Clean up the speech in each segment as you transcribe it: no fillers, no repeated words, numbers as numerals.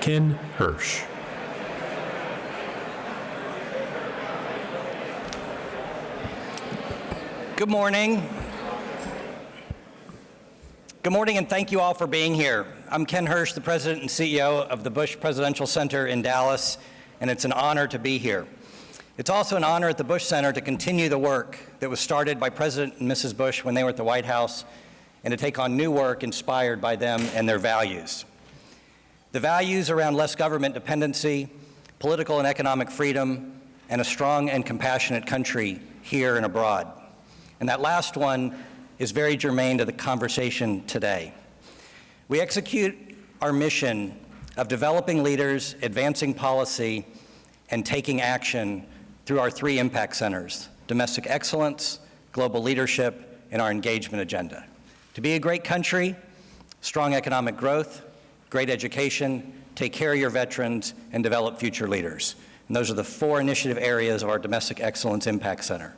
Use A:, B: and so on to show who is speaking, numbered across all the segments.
A: Ken Hirsch.
B: Good morning. Good morning, and thank you all for being here. I'm Ken Hirsch, the President and CEO of the Bush Presidential Center in Dallas, and it's an honor to be here. It's also an honor at the Bush Center to continue the work that was started by President and Mrs. Bush when they were at the White House, and to take on new work inspired by them and their values. The values around less government dependency, political and economic freedom, and a strong and compassionate country here and abroad. And that last one is very germane to the conversation today. We execute our mission of developing leaders, advancing policy, and taking action through our three impact centers: domestic excellence, global leadership, and our engagement agenda. To be a great country, strong economic growth, great education, take care of your veterans, and develop future leaders. And those are the four initiative areas of our Domestic Excellence Impact Center.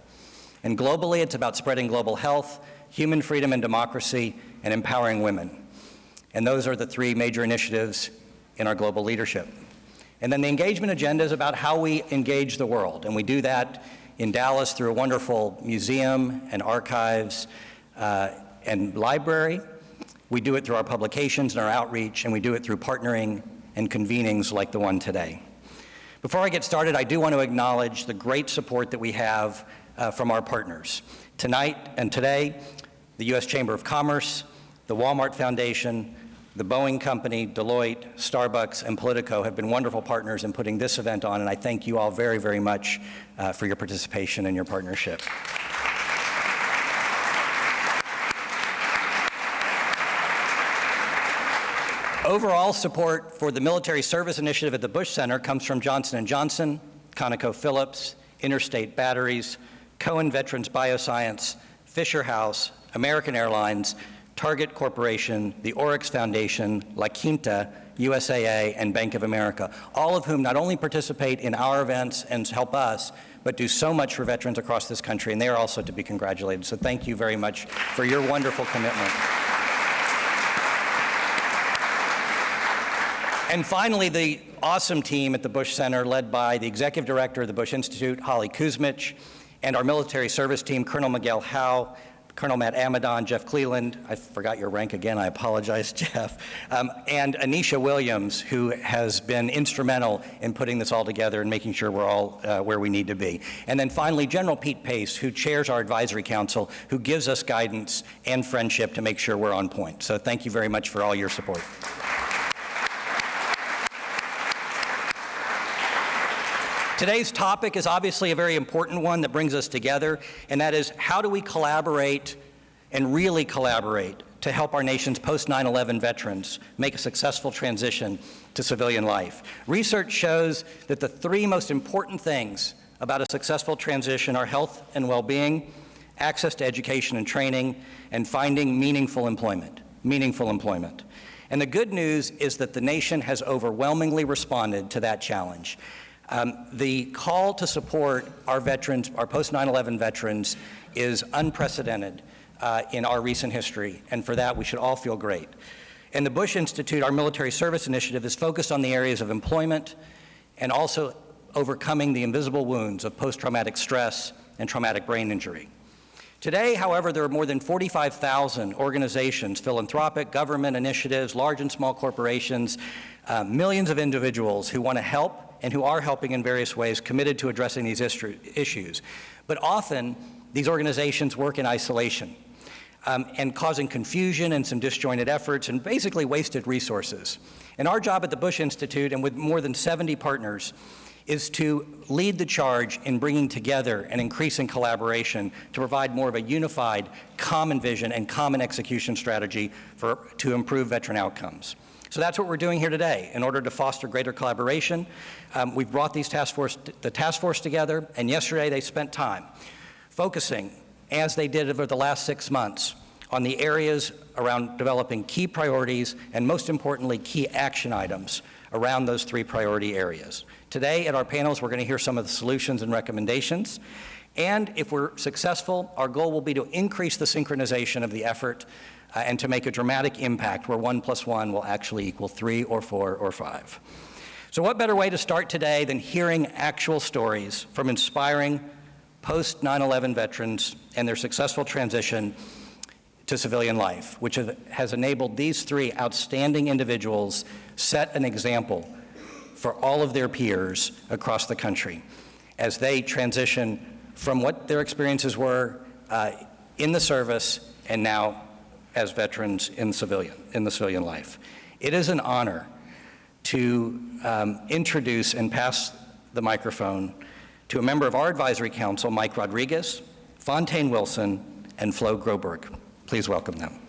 B: And globally, it's about spreading global health, human freedom and democracy, and empowering women. And those are the three major initiatives in our global leadership. And then the engagement agenda is about how we engage the world. And we do that in Dallas through a wonderful museum and archives and library. We do it through our publications and our outreach, and we do it through partnering and convenings like the one today. Before I get started, I do want to acknowledge the great support that we have from our partners. Tonight and today, the U.S. Chamber of Commerce, the Walmart Foundation, the Boeing Company, Deloitte, Starbucks, and Politico have been wonderful partners in putting this event on, and I thank you all very, very much for your participation and your partnership. Overall support for the Military Service Initiative at the Bush Center comes from Johnson & Johnson, ConocoPhillips, Interstate Batteries, Cohen Veterans Bioscience, Fisher House, American Airlines, Target Corporation, the Oryx Foundation, La Quinta, USAA, and Bank of America, all of whom not only participate in our events and help us, but do so much for veterans across this country, and they are also to be congratulated. So thank you very much for your wonderful commitment. And finally, the awesome team at the Bush Center, led by the Executive Director of the Bush Institute, Holly Kuzmich, and our military service team, Colonel Miguel Howe, Colonel Matt Amadon, Jeff Cleland, I forgot your rank again, I apologize, Jeff, and Anisha Williams, who has been instrumental in putting this all together and making sure we're all where we need to be. And then finally, General Pete Pace, who chairs our advisory council, who gives us guidance and friendship to make sure we're on point. So thank you very much for all your support. Today's topic is obviously a very important one that brings us together, and that is, how do we collaborate and really collaborate to help our nation's post-9/11 veterans make a successful transition to civilian life? Research shows that the three most important things about a successful transition are health and well-being, access to education and training, and finding meaningful employment. And the good news is that the nation has overwhelmingly responded to that challenge. The call to support our veterans, our post-9/11 veterans, is unprecedented in our recent history, and for that we should all feel great. And the Bush Institute, our military service initiative, is focused on the areas of employment and also overcoming the invisible wounds of post-traumatic stress and traumatic brain injury. Today, however, there are more than 45,000 organizations, philanthropic, government initiatives, large and small corporations, millions of individuals who want to help and who are helping in various ways, committed to addressing these issues. But often, these organizations work in isolation and causing confusion and some disjointed efforts and basically wasted resources. And our job at the Bush Institute, and with more than 70 partners, is to lead the charge in bringing together and increasing collaboration to provide more of a unified, common vision and common execution strategy to improve veteran outcomes. So that's what we're doing here today. In order to foster greater collaboration, we've brought the task force together, and yesterday they spent time focusing, as they did over the last 6 months, on the areas around developing key priorities and, most importantly, key action items around those three priority areas. Today at our panels, we're going to hear some of the solutions and recommendations. And if we're successful, our goal will be to increase the synchronization of the effort and to make a dramatic impact where 1 + 1 will actually equal 3 or 4 or 5. So what better way to start today than hearing actual stories from inspiring post-9/11 veterans and their successful transition to civilian life, which has enabled these three outstanding individuals set an example for all of their peers across the country as they transition from what their experiences were in the service and now as veterans in the civilian life. It is an honor to introduce and pass the microphone to a member of our advisory council, Mike Rodriguez, Fontaine Wilson, and Flo Groberg. Please welcome them.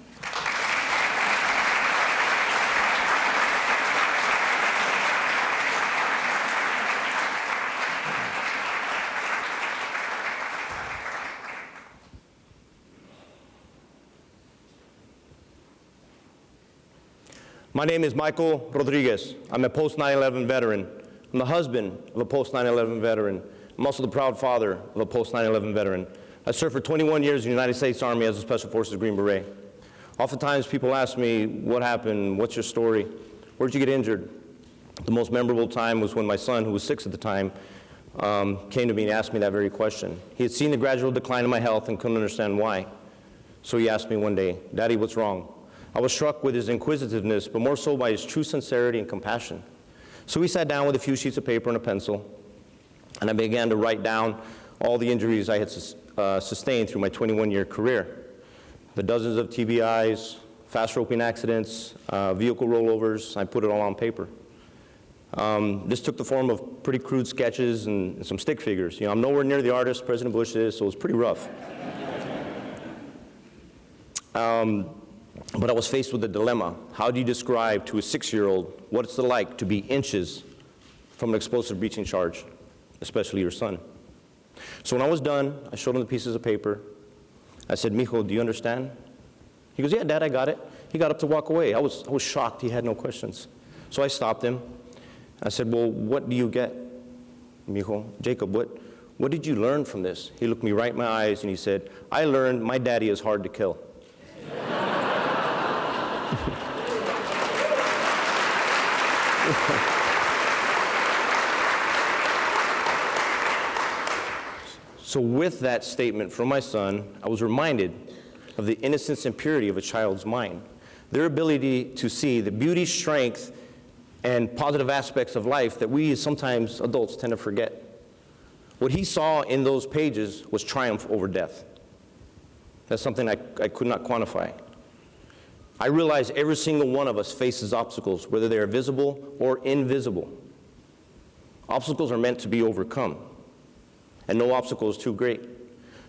A: My name is Michael Rodriguez. I'm a post-9/11 veteran. I'm the husband of a post-9/11 veteran. I'm also the proud father of a post-9/11 veteran. I served for 21 years in the United States Army as a Special Forces Green Beret. Oftentimes people ask me, what happened? What's your story? Where'd you get injured? The most memorable time was when my son, who was 6 at the time, came to me and asked me that very question. He had seen the gradual decline in my health and couldn't understand why. So he asked me one day, "Daddy, what's wrong?" I was struck with his inquisitiveness, but more so by his true sincerity and compassion. So we sat down with a few sheets of paper and a pencil, and I began to write down all the injuries I had sustained through my 21-year career. The dozens of TBIs, fast roping accidents, vehicle rollovers, I put it all on paper. This took the form of pretty crude sketches and some stick figures. You know, I'm nowhere near the artist President Bush is, so it was pretty rough. But I was faced with a dilemma. How do you describe to a 6-year-old what it's like to be inches from an explosive breaching charge, especially your son? So when I was done, I showed him the pieces of paper. I said, "Mijo, do you understand?" He goes, "Yeah, Dad, I got it." He got up to walk away. I was shocked. He had no questions. So I stopped him. I said, "Well, what do you get, Mijo? Jacob, what did you learn from this?" He looked me right in my eyes and he said, "I learned my daddy is hard to kill." So with that statement from my son, I was reminded of the innocence and purity of a child's mind, their ability to see the beauty, strength, and positive aspects of life that we sometimes adults tend to forget. What he saw in those pages was triumph over death. That's something I could not quantify. I realize every single one of us faces obstacles, whether they are visible or invisible. Obstacles are meant to be overcome, and no obstacle is too great.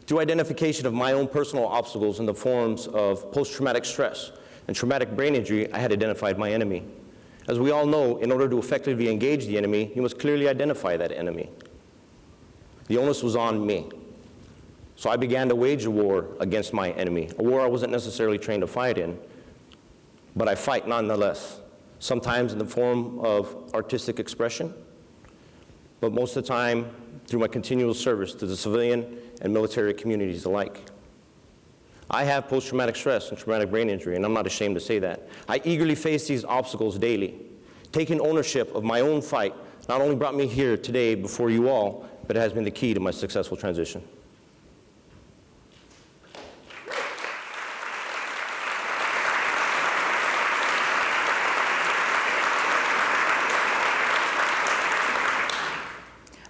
A: Through identification of my own personal obstacles in the forms of post-traumatic stress and traumatic brain injury, I had identified my enemy. As we all know, in order to effectively engage the enemy, you must clearly identify that enemy. The onus was on me. So I began to wage a war against my enemy, a war I wasn't necessarily trained to fight in, but I fight nonetheless, sometimes in the form of artistic expression, but most of the time through my continual service to the civilian and military communities alike. I have post-traumatic stress and traumatic brain injury, and I'm not ashamed to say that. I eagerly face these obstacles daily. Taking ownership of my own fight not only brought me here today before you all, but it has been the key to my successful transition.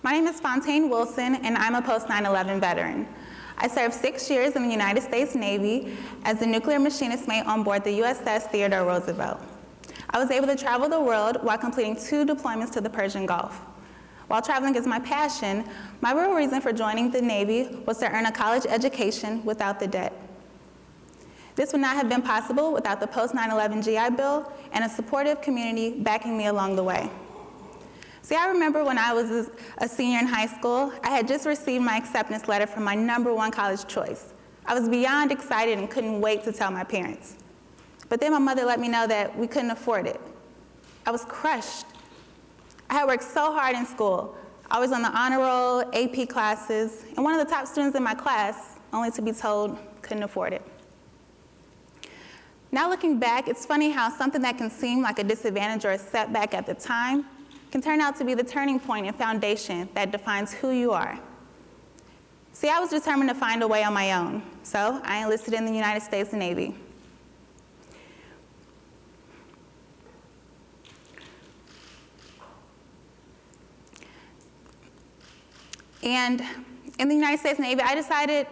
C: My name is Fontaine Wilson, and I'm a post-9/11 veteran. I served 6 years in the United States Navy as a nuclear machinist mate on board the USS Theodore Roosevelt. I was able to travel the world while completing 2 deployments to the Persian Gulf. While traveling is my passion, my real reason for joining the Navy was to earn a college education without the debt. This would not have been possible without the post-9/11 GI Bill and a supportive community backing me along the way. See, I remember when I was a senior in high school, I had just received my acceptance letter from my #1 college choice. I was beyond excited and couldn't wait to tell my parents. But then my mother let me know that we couldn't afford it. I was crushed. I had worked so hard in school. I was on the honor roll, AP classes, and one of the top students in my class, only to be told couldn't afford it. Now looking back, it's funny how something that can seem like a disadvantage or a setback at the time can turn out to be the turning point and foundation that defines who you are. See, I was determined to find a way on my own, so I enlisted in the United States Navy. And in the United States Navy, I decided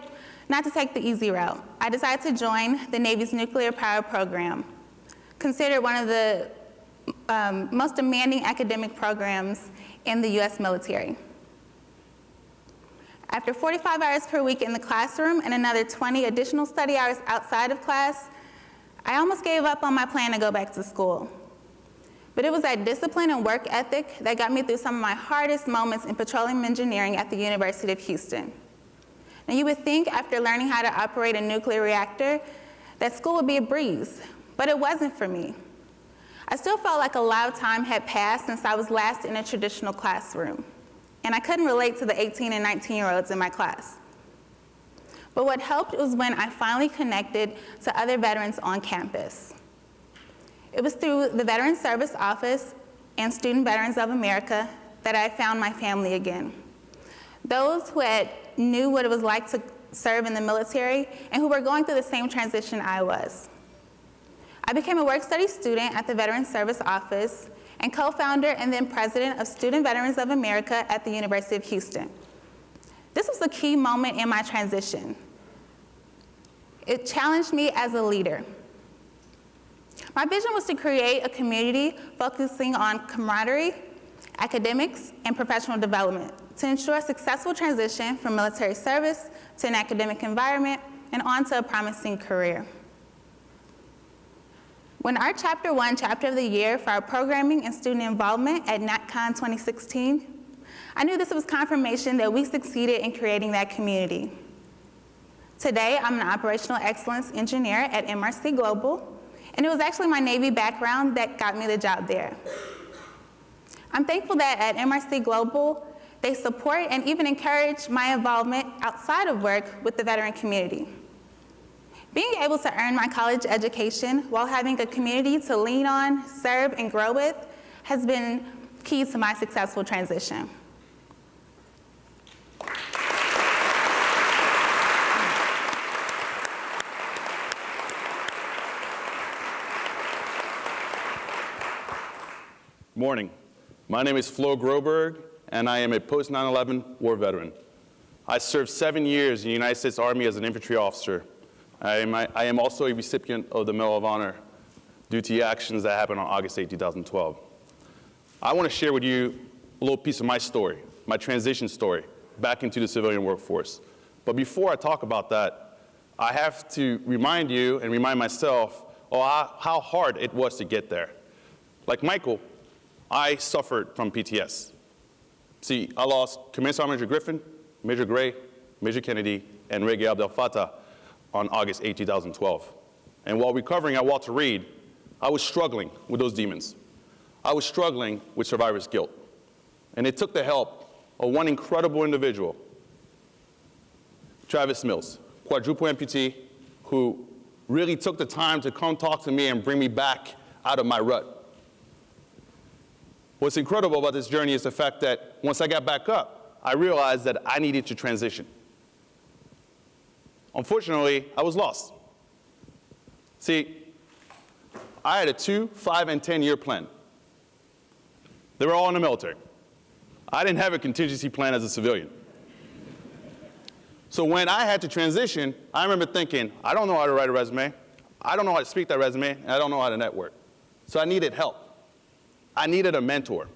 C: not to take the easy route. I decided to join the Navy's nuclear power program, considered one of the most demanding academic programs in the US military. After 45 hours per week in the classroom and another 20 additional study hours outside of class, I almost gave up on my plan to go back to school. But it was that discipline and work ethic that got me through some of my hardest moments in petroleum engineering at the University of Houston. Now, you would think after learning how to operate a nuclear reactor that school would be a breeze, but it wasn't for me. I still felt like a lot of time had passed since I was last in a traditional classroom, and I couldn't relate to the 18 and 19-year-olds in my class. But what helped was when I finally connected to other veterans on campus. It was through the Veterans Service Office and Student Veterans of America that I found my family again. Those who knew what it was like to serve in the military and who were going through the same transition I was. I became a work-study student at the Veterans Service Office and co-founder and then president of Student Veterans of America at the University of Houston. This was a key moment in my transition. It challenged me as a leader. My vision was to create a community focusing on camaraderie, academics, and professional development to ensure a successful transition from military service to an academic environment and on to a promising career. When our Chapter 1 Chapter of the Year for our programming and student involvement at NatCon 2016, I knew this was confirmation that we succeeded in creating that community. Today, I'm an operational excellence engineer at MRC Global, and it was actually my Navy background that got me the job there. I'm thankful that at MRC Global, they support and even encourage my involvement outside of work with the veteran community. Being able to earn my college education while having a community to lean on, serve, and grow with has been key to my successful transition.
D: Morning. My name is Flo Groberg, and I am a post-9/11 war veteran. I served 7 years in the United States Army as an infantry officer. I am also a recipient of the Medal of Honor due to the actions that happened on August 8, 2012. I want to share with you a little piece of my story, my transition story, back into the civilian workforce. But before I talk about that, I have to remind you and remind myself of how hard it was to get there. Like Michael, I suffered from PTS. See, I lost Command Sergeant Major Griffin, Major Gray, Major Kennedy, and Reggae Abdel Fattah on August 8, 2012. And while recovering at Walter Reed, I was struggling with those demons. I was struggling with survivor's guilt. And it took the help of one incredible individual, Travis Mills, quadruple amputee, who really took the time to come talk to me and bring me back out of my rut. What's incredible about this journey is the fact that once I got back up, I realized that I needed to transition. Unfortunately, I was lost. See, I had a 2-, 5-, and 10-year plan. They were all in the military. I didn't have a contingency plan as a civilian. So when I had to transition, I remember thinking, I don't know how to write a resume, I don't know how to speak that resume, and I don't know how to network. So I needed help. I needed a mentor.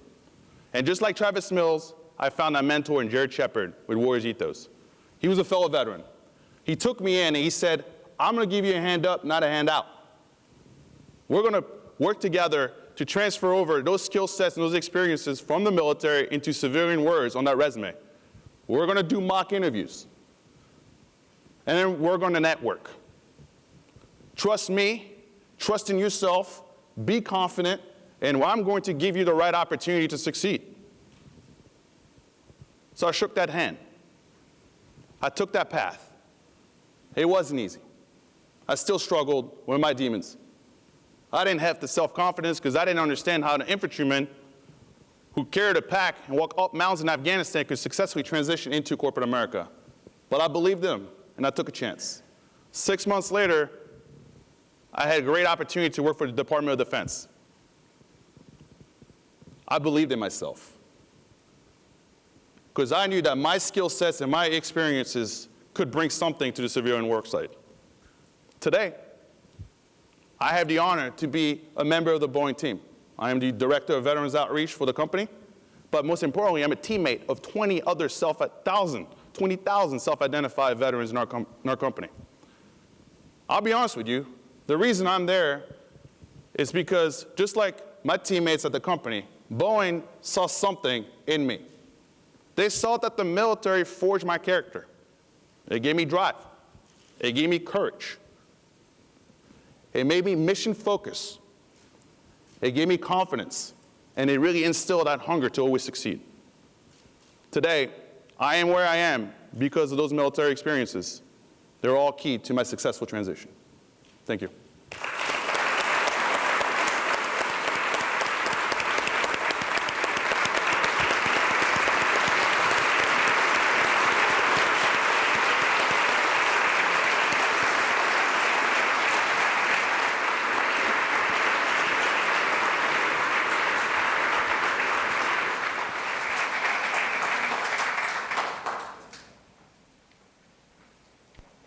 D: And just like Travis Mills, I found that mentor in Jared Shepard with Warriors Ethos. He was a fellow veteran. He took me in and he said, I'm going to give you a hand up, not a hand out. We're going to work together to transfer over those skill sets and those experiences from the military into civilian words on that resume. We're going to do mock interviews. And then we're going to network. Trust me, trust in yourself, be confident, and I'm going to give you the right opportunity to succeed. So I shook that hand. I took that path. It wasn't easy. I still struggled with my demons. I didn't have the self-confidence because I didn't understand how an infantryman who carried a pack and walked up mountains in Afghanistan could successfully transition into corporate America. But I believed them, and I took a chance. 6 months later, I had a great opportunity to work for the Department of Defense. I believed in myself because I knew that my skill sets and my experiences could bring something to the civilian worksite. Today, I have the honor to be a member of the Boeing team. I am the Director of Veterans Outreach for the company, but most importantly, I'm a teammate of 20,000 self-identified veterans in our company. I'll be honest with you, the reason I'm there is because just like my teammates at the company, Boeing saw something in me. They saw that the military forged my character. It gave me drive. It gave me courage. It made me mission focused. It gave me confidence. And it really instilled that hunger to always succeed. Today, I am where I am because of those military experiences. They're all key to my successful transition. Thank you.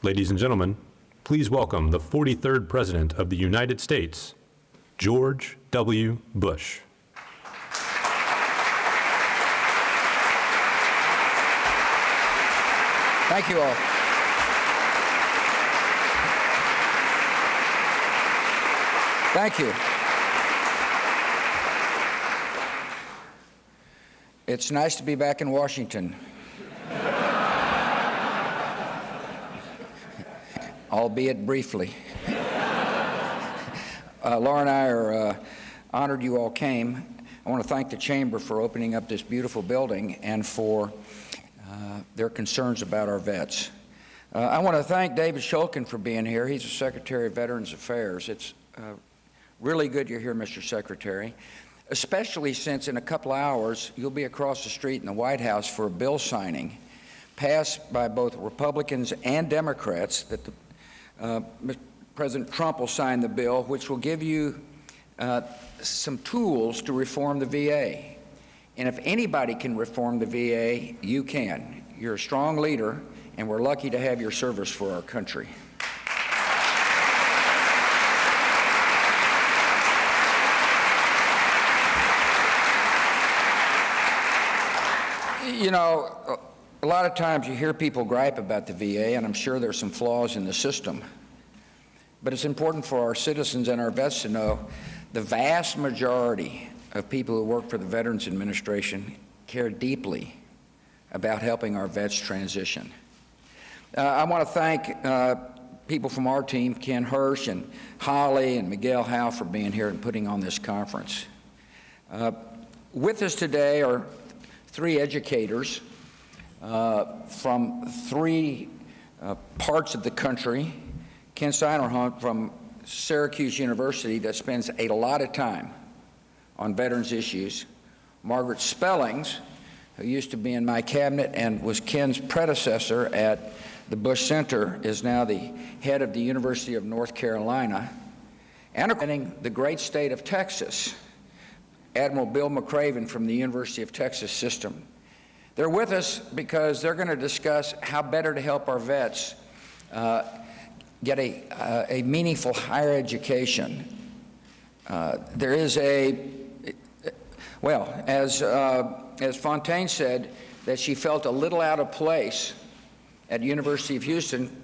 E: Ladies and gentlemen, please welcome the 43rd President of the United States, George W. Bush.
F: Thank you all. Thank you. It's nice to be back in Washington. Albeit briefly. Laura and I are honored you all came. I want to thank the Chamber for opening up this beautiful building and for their concerns about our vets. I want to thank David Shulkin for being here. He's the Secretary of Veterans Affairs. It's really good you're here, Mr. Secretary, especially since in a couple of hours you'll be across the street in the White House for a bill signing passed by both Republicans and Democrats that President Trump will sign the bill, which will give you some tools to reform the VA. And if anybody can reform the VA, you can. You're a strong leader, and we're lucky to have your service for our country. You know, a lot of times you hear people gripe about the VA, and I'm sure there's some flaws in the system. But it's important for our citizens and our vets to know the vast majority of people who work for the Veterans Administration care deeply about helping our vets transition. I want to thank people from our team, Ken Hirsch and Holly and Miguel Howe, for being here and putting on this conference. With us today are three educators from three parts of the country. Ken Steinerhunt from Syracuse University that spends a lot of time on veterans issues. Margaret Spellings, who used to be in my cabinet and was Ken's predecessor at the Bush Center, is now the head of the University of North Carolina. And representing the great state of Texas, Admiral Bill McCraven from the University of Texas System. They're with us because they're going to discuss how better to help our vets get a meaningful higher education. There is well, as Fontaine said, that she felt a little out of place at University of Houston,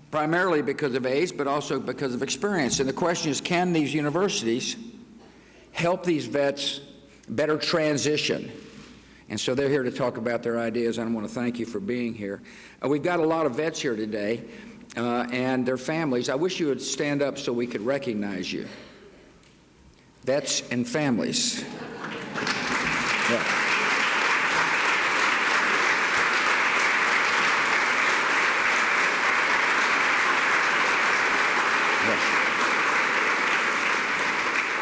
F: primarily because of age, but also because of experience. And the question is, can these universities help these vets better transition? And so they're here to talk about their ideas, and I want to thank you for being here. We've got a lot of vets here today and their families. I wish you would stand up so we could recognize you. Vets and families. Yeah.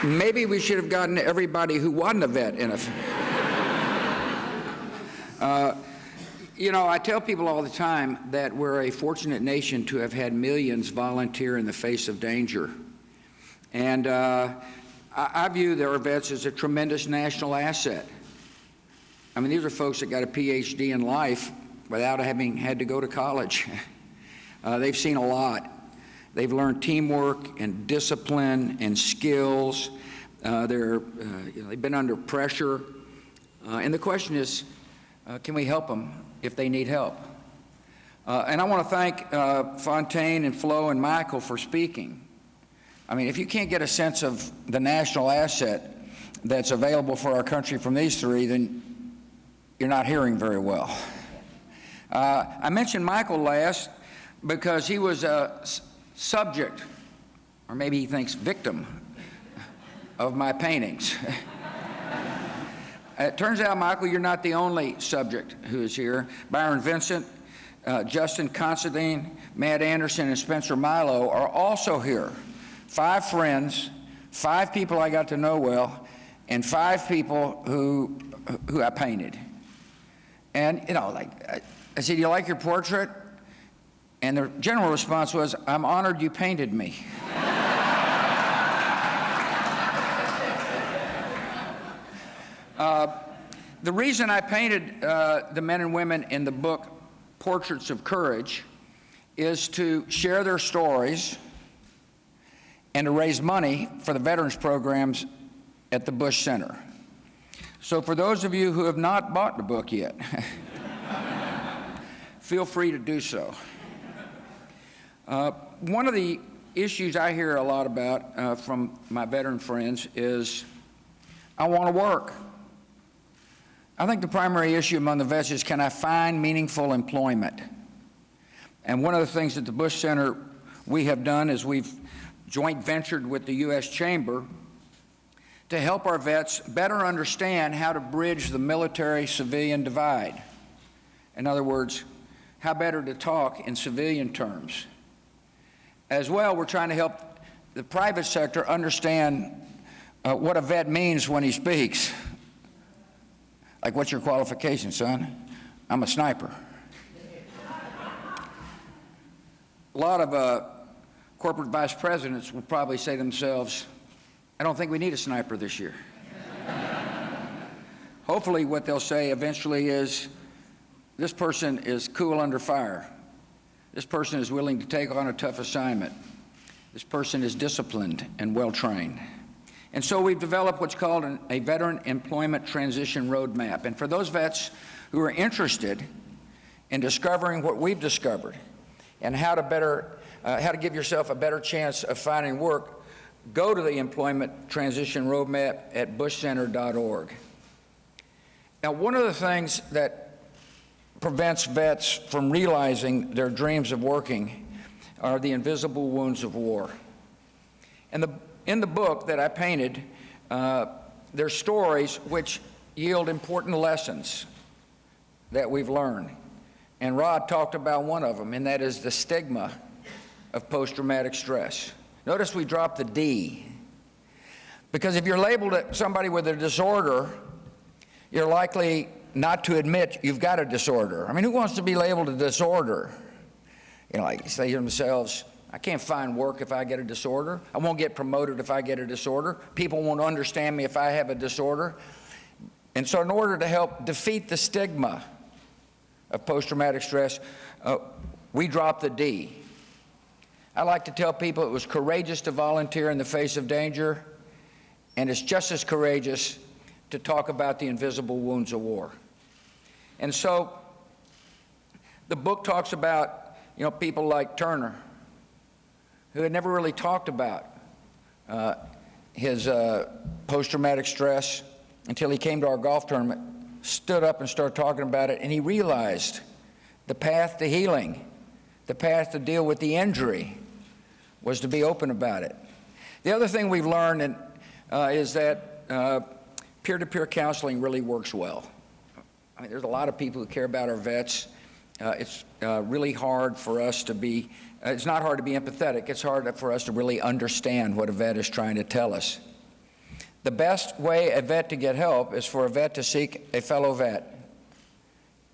F: Maybe we should have gotten everybody who wasn't a vet in it. You know, I tell people all the time that we're a fortunate nation to have had millions volunteer in the face of danger. And I view our vets as a tremendous national asset. I mean, these are folks that got a PhD in life without having had to go to college. They've seen a lot. They've learned teamwork and discipline and skills. They've been under pressure. And the question is, can we help them if they need help? And I want to thank Fontaine and Flo and Michael for speaking. I mean, if you can't get a sense of the national asset that's available for our country from these three, then you're not hearing very well. I mentioned Michael last because he was a subject, or maybe he thinks victim, of my paintings. It turns out, Michael, you're not the only subject who is here. Byron Vincent, Justin Considine, Matt Anderson, and Spencer Milo are also here. 5 friends, 5 people I got to know well, and 5 people who I painted. And, you know, like, I said, "Do you like your portrait?" And the general response was, "I'm honored you painted me." The reason I painted the men and women in the book Portraits of Courage is to share their stories and to raise money for the veterans programs at the Bush Center. So for those of you who have not bought the book yet, feel free to do so. One of the issues I hear a lot about from my veteran friends is, "I want to work." I think the primary issue among the vets is, can I find meaningful employment? And one of the things at the Bush Center we have done is we've joint ventured with the U.S. Chamber to help our vets better understand how to bridge the military-civilian divide. In other words, how better to talk in civilian terms. As well, we're trying to help the private sector understand what a vet means when he speaks. Like, what's your qualification, son? I'm a sniper. A lot of corporate vice presidents will probably say to themselves, "I don't think we need a sniper this year." Hopefully what they'll say eventually is, "This person is cool under fire. This person is willing to take on a tough assignment. This person is disciplined and well-trained." And so we've developed what's called a Veteran Employment Transition Roadmap. And for those vets who are interested in discovering what we've discovered and how to give yourself a better chance of finding work, go to the Employment Transition Roadmap at bushcenter.org. Now, one of the things that prevents vets from realizing their dreams of working are the invisible wounds of war. And in the book that I painted, there's stories which yield important lessons that we've learned. And Rod talked about one of them, and that is the stigma of post-traumatic stress. Notice we dropped the D. Because if you're labeled somebody with a disorder, you're likely not to admit you've got a disorder. I mean, who wants to be labeled a disorder? You know, like, say to themselves, "I can't find work if I get a disorder. I won't get promoted if I get a disorder. People won't understand me if I have a disorder." And so in order to help defeat the stigma of post-traumatic stress, we dropped the D. I like to tell people it was courageous to volunteer in the face of danger, and it's just as courageous to talk about the invisible wounds of war. And so the book talks about, you know, people like Turner, who had never really talked about his post-traumatic stress until he came to our golf tournament, stood up and started talking about it, and he realized the path to healing, the path to deal with the injury, was to be open about it. The other thing we've learned is that peer-to-peer counseling really works well. I mean, there's a lot of people who care about our vets. It's really hard for us to be, it's not hard to be empathetic, it's hard for us to really understand what a vet is trying to tell us. The best way a vet to get help is for a vet to seek a fellow vet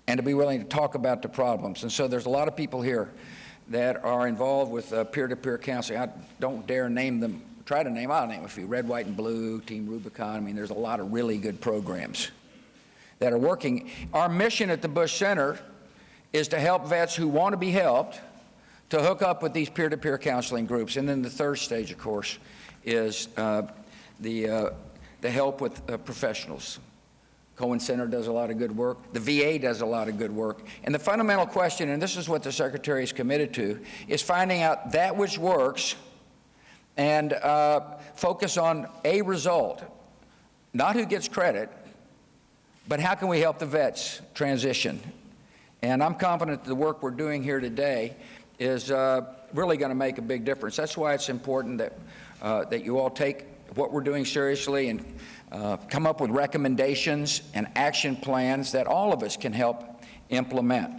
F: and to be willing to talk about the problems. And so there's a lot of people here that are involved with peer-to-peer counseling. I don't dare name them. I'll name a few. Red, White, and Blue, Team Rubicon. I mean, there's a lot of really good programs that are working. Our mission at the Bush Center is to help vets who want to be helped to hook up with these peer-to-peer counseling groups. And then the third stage, of course, is the help with professionals. Cohen Center does a lot of good work. The VA does a lot of good work. And the fundamental question, and this is what the Secretary is committed to, is finding out that which works and focus on a result, not who gets credit, but how can we help the vets transition. And I'm confident that the work we're doing here today is really going to make a big difference. That's why it's important that you all take what we're doing seriously and come up with recommendations and action plans that all of us can help implement.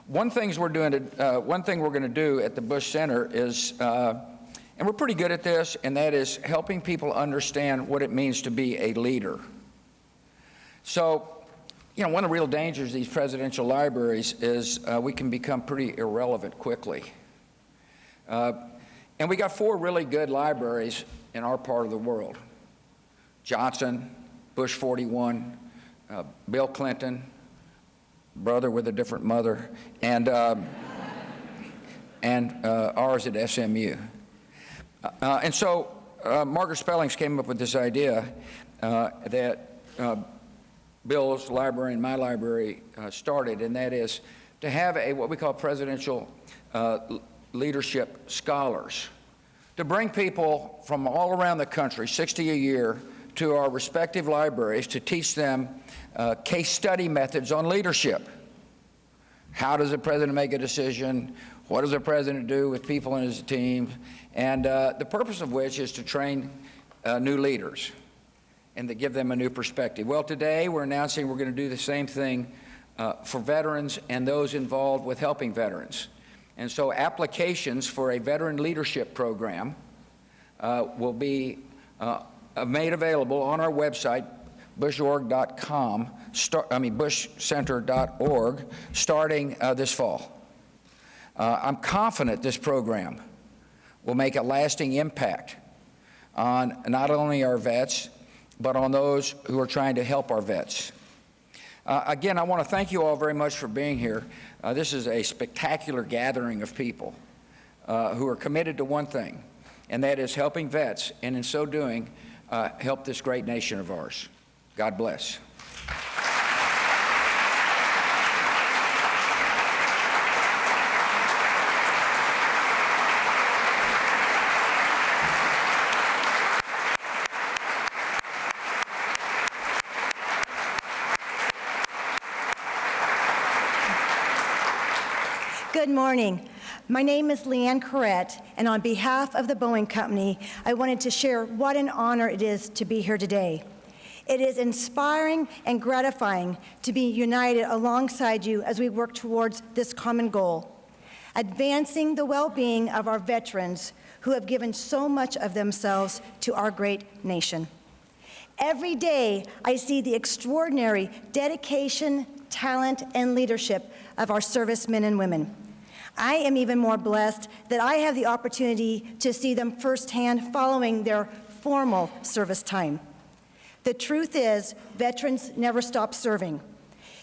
F: One thing we're going to do at the Bush Center is, and we're pretty good at this, and that is helping people understand what it means to be a leader. So, you know, one of the real dangers of these presidential libraries is we can become pretty irrelevant quickly. And we got 4 really good libraries in our part of the world. Johnson, Bush 41, Bill Clinton, brother with a different mother, and ours at SMU. And so Margaret Spellings came up with this idea that Bill's library and my library started, and that is to have what we call presidential leadership scholars, to bring people from all around the country, 60 a year, to our respective libraries to teach them case study methods on leadership. How does the president make a decision? What does the president do with people in his team? And the purpose of which is to train new leaders and to give them a new perspective. Well, today we're announcing we're going to do the same thing for veterans and those involved with helping veterans. And so applications for a veteran leadership program will be made available on our website, bushcenter.org, starting this fall. I'm confident this program will make a lasting impact on not only our vets, but on those who are trying to help our vets. Again, I want to thank you all very much for being here. This is a spectacular gathering of people who are committed to one thing, and that is helping vets, and in so doing, help this great nation of ours. God bless.
G: Good morning. My name is Leanne Corrett, and on behalf of the Boeing Company, I wanted to share what an honor it is to be here today. It is inspiring and gratifying to be united alongside you as we work towards this common goal, advancing the well-being of our veterans who have given so much of themselves to our great nation. Every day, I see the extraordinary dedication, talent, and leadership of our servicemen and women. I am even more blessed that I have the opportunity to see them firsthand following their formal service time. The truth is, veterans never stop serving.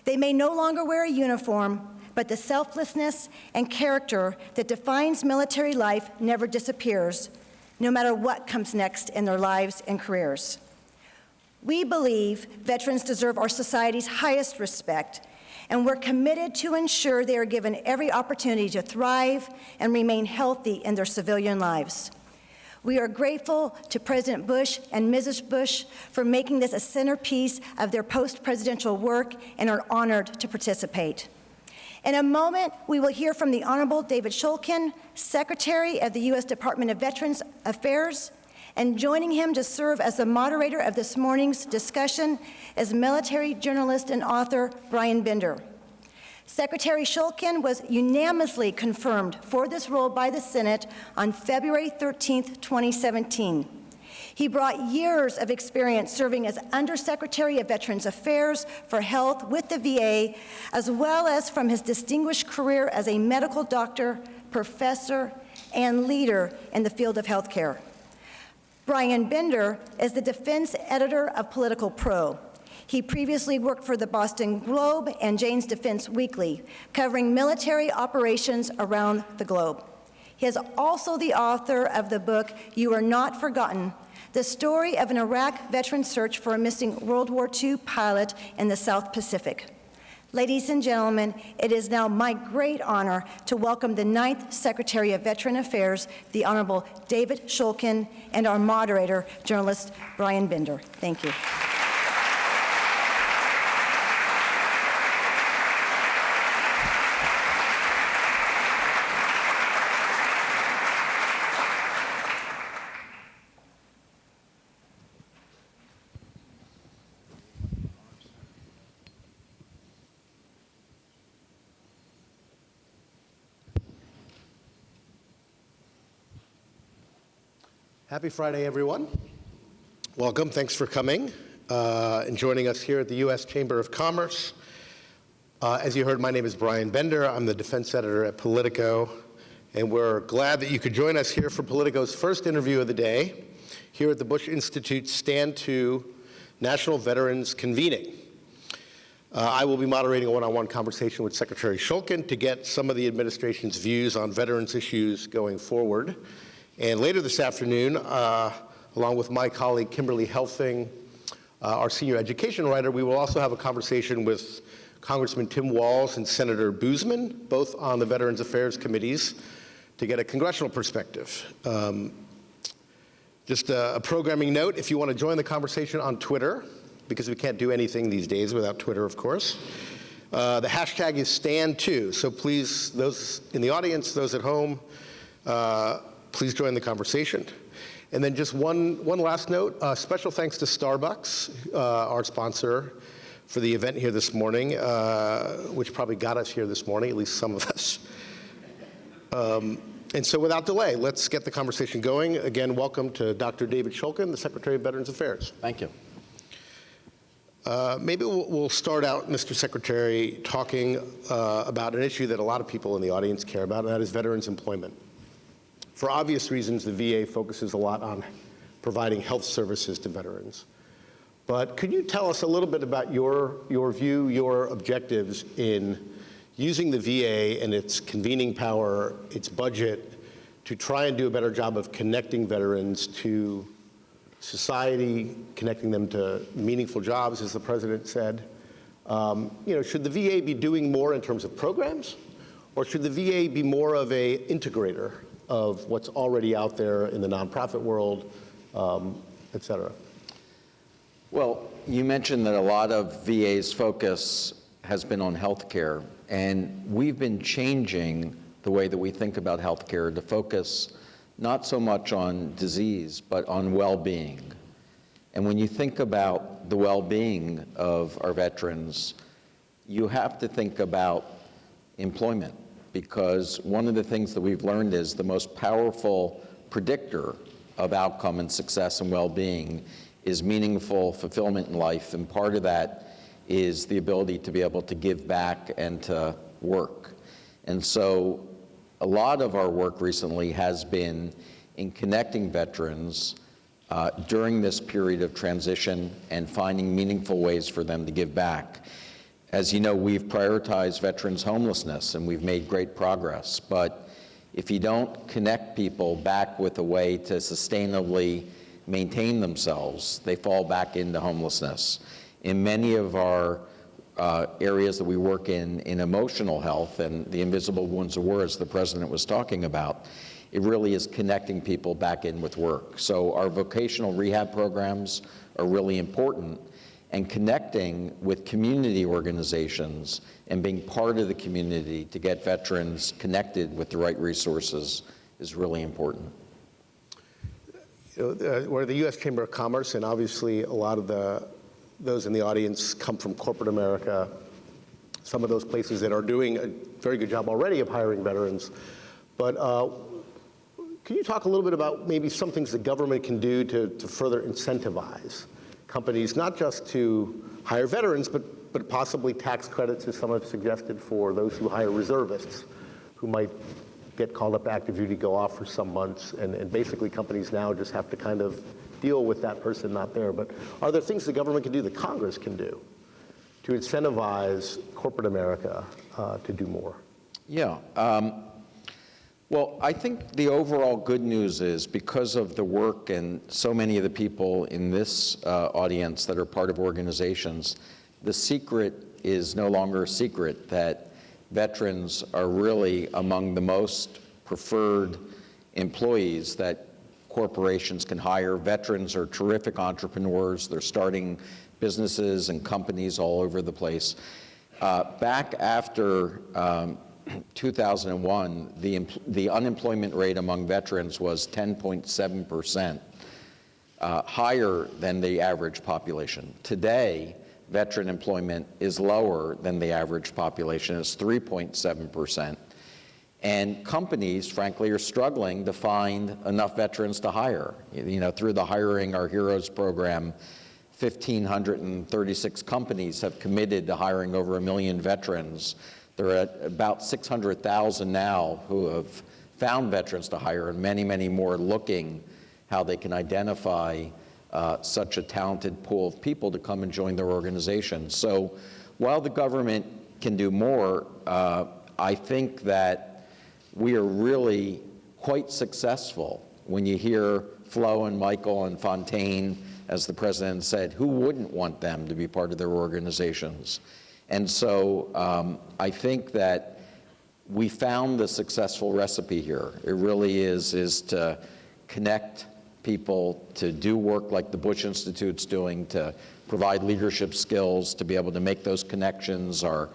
G: They may no longer wear a uniform, but the selflessness and character that defines military life never disappears, no matter what comes next in their lives and careers. We believe veterans deserve our society's highest respect, and we're committed to ensure they are given every opportunity to thrive and remain healthy in their civilian lives. We are grateful to President Bush and Mrs. Bush for making this a centerpiece of their post-presidential work and are honored to participate. In a moment, we will hear from the Honorable David Shulkin, Secretary of the U.S. Department of Veterans Affairs, and joining him to serve as the moderator of this morning's discussion is military journalist and author Brian Bender. Secretary Shulkin was unanimously confirmed for this role by the Senate on February 13, 2017. He brought years of experience serving as Undersecretary of Veterans Affairs for Health with the VA, as well as from his distinguished career as a medical doctor, professor, and leader in the field of healthcare. Brian Bender is the defense editor of Political Pro. He previously worked for the Boston Globe and Jane's Defense Weekly, covering military operations around the globe. He is also the author of the book, You Are Not Forgotten, the story of an Iraq veteran search for a missing World War II pilot in the South Pacific. Ladies and gentlemen, it is now my great honor to welcome the 9th Secretary of Veteran Affairs, the Honorable David Shulkin, and our moderator, journalist Brian Bender. Thank you.
H: Happy Friday, everyone. Welcome. Thanks for coming and joining us here at the U.S. Chamber of Commerce. As you heard, my name is Brian Bender. I'm the defense editor at Politico, and we're glad that you could join us here for Politico's first interview of the day here at the Bush Institute's Stand 2 National Veterans Convening. I will be moderating a one-on-one conversation with Secretary Shulkin to get some of the administration's views on veterans issues going forward. And later this afternoon, along with my colleague Kimberly Helfing, our senior education writer, we will also have a conversation with Congressman Tim Walz and Senator Boozman, both on the Veterans Affairs committees, to get a congressional perspective. Just a programming note, if you want to join the conversation on Twitter, because we can't do anything these days without Twitter, of course, the hashtag is Stand2. So please, those in the audience, those at home, please join the conversation. And then just one last note, special thanks to Starbucks, our sponsor for the event here this morning, which probably got us here this morning, at least some of us. And so without delay, let's get the conversation going. Again, welcome to Dr. David Shulkin, the Secretary of Veterans Affairs.
I: Thank you.
H: Maybe we'll start out, Mr. Secretary, talking about an issue that a lot of people in the audience care about, and that is veterans employment. For obvious reasons, the VA focuses a lot on providing health services to veterans. But could you tell us a little bit about your view, your objectives in using the VA and its convening power, its budget, to try and do a better job of connecting veterans to society, connecting them to meaningful jobs, as the president said? Should the VA be doing more in terms of programs, or should the VA be more of an integrator of what's already out there in the nonprofit world, et cetera?
I: Well, you mentioned that a lot of VA's focus has been on healthcare, and we've been changing the way that we think about healthcare to focus not so much on disease, but on well-being. And when you think about the well-being of our veterans, you have to think about employment, because one of the things that we've learned is the most powerful predictor of outcome and success and well-being is meaningful fulfillment in life, and part of that is the ability to be able to give back and to work. And so a lot of our work recently has been in connecting veterans during this period of transition and finding meaningful ways for them to give back. As you know, we've prioritized veterans' homelessness, and we've made great progress. But if you don't connect people back with a way to sustainably maintain themselves, they fall back into homelessness. In many of our areas that we work in emotional health and the invisible wounds of war, as the president was talking about, it really is connecting people back in with work. So our vocational rehab programs are really important, and connecting with community organizations and being part of the community to get veterans connected with the right resources is really important.
H: We're the U.S. Chamber of Commerce, and obviously a lot of those in the audience come from corporate America, some of those places that are doing a very good job already of hiring veterans. But Can you talk a little bit about maybe some things the government can do to further incentivize companies, not just to hire veterans, but possibly tax credits, as some have suggested, for those who hire reservists, who might get called up active duty, go off for some months, and basically companies now just have to kind of deal with that person not there. But are there things the government can do, that Congress can do, to incentivize corporate America to do more?
I: Yeah. Well, I think the overall good news is, because of the work and so many of the people in this audience that are part of organizations, the secret is no longer a secret that veterans are really among the most preferred employees that corporations can hire. Veterans are terrific entrepreneurs. They're starting businesses and companies all over the place. Back after 2001, the unemployment rate among veterans was 10.7%, higher than the average population. Today, veteran employment is lower than the average population. It's 3.7%. And companies, frankly, are struggling to find enough veterans to hire. You know, through the Hiring Our Heroes program, 1,536 companies have committed to hiring over 1 million veterans. There are about 600,000 now who have found veterans to hire, and many, many more looking how they can identify such a talented pool of people to come and join their organization. So while the government can do more, I think that we are really quite successful. When you hear Flo and Michael and Fontaine, as the president said, who wouldn't want them to be part of their organizations? And so I think that we found the successful recipe here. It really is to connect people, to do work like the Bush Institute's doing, to provide leadership skills, to be able to make those connections. Our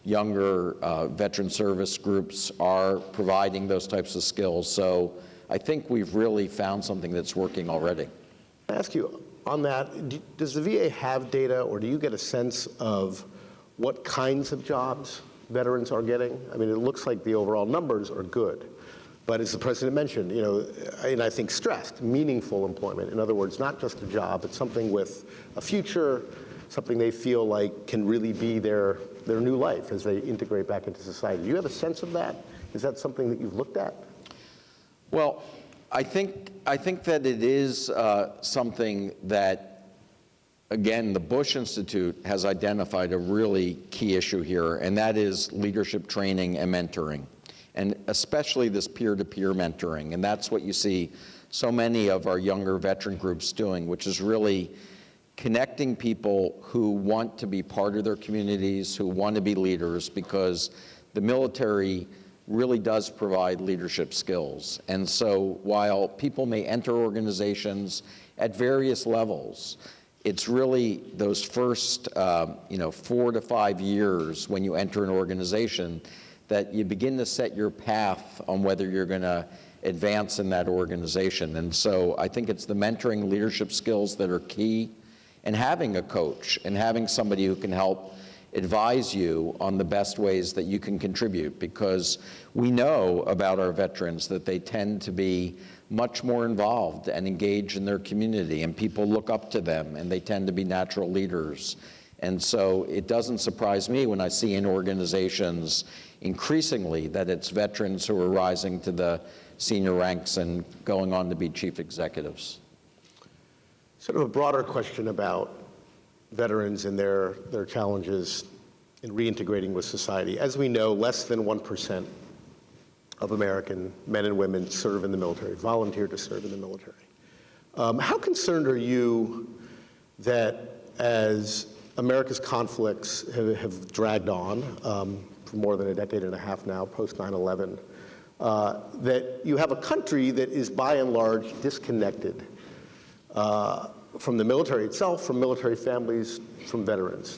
I: younger veteran service groups are providing those types of skills. So I think we've really found something that's working already.
H: I ask you, on that, does the VA have data, or do you get a sense of what kinds of jobs veterans are getting? I mean, it looks like the overall numbers are good. But as the president mentioned, you know, and I think stressed, meaningful employment. In other words, not just a job, but something with a future, something they feel like can really be their new life as they integrate back into society. Do you have a sense of that? Is that something that you've looked at?
I: Well, I think that it is something that, again, the Bush Institute has identified a really key issue here, and that is leadership training and mentoring, and especially this peer-to-peer mentoring. And that's what you see so many of our younger veteran groups doing, which is really connecting people who want to be part of their communities, who want to be leaders, because the military really does provide leadership skills. And so while people may enter organizations at various levels, it's really those first 4 to 5 years when you enter an organization that you begin to set your path on whether you're going to advance in that organization. And so I think it's the mentoring leadership skills that are key, and having a coach and having somebody who can help advise you on the best ways that you can contribute, because we know about our veterans that they tend to be much more involved and engaged in their community, and people look up to them, and they tend to be natural leaders. And so it doesn't surprise me when I see in organizations increasingly that it's veterans who are rising to the senior ranks and going on to be chief executives.
H: Sort of a broader question about veterans and their challenges in reintegrating with society. As we know, less than 1% of American men and women serve in the military, volunteer to serve in the military. How concerned are you that as America's conflicts have dragged on for more than a decade and a half now, post 9/11, that you have a country that is by and large disconnected from the military itself, from military families, from veterans?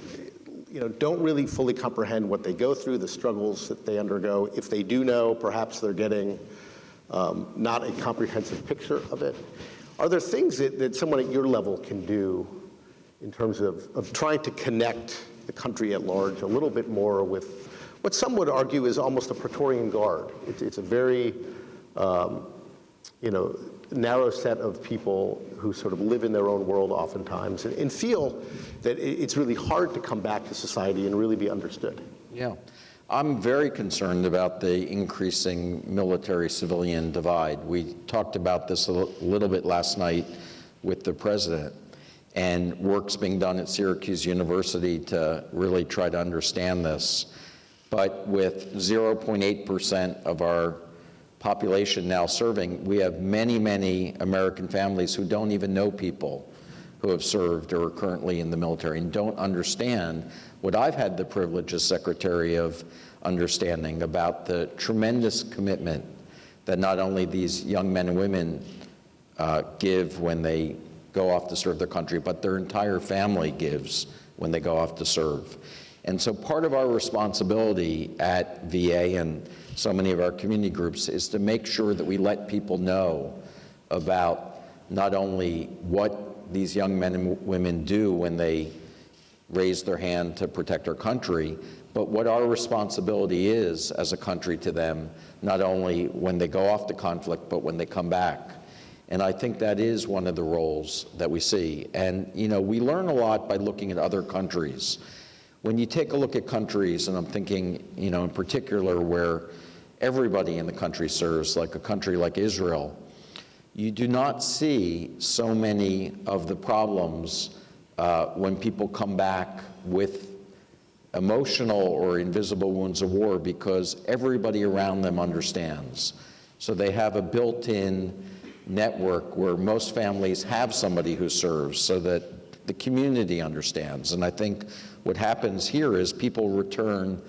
H: You know, don't really fully comprehend what they go through, the struggles that they undergo. If they do know, perhaps they're getting not a comprehensive picture of it. Are there things that someone at your level can do in terms of trying to connect the country at large a little bit more with what some would argue is almost a Praetorian Guard? It's a very narrow set of people who sort of live in their own world oftentimes and feel that it's really hard to come back to society and really be understood.
I: Yeah. I'm very concerned about the increasing military-civilian divide. We talked about this a little bit last night with the president, and work's being done at Syracuse University to really try to understand this. But with 0.8% of our population now serving, we have many, many American families who don't even know people who have served or are currently in the military and don't understand what I've had the privilege as Secretary of understanding about the tremendous commitment that not only these young men and women give when they go off to serve their country, but their entire family gives when they go off to serve. And so part of our responsibility at VA and so many of our community groups is to make sure that we let people know about not only what these young men and women do when they raise their hand to protect our country, but what our responsibility is as a country to them, not only when they go off to conflict, but when they come back. And I think that is one of the roles that we see. And, we learn a lot by looking at other countries. When you take a look at countries, and I'm thinking, in particular where everybody in the country serves, like a country like Israel, you do not see so many of the problems when people come back with emotional or invisible wounds of war, because everybody around them understands. So they have a built-in network where most families have somebody who serves so that the community understands. And I think what happens here is people return,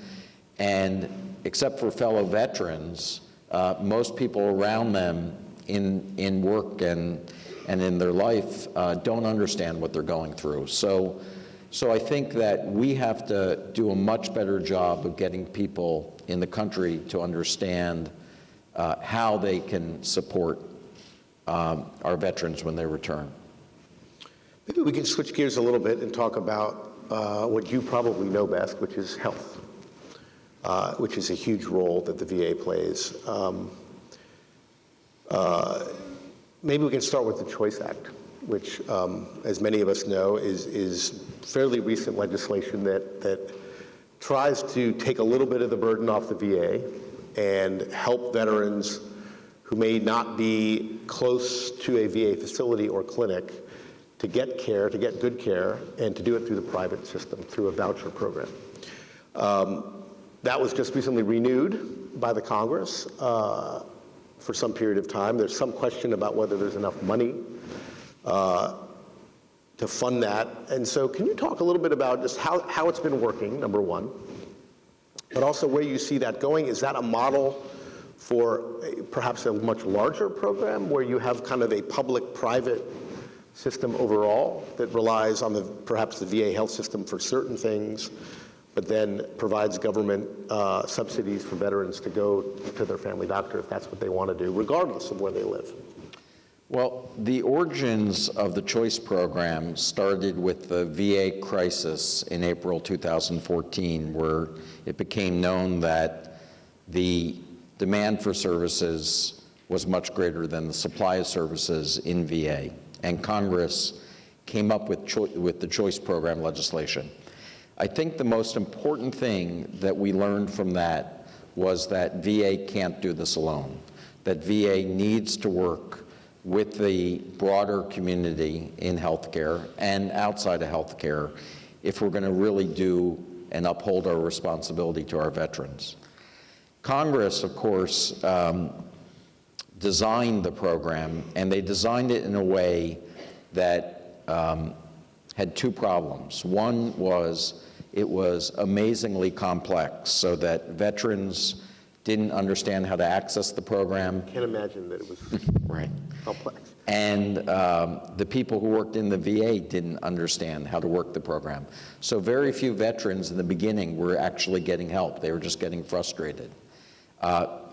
I: and except for fellow veterans, most people around them in work and in their life don't understand what they're going through. So I think that we have to do a much better job of getting people in the country to understand how they can support our veterans when they return.
H: Maybe we can switch gears a little bit and talk about what you probably know best, which is health, which is a huge role that the VA plays. Maybe we can start with the Choice Act, which, as many of us know, is fairly recent legislation that tries to take a little bit of the burden off the VA and help veterans who may not be close to a VA facility or clinic to get care, to get good care, and to do it through the private system, through a voucher program. That was just recently renewed by the Congress for some period of time. There's some question about whether there's enough money to fund that. And so can you talk a little bit about just how it's been working, number one, but also where you see that going? Is that a model for perhaps a much larger program where you have kind of a public-private system overall that relies on perhaps the VA health system for certain things, but then provides government subsidies for veterans to go to their family doctor if that's what they want to do, regardless of where they live?
I: Well, the origins of the Choice program started with the VA crisis in April 2014, where it became known that the demand for services was much greater than the supply of services in VA, and Congress came up with the Choice program legislation. I think the most important thing that we learned from that was that VA can't do this alone, that VA needs to work with the broader community in healthcare and outside of healthcare if we're going to really do and uphold our responsibility to our veterans. Congress, of course, designed the program, and they designed it in a way that had two problems. One was it was amazingly complex, so that veterans didn't understand how to access the program.
H: I can't imagine that it was
I: right.
H: complex.
I: And the people who worked in the VA didn't understand how to work the program. So very few veterans in the beginning were actually getting help. They were just getting frustrated.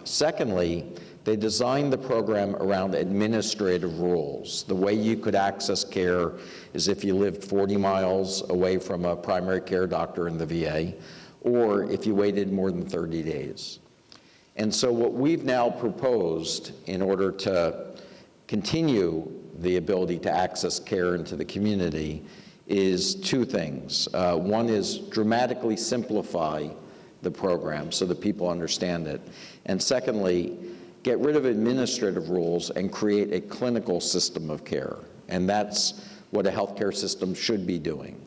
I: Secondly, they designed the program around administrative rules. The way you could access care is if you lived 40 miles away from a primary care doctor in the VA, or if you waited more than 30 days. And so what we've now proposed in order to continue the ability to access care into the community is two things. One is dramatically simplify the program so that people understand it. And secondly, get rid of administrative rules and create a clinical system of care. And that's what a healthcare system should be doing.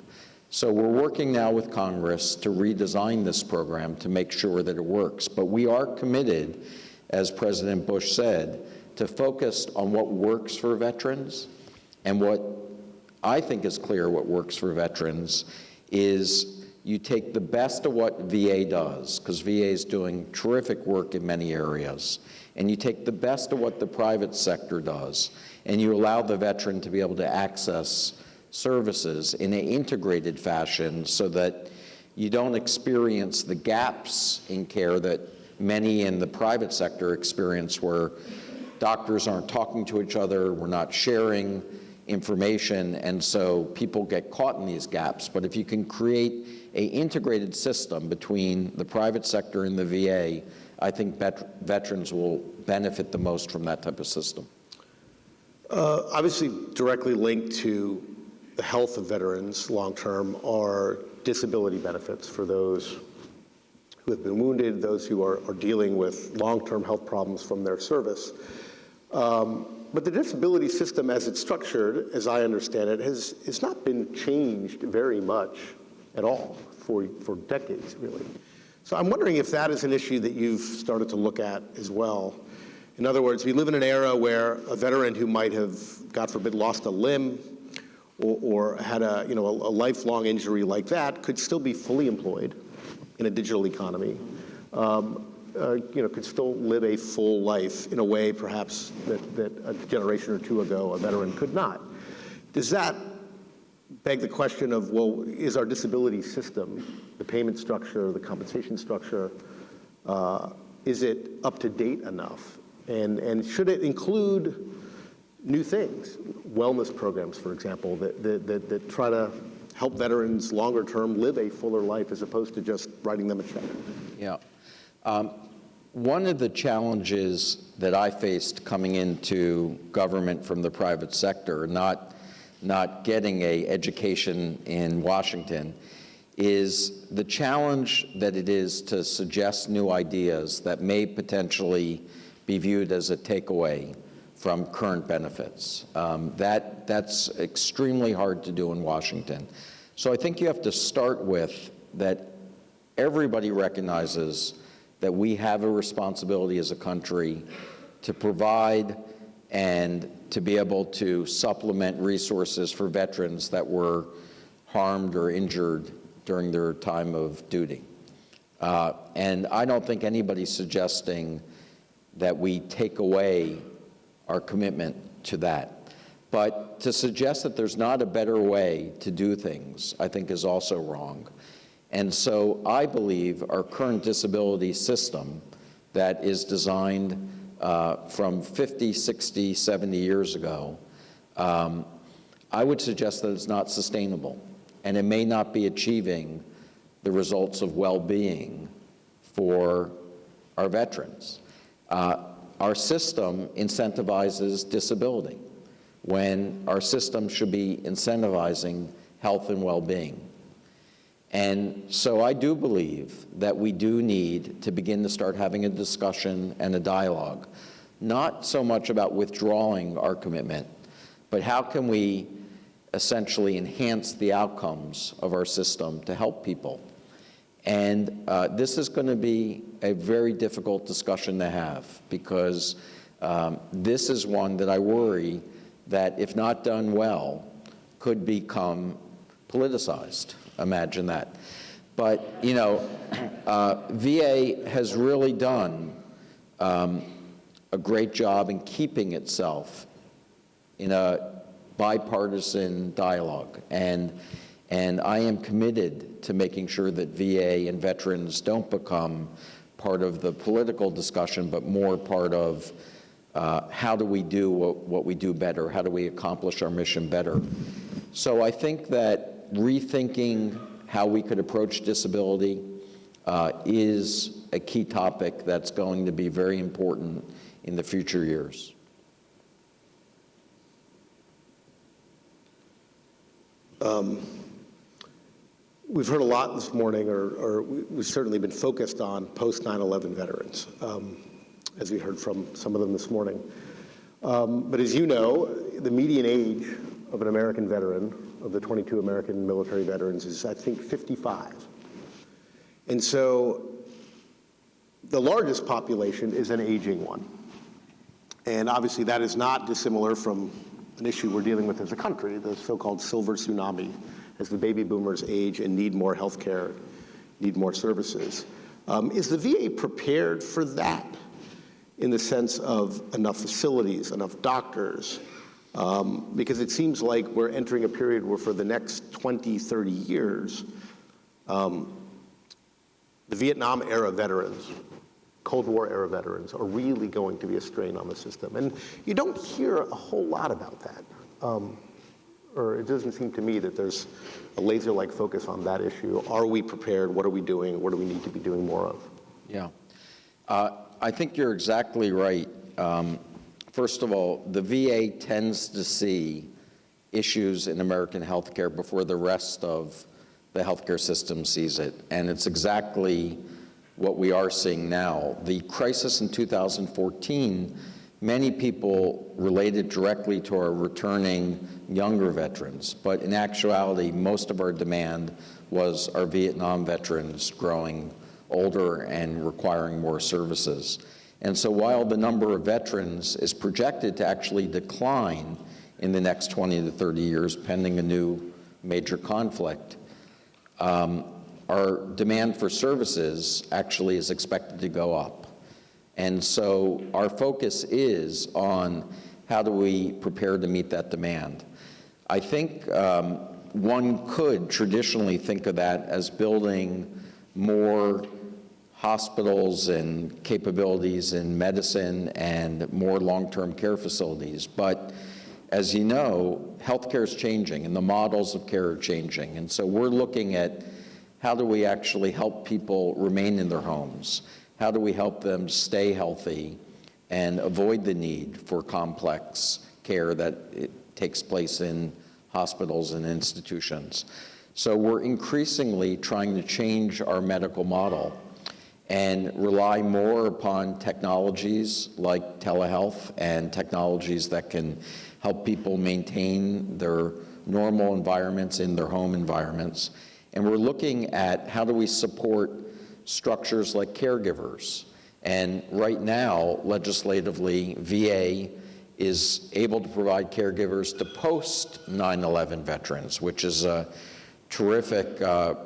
I: So we're working now with Congress to redesign this program to make sure that it works. But we are committed, as President Bush said, to focus on what works for veterans. And what I think is clear what works for veterans is you take the best of what VA does, because VA is doing terrific work in many areas, and you take the best of what the private sector does, and you allow the veteran to be able to access services in an integrated fashion so that you don't experience the gaps in care that many in the private sector experience, where doctors aren't talking to each other, we're not sharing information, and so people get caught in these gaps. But if you can create an integrated system between the private sector and the VA, I think veterans will benefit the most from that type of system.
H: Obviously, directly linked to the health of veterans long-term are disability benefits for those who have been wounded, those who are dealing with long-term health problems from their service. But the disability system as it's structured, as I understand it, has not been changed very much at all for decades, really. So I'm wondering if that is an issue that you've started to look at as well. In other words, we live in an era where a veteran who might have, God forbid, lost a limb or had a lifelong injury like that could still be fully employed in a digital economy. Could still live a full life in a way perhaps that a generation or two ago a veteran could not. Does that beg the question of, well, is our disability system, the payment structure, the compensation structure, is it up to date enough? And should it include new things, wellness programs, for example, that try to help veterans longer term live a fuller life as opposed to just writing them a check?
I: Yeah. One of the challenges that I faced coming into government from the private sector, not getting an education in Washington, is the challenge that it is to suggest new ideas that may potentially be viewed as a takeaway from current benefits. That's extremely hard to do in Washington. So I think you have to start with that everybody recognizes that we have a responsibility as a country to provide and to be able to supplement resources for veterans that were harmed or injured during their time of duty. And I don't think anybody's suggesting that we take away our commitment to that. But to suggest that there's not a better way to do things, I think is also wrong. And so I believe our current disability system that is designed from 50, 60, 70 years ago, I would suggest that it's not sustainable, and it may not be achieving the results of well-being for our veterans. Our system incentivizes disability when our system should be incentivizing health and well-being. And so I do believe that we do need to begin to start having a discussion and a dialogue, not so much about withdrawing our commitment, but how can we essentially enhance the outcomes of our system to help people. And this is going to be a very difficult discussion to have, because this is one that I worry that, if not done well, could become politicized. Imagine that. But, VA has really done a great job in keeping itself in a bipartisan dialogue. And I am committed to making sure that VA and veterans don't become part of the political discussion, but more part of how do we do what we do better? How do we accomplish our mission better? So I think that rethinking how we could approach disability is a key topic that's going to be very important in the future years.
H: We've heard a lot this morning, or we've certainly been focused on post-9/11 veterans, as we heard from some of them this morning. But as you know, the median age of an American veteran, of the 22 American military veterans, is, I think, 55. And so the largest population is an aging one. And obviously that is not dissimilar from an issue we're dealing with as a country, the so-called silver tsunami, as the baby boomers age and need more health care, need more services. Is the VA prepared for that in the sense of enough facilities, enough doctors? Because it seems like we're entering a period where for the next 20, 30 years, the Vietnam-era veterans, Cold War-era veterans are really going to be a strain on the system. And you don't hear a whole lot about that. Or it doesn't seem to me that there's a laser-like focus on that issue. Are we prepared? What are we doing? What do we need to be doing more of?
I: Yeah. I think you're exactly right. First of all, the VA tends to see issues in American healthcare before the rest of the healthcare system sees it. And it's exactly what we are seeing now. The crisis in 2014, many people related directly to our returning younger veterans, but in actuality, most of our demand was our Vietnam veterans growing older and requiring more services. And so while the number of veterans is projected to actually decline in the next 20 to 30 years, pending a new major conflict, our demand for services actually is expected to go up. And so our focus is on how do we prepare to meet that demand. I think one could traditionally think of that as building more hospitals and capabilities in medicine and more long-term care facilities. But as you know, healthcare is changing and the models of care are changing. And so we're looking at how do we actually help people remain in their homes? How do we help them stay healthy and avoid the need for complex care that it takes place in hospitals and institutions? So we're increasingly trying to change our medical model and rely more upon technologies like telehealth and technologies that can help people maintain their normal environments in their home environments. And we're looking at how do we support structures like caregivers. And right now, legislatively, VA is able to provide caregivers to post-9/11 veterans, which is a terrific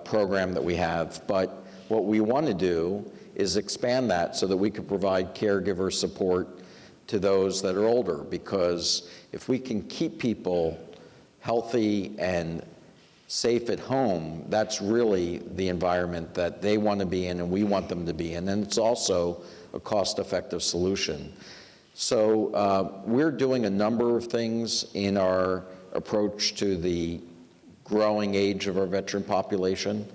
I: program that we have. But what we want to do is expand that so that we can provide caregiver support to those that are older, because if we can keep people healthy and safe at home, that's really the environment that they want to be in and we want them to be in. And it's also a cost-effective solution. So we're doing a number of things in our approach to the growing age of our veteran population.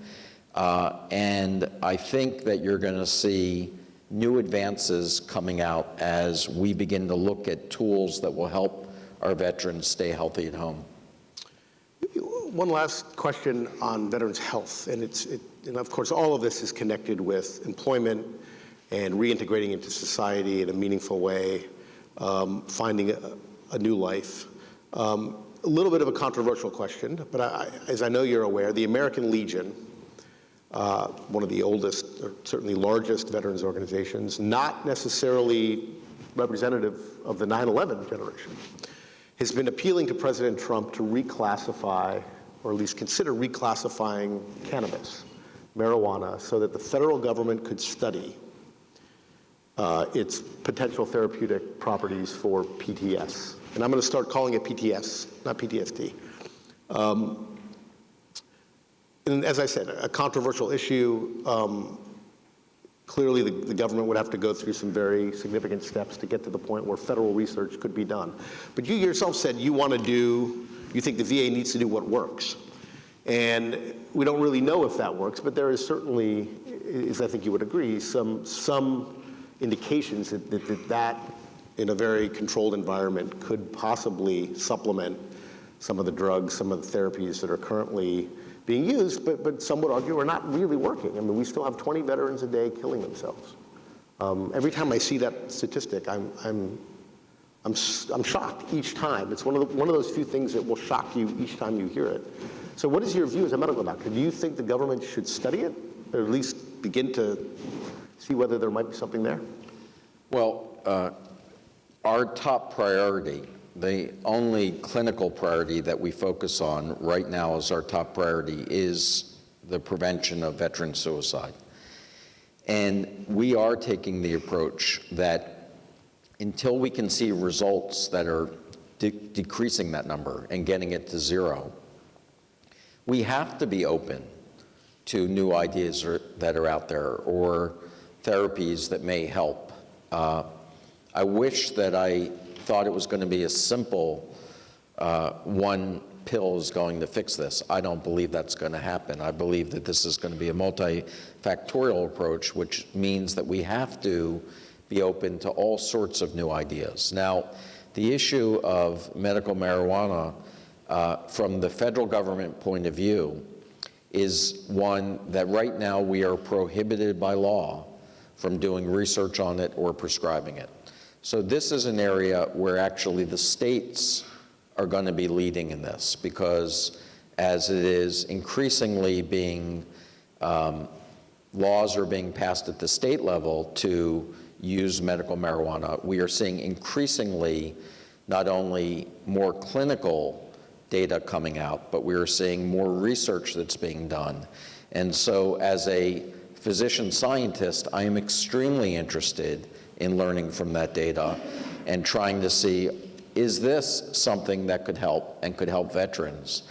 I: And I think that you're going to see new advances coming out as we begin to look at tools that will help our veterans stay healthy at home.
H: One last question on veterans' health, and of course all of this is connected with employment and reintegrating into society in a meaningful way, finding a new life. A little bit of a controversial question, but as I know you're aware, the American Legion, one of the oldest, or certainly largest veterans organizations, not necessarily representative of the 9/11 generation, has been appealing to President Trump to reclassify, or at least consider reclassifying cannabis, marijuana, so that the federal government could study its potential therapeutic properties for PTS. And I'm going to start calling it PTS, not PTSD. And as I said, a controversial issue. Clearly, the government would have to go through some very significant steps to get to the point where federal research could be done. But you yourself said you think the VA needs to do what works. And we don't really know if that works, but there is certainly, as I think you would agree, some indications that in a very controlled environment could possibly supplement some of the drugs, some of the therapies that are currently being used, but some would argue are not really working. I mean, we still have 20 veterans a day killing themselves. Every time I see that statistic, I'm shocked each time. It's one of those few things that will shock you each time you hear it. So what is your view as a medical doctor? Do you think the government should study it, or at least begin to see whether there might be something there?
I: Well, our top priority, the only clinical priority that we focus on right now as our top priority, is the prevention of veteran suicide. And we are taking the approach that until we can see results that are decreasing that number and getting it to zero, we have to be open to new ideas that are out there or therapies that may help. I wish that I thought it was going to be a simple one pill is going to fix this. I don't believe that's going to happen. I believe that this is going to be a multifactorial approach, which means that we have to be open to all sorts of new ideas. Now, the issue of medical marijuana from the federal government point of view is one that right now we are prohibited by law from doing research on it or prescribing it. So this is an area where actually the states are going to be leading in this, because as it is increasingly being, laws are being passed at the state level to use medical marijuana, we are seeing increasingly not only more clinical data coming out, but we are seeing more research that's being done. And so as a physician scientist, I am extremely interested in learning from that data and trying to see, is this something that could help and could help veterans?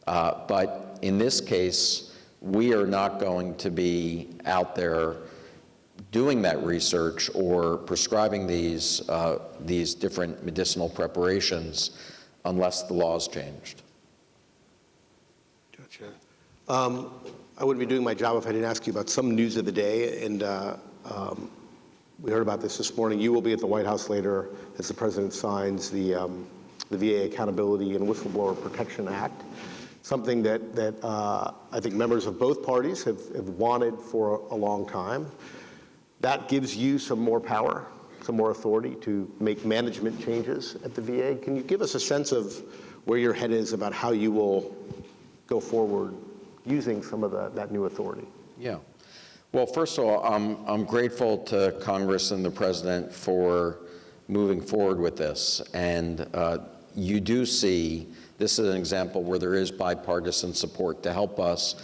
I: But in this case, we are not going to be out there doing that research or prescribing these different medicinal preparations unless the law's changed.
H: Gotcha. I wouldn't be doing my job if I didn't ask you about some news of the day, and we heard about this morning. You will be at the White House later as the president signs the VA Accountability and Whistleblower Protection Act, something that I think members of both parties have wanted for a long time. That gives you some more power, some more authority to make management changes at the VA. Can you give us a sense of where your head is about how you will go forward using some of that new authority?
I: Yeah. Well, first of all, I'm grateful to Congress and the President for moving forward with this. And you do see, this is an example where there is bipartisan support to help us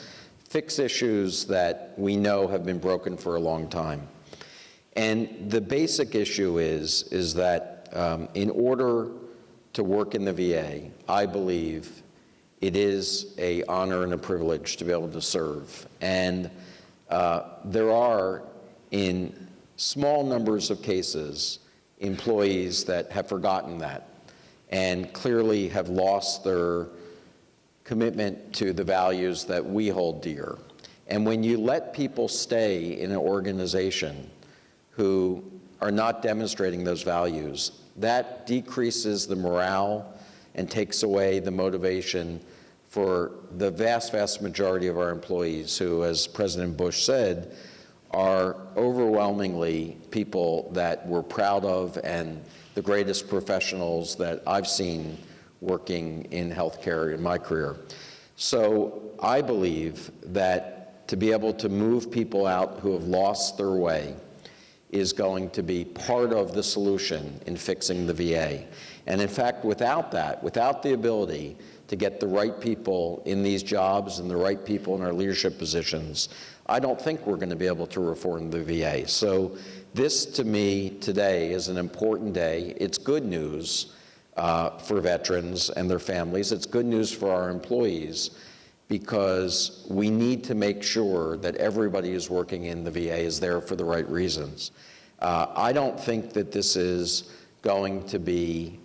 I: fix issues that we know have been broken for a long time. And the basic issue is that in order to work in the VA, I believe it is an honor and a privilege to be able to serve. And there are, in small numbers of cases, employees that have forgotten that and clearly have lost their commitment to the values that we hold dear. And when you let people stay in an organization who are not demonstrating those values, that decreases the morale and takes away the motivation for the vast, vast majority of our employees who, as President Bush said, are overwhelmingly people that we're proud of and the greatest professionals that I've seen working in healthcare in my career. So I believe that to be able to move people out who have lost their way is going to be part of the solution in fixing the VA. And in fact, without that, without the ability to get the right people in these jobs and the right people in our leadership positions, I don't think we're going to be able to reform the VA. So this, to me, today is an important day. It's good news for veterans and their families. It's good news for our employees, because we need to make sure that everybody who's working in the VA is there for the right reasons. I don't think that this is going to be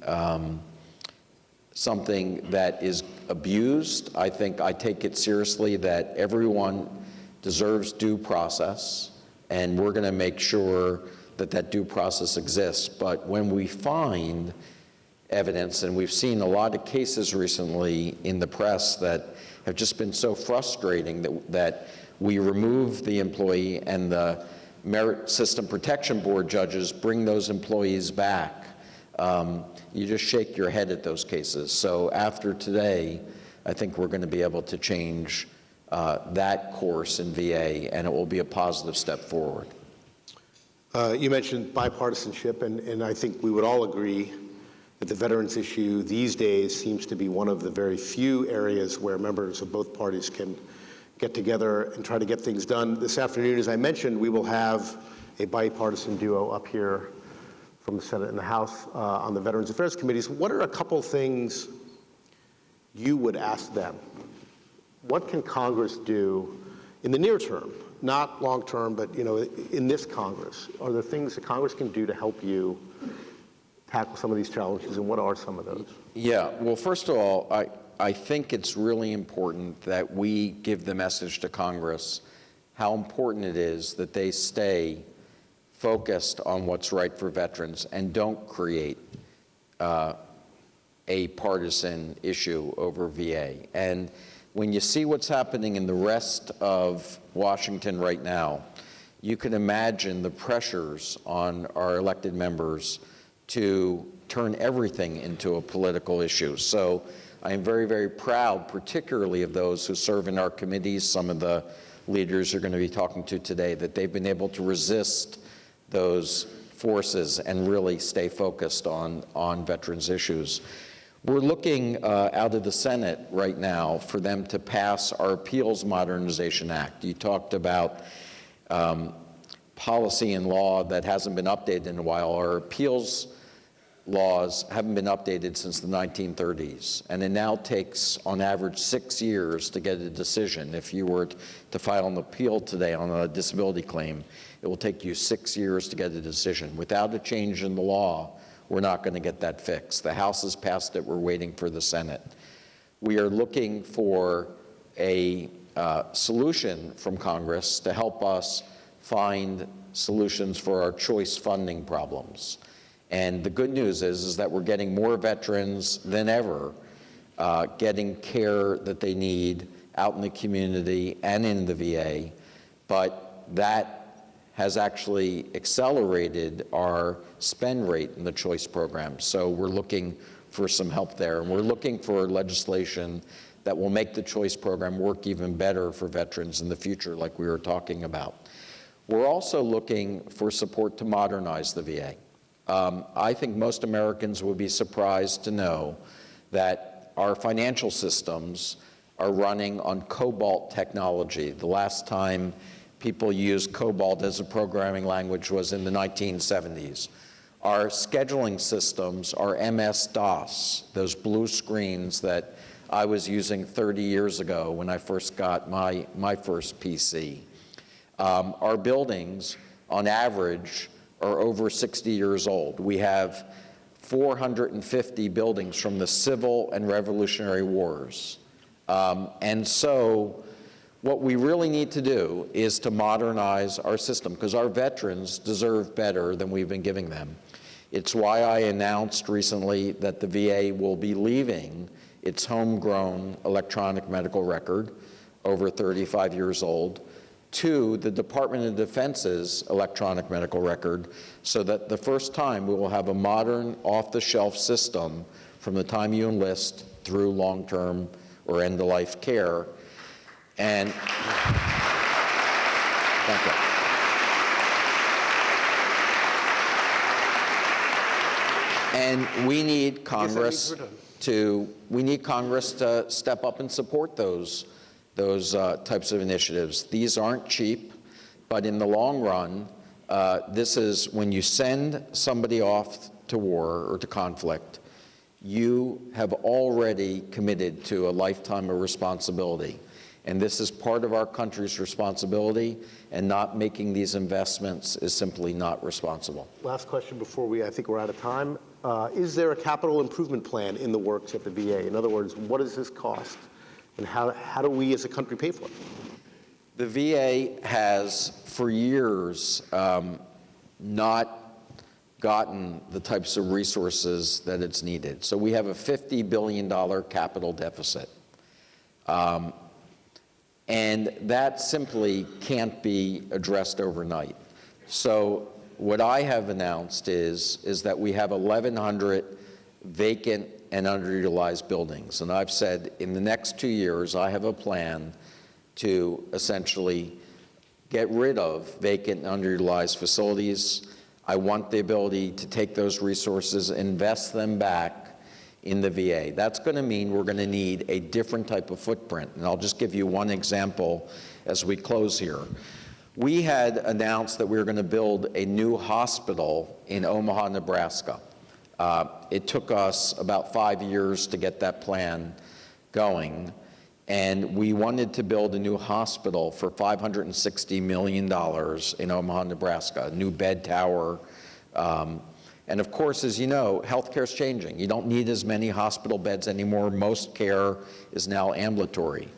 I: something that is abused. I take it seriously that everyone deserves due process, and we're going to make sure that that due process exists. But when we find evidence, and we've seen a lot of cases recently in the press that have just been so frustrating that we remove the employee and the Merit System Protection Board judges bring those employees back. You just shake your head at those cases. So after today, I think we're going to be able to change that course in VA, and it will be a positive step forward.
H: You mentioned bipartisanship, and I think we would all agree that the veterans issue these days seems to be one of the very few areas where members of both parties can get together and try to get things done. This afternoon, as I mentioned, we will have a bipartisan duo up here from the Senate and the House on the Veterans Affairs Committees. What are a couple things you would ask them? What can Congress do in the near term, not long term, but in this Congress? Are there things that Congress can do to help you tackle some of these challenges, and what are some of those?
I: Yeah, well, first of all, I think it's really important that we give the message to Congress how important it is that they stay focused on what's right for veterans and don't create a partisan issue over VA. And when you see what's happening in the rest of Washington right now, you can imagine the pressures on our elected members to turn everything into a political issue. So I am very, very proud, particularly of those who serve in our committees, some of the leaders you're going to be talking to today, that they've been able to resist those forces and really stay focused on veterans issues. We're looking out of the Senate right now for them to pass our Appeals Modernization Act. You talked about policy and law that hasn't been updated in a while. Our appeals laws haven't been updated since the 1930s, and it now takes, on average, 6 years to get a decision. If you were to file an appeal today on a disability claim, it will take you 6 years to get a decision. Without a change in the law, we're not going to get that fixed. The House has passed it. We're waiting for the Senate. We are looking for a solution from Congress to help us find solutions for our choice funding problems. And the good news is that we're getting more veterans than ever getting care that they need out in the community and in the VA, but that has actually accelerated our spend rate in the choice program. So we're looking for some help there, and we're looking for legislation that will make the choice program work even better for veterans in the future, like we were talking about. We're also looking for support to modernize the VA. I think most Americans would be surprised to know that our financial systems are running on COBOL technology. The last time people used COBOL as a programming language was in the 1970s. Our scheduling systems are MS-DOS, those blue screens that I was using 30 years ago when I first got my first PC. Our buildings, on average, are over 60 years old. We have 450 buildings from the Civil and Revolutionary Wars. And so what we really need to do is to modernize our system, because our veterans deserve better than we've been giving them. It's why I announced recently that the VA will be leaving its homegrown electronic medical record, over 35 years old, to the Department of Defense's electronic medical record, so that the first time we will have a modern, off-the-shelf system from the time you enlist through long-term or end-of-life care. And thank you. And we need Congress to step up and support those types of initiatives. These aren't cheap, but in the long run, this is when you send somebody off to war or to conflict, you have already committed to a lifetime of responsibility. And this is part of our country's responsibility, and not making these investments is simply not responsible.
H: Last question before I think we're out of time. Is there a capital improvement plan in the works at the VA? In other words, what does this cost? And how do we as a country pay for it?
I: The VA has, for years, not gotten the types of resources that it's needed. So we have a $50 billion capital deficit. And that simply can't be addressed overnight. So what I have announced is that we have 1,100 vacant and underutilized buildings. And I've said in the next 2 years, I have a plan to essentially get rid of vacant and underutilized facilities. I want the ability to take those resources, invest them back in the VA. That's going to mean we're going to need a different type of footprint. And I'll just give you one example as we close here. We had announced that we were going to build a new hospital in Omaha, Nebraska. It took us about 5 years to get that plan going. And we wanted to build a new hospital for $560 million in Omaha, Nebraska, a new bed tower. And of course, as you know, healthcare is changing. You don't need as many hospital beds anymore. Most care is now ambulatory.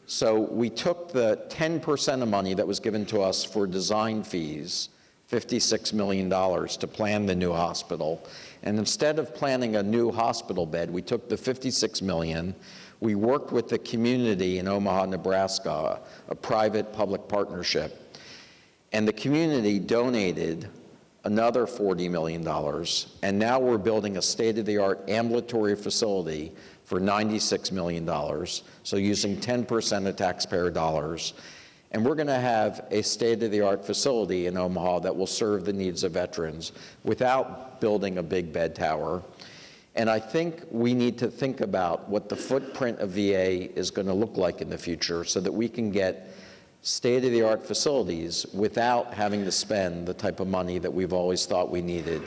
I: So we took the 10% of money that was given to us for design fees, $56 million, to plan the new hospital. And instead of planning a new hospital bed, we took the $56 million. We worked with the community in Omaha, Nebraska, a private-public partnership. And the community donated another $40 million, and now we're building a state-of-the-art ambulatory facility for $96 million, so using 10% of taxpayer dollars. And we're going to have a state-of-the-art facility in Omaha that will serve the needs of veterans without building a big bed tower. And I think we need to think about what the footprint of VA is going to look like in the future so that we can get state-of-the-art facilities without having to spend the type of money that we've always thought we needed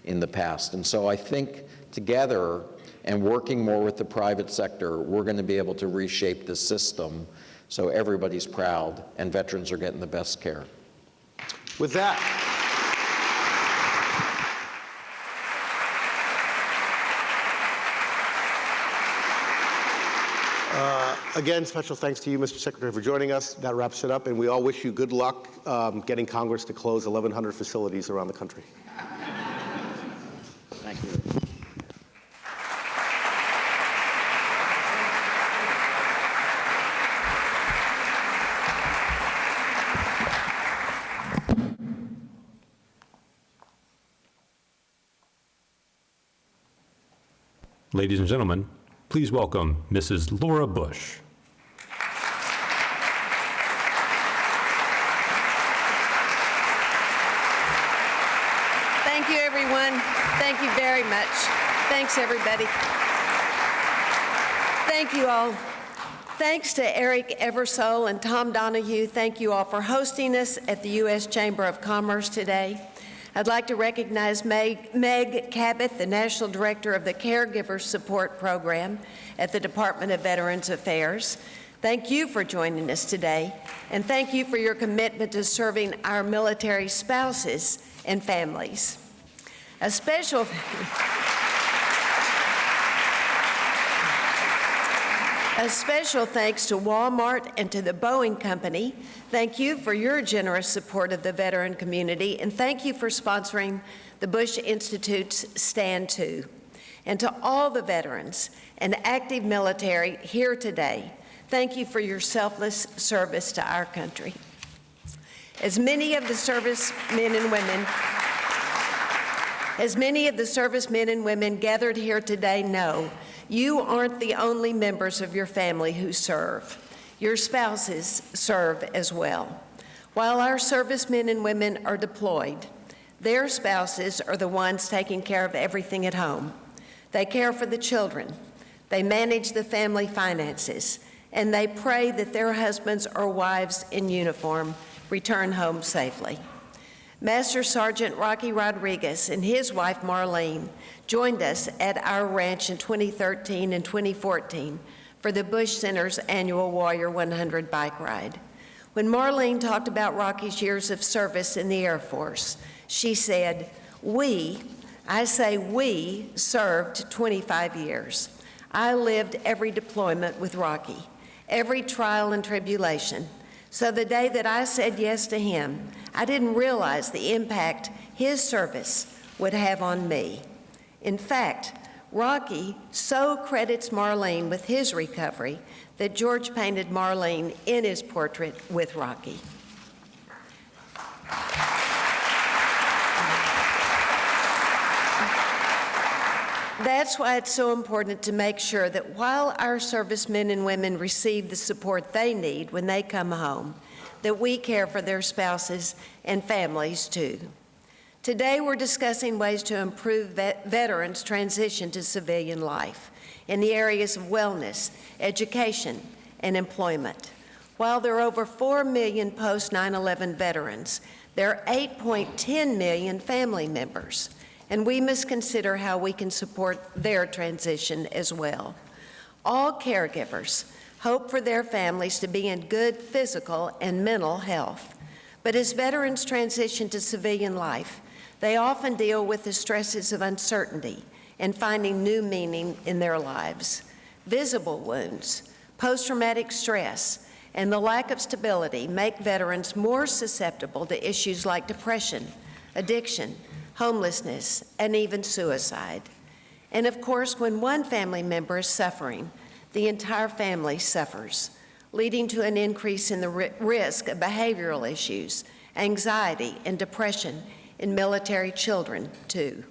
I: in the past. And so I think together and working more with the private sector, we're going to be able to reshape the system so everybody's proud and veterans are getting the best care.
H: With that, again, special thanks to you, Mr. Secretary, for joining us. That wraps it up, and we all wish you good luck getting Congress to close 1,100 facilities around the country.
I: Thank you.
E: Ladies and gentlemen, please welcome Mrs. Laura Bush.
J: Thank you, everyone. Thank you very much. Thanks, everybody. Thank you all. Thanks to Eric Eversole and Tom Donahue. Thank you all for hosting us at the U.S. Chamber of Commerce today. I'd like to recognize Meg Cabot, the National Director of the Caregiver Support Program at the Department of Veterans Affairs. Thank you for joining us today, and thank you for your commitment to serving our military spouses and families. A special thanks to Walmart and to the Boeing Company. Thank you for your generous support of the veteran community, and thank you for sponsoring the Bush Institute's Stand To. And to all the veterans and active military here today, thank you for your selfless service to our country. As many of the servicemen and women gathered here today know, you aren't the only members of your family who serve. Your spouses serve as well. While our servicemen and women are deployed, their spouses are the ones taking care of everything at home. They care for the children, they manage the family finances, and they pray that their husbands or wives in uniform return home safely. Master Sergeant Rocky Rodriguez and his wife Marlene joined us at our ranch in 2013 and 2014 for the Bush Center's annual Warrior 100 bike ride. When Marlene talked about Rocky's years of service in the Air Force, she said, we served 25 years. I lived every deployment with Rocky, every trial and tribulation. So the day that I said yes to him, I didn't realize the impact his service would have on me. In fact, Rocky so credits Marlene with his recovery that George painted Marlene in his portrait with Rocky. That's why it's so important to make sure that while our servicemen and women receive the support they need when they come home, that we care for their spouses and families too. Today we're discussing ways to improve veterans' transition to civilian life in the areas of wellness, education, and employment. While there are over 4 million post-9/11 veterans, there are 8.10 million family members, and we must consider how we can support their transition as well. All caregivers hope for their families to be in good physical and mental health, but as veterans transition to civilian life, they often deal with the stresses of uncertainty and finding new meaning in their lives. Visible wounds, post-traumatic stress, and the lack of stability make veterans more susceptible to issues like depression, addiction, homelessness, and even suicide. And of course, when one family member is suffering, the entire family suffers, leading to an increase in the risk of behavioral issues, anxiety, and depression in military children, too.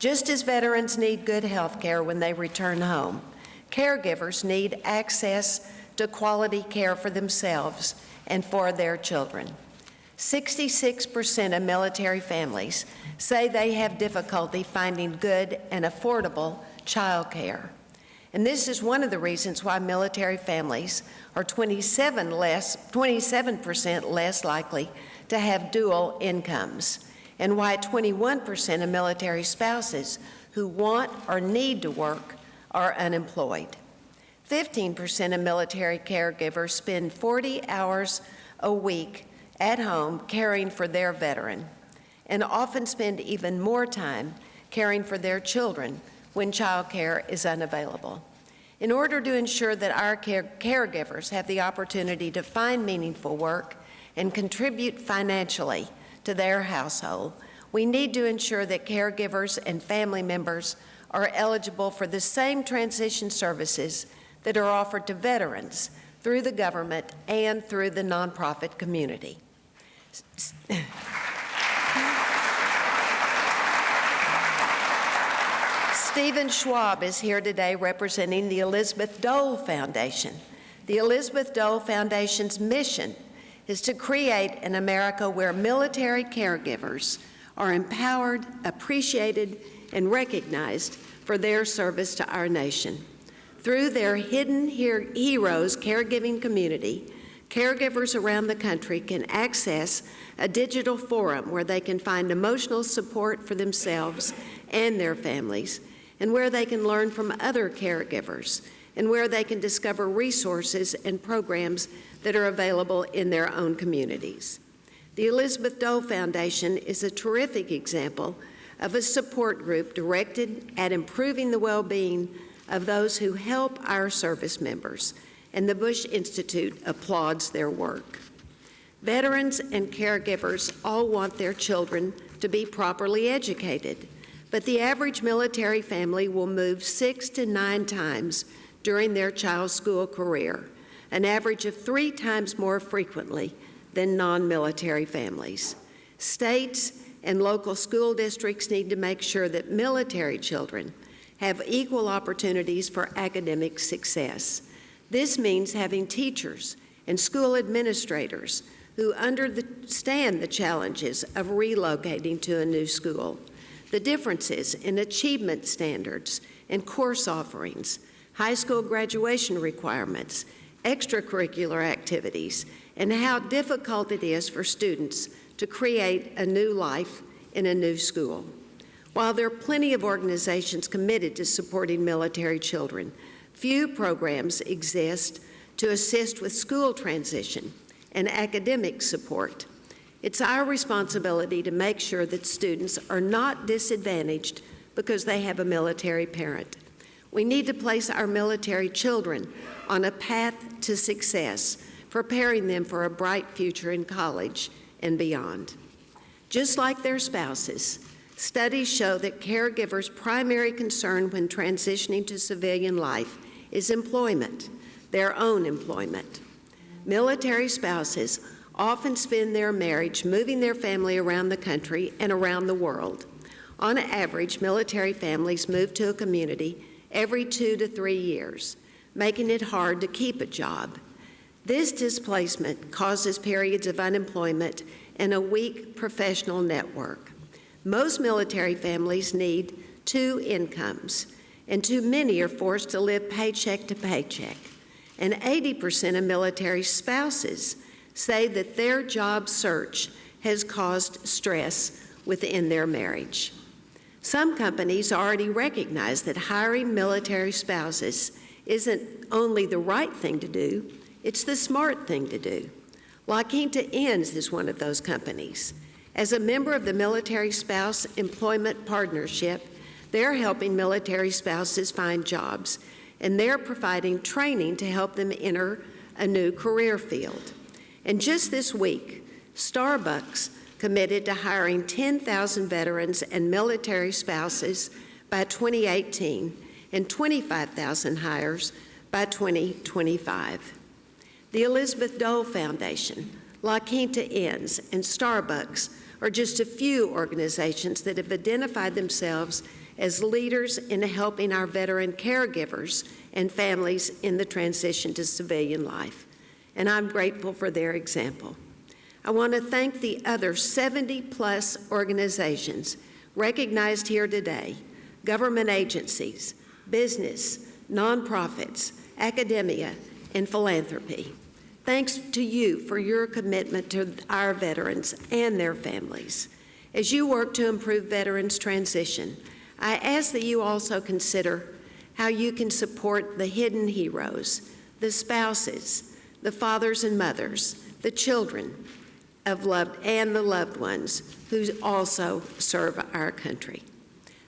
J: Just as veterans need good health care when they return home, caregivers need access to quality care for themselves and for their children. 66% of military families say they have difficulty finding good and affordable child care. And this is one of the reasons why military families are 27% less likely to have dual incomes, and why 21% of military spouses who want or need to work are unemployed. 15% of military caregivers spend 40 hours a week at home caring for their veteran, and often spend even more time caring for their children when child care is unavailable. In order to ensure that our caregivers have the opportunity to find meaningful work and contribute financially to their household, we need to ensure that caregivers and family members are eligible for the same transition services that are offered to veterans through the government and through the nonprofit community. Stephen Schwab is here today representing the Elizabeth Dole Foundation. The Elizabeth Dole Foundation's mission is to create an America where military caregivers are empowered, appreciated, and recognized for their service to our nation. Through their Hidden Heroes caregiving community, caregivers around the country can access a digital forum where they can find emotional support for themselves and their families, and where they can learn from other caregivers, and where they can discover resources and programs that are available in their own communities. The Elizabeth Dole Foundation is a terrific example of a support group directed at improving the well-being of those who help our service members, and the Bush Institute applauds their work. Veterans and caregivers all want their children to be properly educated, but the average military family will move 6 to 9 times during their child's school career, an average of 3 times more frequently than non-military families. States and local school districts need to make sure that military children have equal opportunities for academic success. This means having teachers and school administrators who understand the challenges of relocating to a new school, the differences in achievement standards and course offerings, high school graduation requirements, extracurricular activities, and how difficult it is for students to create a new life in a new school. While there are plenty of organizations committed to supporting military children, few programs exist to assist with school transition and academic support. It's our responsibility to make sure that students are not disadvantaged because they have a military parent. We need to place our military children on a path to success, preparing them for a bright future in college and beyond. Just like their spouses, Studies show that caregivers' primary concern when transitioning to civilian life is employment, their own employment. Military spouses often spend their marriage moving their family around the country and around the world. On average, military families move to a community every 2 to 3 years, making it hard to keep a job. This displacement causes periods of unemployment and a weak professional network. Most military families need 2 incomes, and too many are forced to live paycheck to paycheck. And 80% of military spouses say that their job search has caused stress within their marriage. Some companies already recognize that hiring military spouses isn't only the right thing to do, it's the smart thing to do. La Quinta Inns is one of those companies. As a member of the Military Spouse Employment Partnership, they're helping military spouses find jobs, and they're providing training to help them enter a new career field. And just this week, Starbucks committed to hiring 10,000 veterans and military spouses by 2018 and 25,000 hires by 2025. The Elizabeth Dole Foundation, La Quinta Inns, and Starbucks are just a few organizations that have identified themselves as leaders in helping our veteran caregivers and families in the transition to civilian life. And I'm grateful for their example. I want to thank the other 70-plus organizations recognized here today, government agencies, business, nonprofits, academia, and philanthropy. Thanks to you for your commitment to our veterans and their families. As you work to improve veterans' transition, I ask that you also consider how you can support the hidden heroes, the spouses, the fathers and mothers, the children of the loved ones who also serve our country.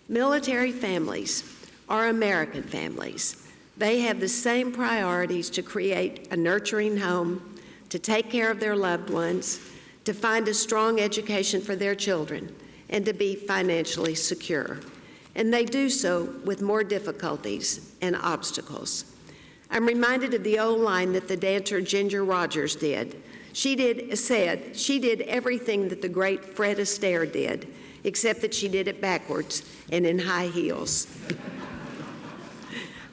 J: Military families are American families. They have the same priorities to create a nurturing home, to take care of their loved ones, to find a strong education for their children, and to be financially secure. And they do so with more difficulties and obstacles. I'm reminded of the old line that the dancer Ginger Rogers did. She did everything that the great Fred Astaire did, except that she did it backwards and in high heels.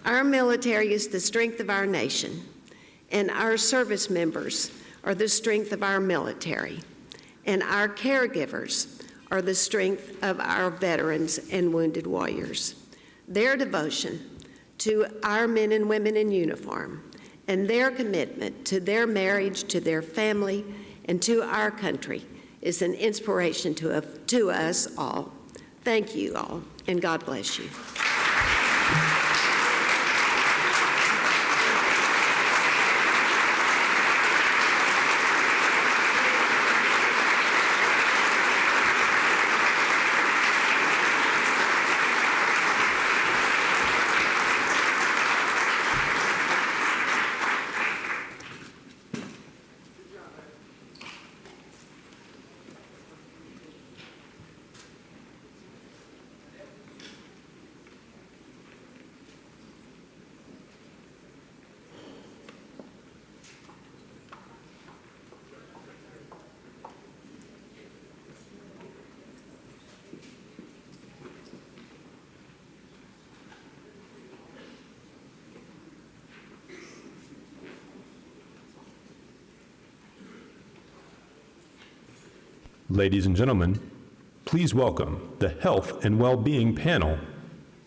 J: Our military is the strength of our nation, and our service members are the strength of our military, and our caregivers are the strength of our veterans and wounded warriors. Their devotion to our men and women in uniform and their commitment to their marriage, to their family, and to our country is an inspiration to us all. Thank you all, and God bless you.
E: Ladies and gentlemen, please welcome the Health and Well-Being Panel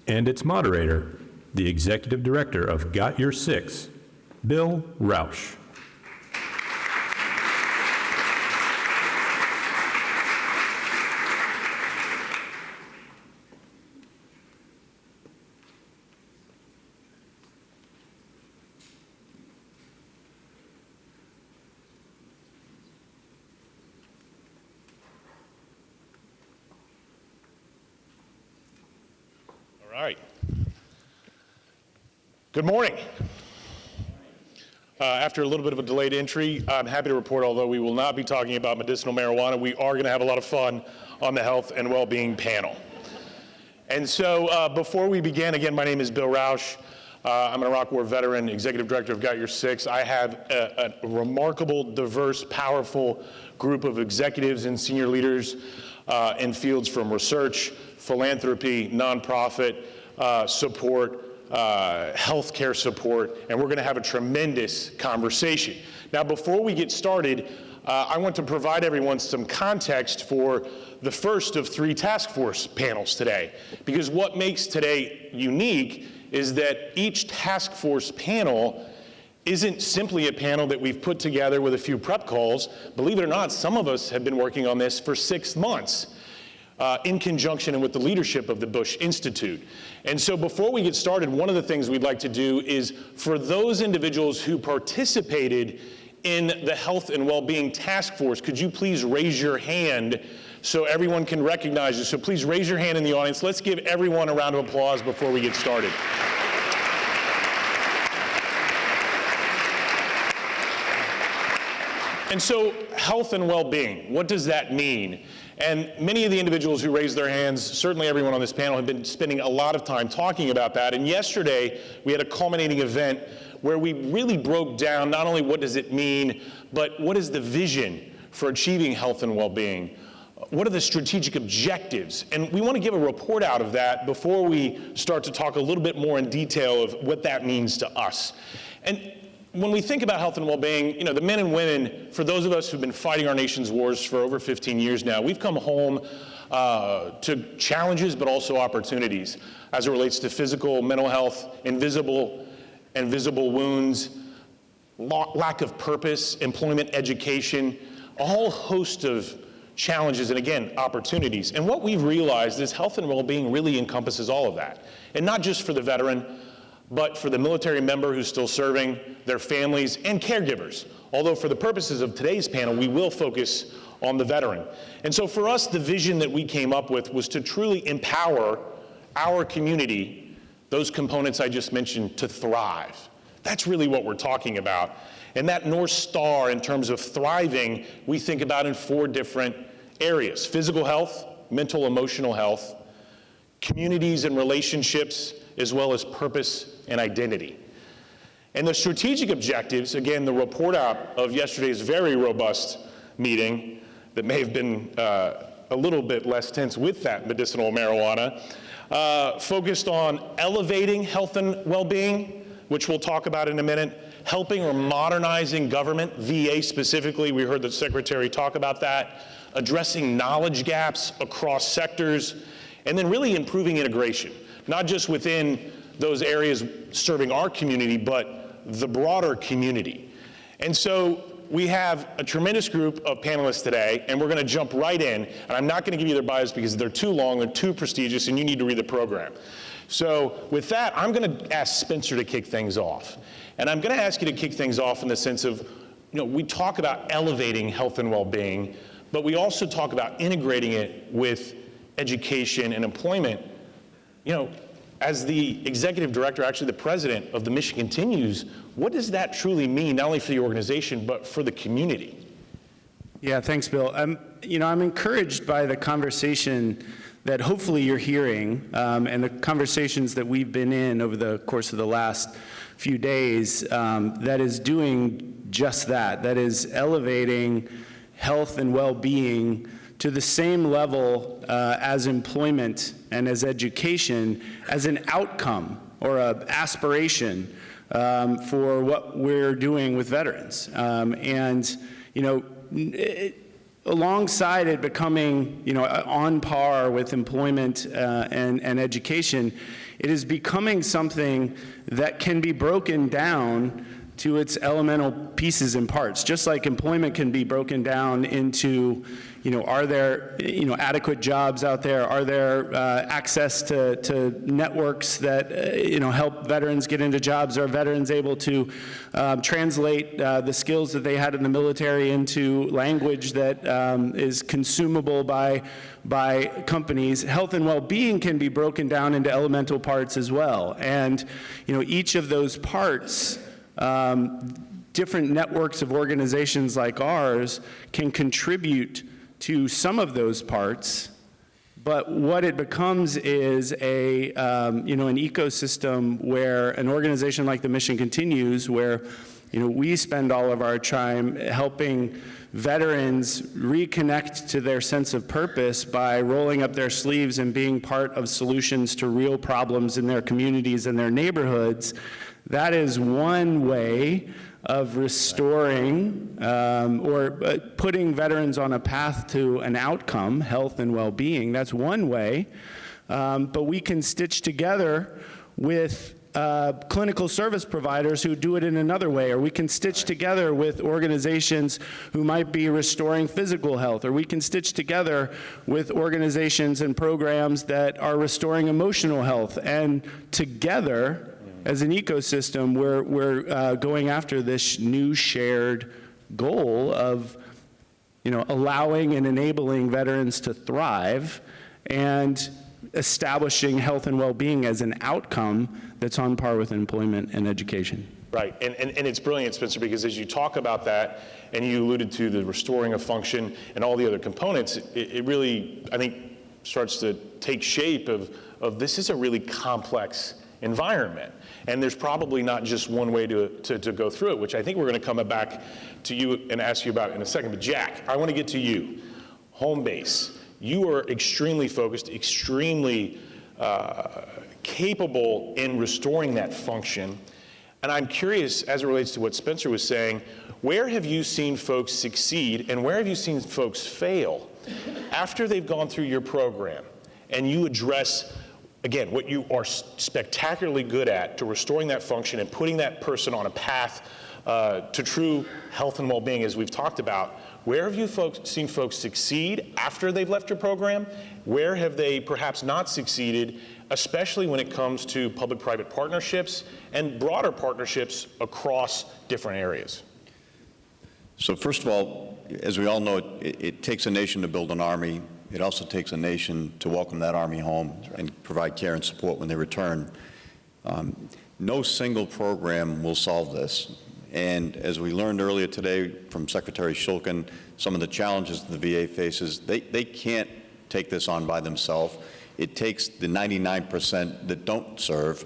E: and its moderator, the Executive Director of Got Your Six, Bill Rausch.
K: All right. Good morning. After a little bit of a delayed entry, I'm happy to report, although we will not be talking about medicinal marijuana, we are going to have a lot of fun on the Health and Wellbeing panel. And so before we begin, again, my name is Bill Roush. I'm an Iraq War veteran, Executive Director of Got Your Six. I have a remarkable, diverse, powerful group of executives and senior leaders in fields from research, philanthropy, nonprofit support, healthcare support, and we're going to have a tremendous conversation. Now, before we get started, I want to provide everyone some context for the first of 3 task force panels today, because what makes today unique is that each task force panel isn't simply a panel that we've put together with a few prep calls. Believe it or not, some of us have been working on this for 6 months. In conjunction and with the leadership of the Bush Institute. And so before we get started, one of the things we'd like to do is for those individuals who participated in the Health and Wellbeing Task Force, could you please raise your hand so everyone can recognize you? So please raise your hand in the audience. Let's give everyone a round of applause before we get started. And so health and well-being, what does that mean? And many of the individuals who raised their hands, certainly everyone on this panel, have been spending a lot of time talking about that. And yesterday, we had a culminating event where we really broke down not only what does it mean, but what is the vision for achieving health and well-being? What are the strategic objectives? And we want to give a report out of that before we start to talk a little bit more in detail of what that means to us. And when we think about health and well-being, you know, the men and women, for those of us who've been fighting our nation's wars for over 15 years now, we've come home to challenges but also opportunities as it relates to physical, mental health, invisible and visible wounds, lack of purpose, employment, education, a whole host of challenges and, again, opportunities. And what we've realized is health and well-being really encompasses all of that. And not just for the veteran, but for the military member who's still serving, their families, and caregivers. Although for the purposes of today's panel, we will focus on the veteran. And so for us, the vision that we came up with was to truly empower our community, those components I just mentioned, to thrive. That's really what we're talking about. And that North Star in terms of thriving, we think about in 4 different areas: physical health, mental, emotional health, communities and relationships, as well as purpose and identity. And the strategic objectives, again, the report out of yesterday's very robust meeting that may have been a little bit less tense with that medicinal marijuana, focused on elevating health and well-being, which we'll talk about in a minute, helping or modernizing government, VA specifically, we heard the Secretary talk about that, addressing knowledge gaps across sectors, and then really improving integration, not just within those areas serving our community, but the broader community. And so we have a tremendous group of panelists today, and we're going to jump right in. And I'm not going to give you their bios because they're too long, they're too prestigious, and you need to read the program. So with that, I'm going to ask Spencer to kick things off. And I'm going to ask you to kick things off in the sense of, you know, we talk about elevating health and well-being, but we also talk about integrating it with education and employment. You know, as the executive director, actually the president of the Mission Continues, what does that truly mean, not only for the organization, but for the community?
L: Yeah, thanks, Bill. I'm encouraged by the conversation that hopefully you're hearing, and the conversations that we've been in over the course of the last few days, that is doing just that. That is elevating health and well-being to the same level as employment and as education, as an outcome or an aspiration for what we're doing with veterans. And, you know, alongside it becoming, you know, on par with employment and education, it is becoming something that can be broken down to its elemental pieces and parts. Just like employment can be broken down into, you know, are there, you know, adequate jobs out there? Are there access to networks that, you know, help veterans get into jobs? Are veterans able to translate the skills that they had in the military into language that is consumable by companies? Health and well-being can be broken down into elemental parts as well. And, you know, each of those parts different networks of organizations like ours can contribute to some of those parts, but what it becomes is an ecosystem where an organization like the Mission Continues, where we spend all of our time helping veterans reconnect to their sense of purpose by rolling up their sleeves and being part of solutions to real problems in their communities and their neighborhoods. That is one way of restoring or putting veterans on a path to an outcome, health and well-being. That's one way. But we can stitch together with clinical service providers who do it in another way, or we can stitch together with organizations who might be restoring physical health, or we can stitch together with organizations and programs that are restoring emotional health. And together, as an ecosystem, we're going after this new shared goal of allowing and enabling veterans to thrive and establishing health and well-being as an outcome that's on par with employment and education.
K: Right, and it's brilliant, Spencer, because as you talk about that, and you alluded to the restoring of function and all the other components, it really, I think, starts to take shape of this is a really complex environment. And there's probably not just one way to go through it, which I think we're going to come back to you and ask you about in a second. But Jack, I want to get to you. Home base. You are extremely focused, extremely capable in restoring that function. And I'm curious, as it relates to what Spencer was saying, where have you seen folks succeed and where have you seen folks fail after they've gone through your program and you address, again, what you are spectacularly good at to restoring that function and putting that person on a path to true health and well-being, as we've talked about? Where have you seen folks succeed after they've left your program? Where have they perhaps not succeeded, especially when it comes to public-private partnerships and broader partnerships across different areas?
M: So first of all, as we all know, it takes a nation to build an army. It also takes a nation to welcome that army home and provide care and support when they return. No single program will solve this. And as we learned earlier today from Secretary Shulkin, some of the challenges the VA faces, they can't take this on by themselves. It takes the 99% that don't serve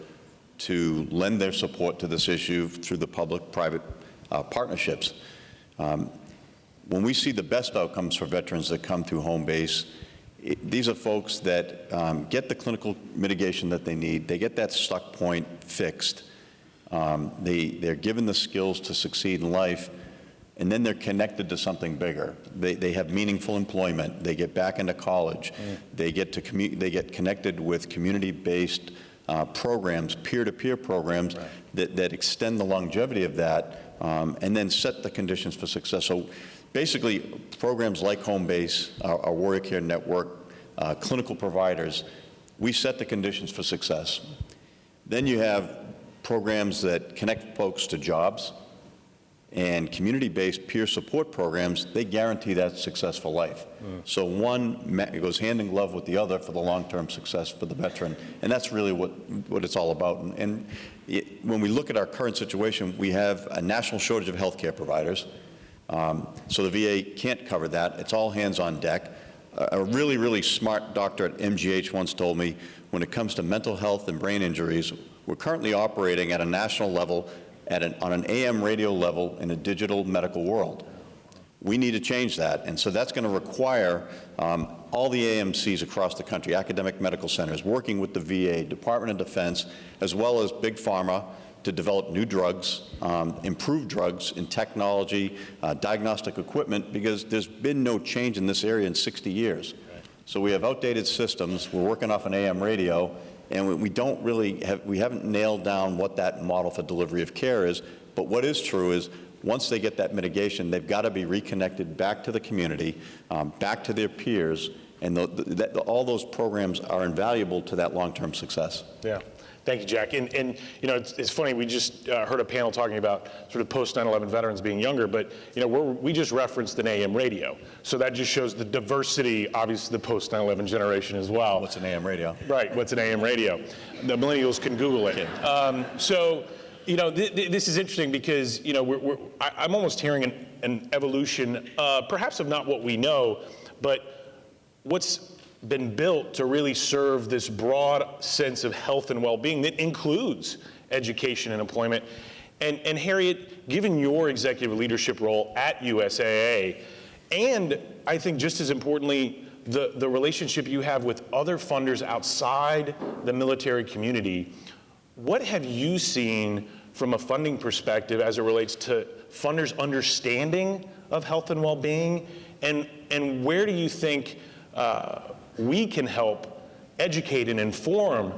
M: to lend their support to this issue through the public-private partnerships. When we see the best outcomes for veterans that come through home base, these are folks that get the clinical mitigation that they need. They get that stuck point fixed. They're given the skills to succeed in life, and then they're connected to something bigger. They have meaningful employment. They get back into college. They get connected with community-based programs, peer-to-peer programs that extend the longevity of that, and then set the conditions for success. So basically, programs like Home Base, our Warrior Care Network, clinical providers, we set the conditions for success. Then you have programs that connect folks to jobs, and community-based peer support programs, they guarantee that successful life. So one goes hand in glove with the other for the long-term success for the veteran, and that's really what it's all about. And when we look at our current situation, we have a national shortage of healthcare providers, so the VA can't cover that. It's all hands on deck. A really, really smart doctor at MGH once told me, when it comes to mental health and brain injuries, we're currently operating at a national level, on an AM radio level in a digital medical world. We need to change that, and so that's going to require all the AMCs across the country, academic medical centers, working with the VA, Department of Defense, as well as Big Pharma, to develop new drugs, improved drugs in technology, diagnostic equipment, because there's been no change in this area in 60 years. So we have outdated systems. We're working off an AM radio, and we don't really we haven't nailed down what that model for delivery of care is. But what is true is, once they get that mitigation, they've got to be reconnected back to the community, back to their peers, and all those programs are invaluable to that long-term success.
K: Yeah. Thank you, Jack. And you know, it's funny, we just heard a panel talking about sort of post 9/11 veterans being younger, but you know, we just referenced an AM radio. So that just shows the diversity, obviously, the post 9/11 generation as well.
M: What's an AM radio?
K: Right, what's an AM radio? The millennials can Google it. So You know, this is interesting because, you know, I'm almost hearing an evolution, perhaps of not what we know, but what's been built to really serve this broad sense of health and well-being that includes education and employment. And Harriet, given your executive leadership role at USAA, and I think just as importantly, the relationship you have with other funders outside the military community, what have you seen from a funding perspective as it relates to funders' understanding of health and well-being, and where do you think we can help educate and inform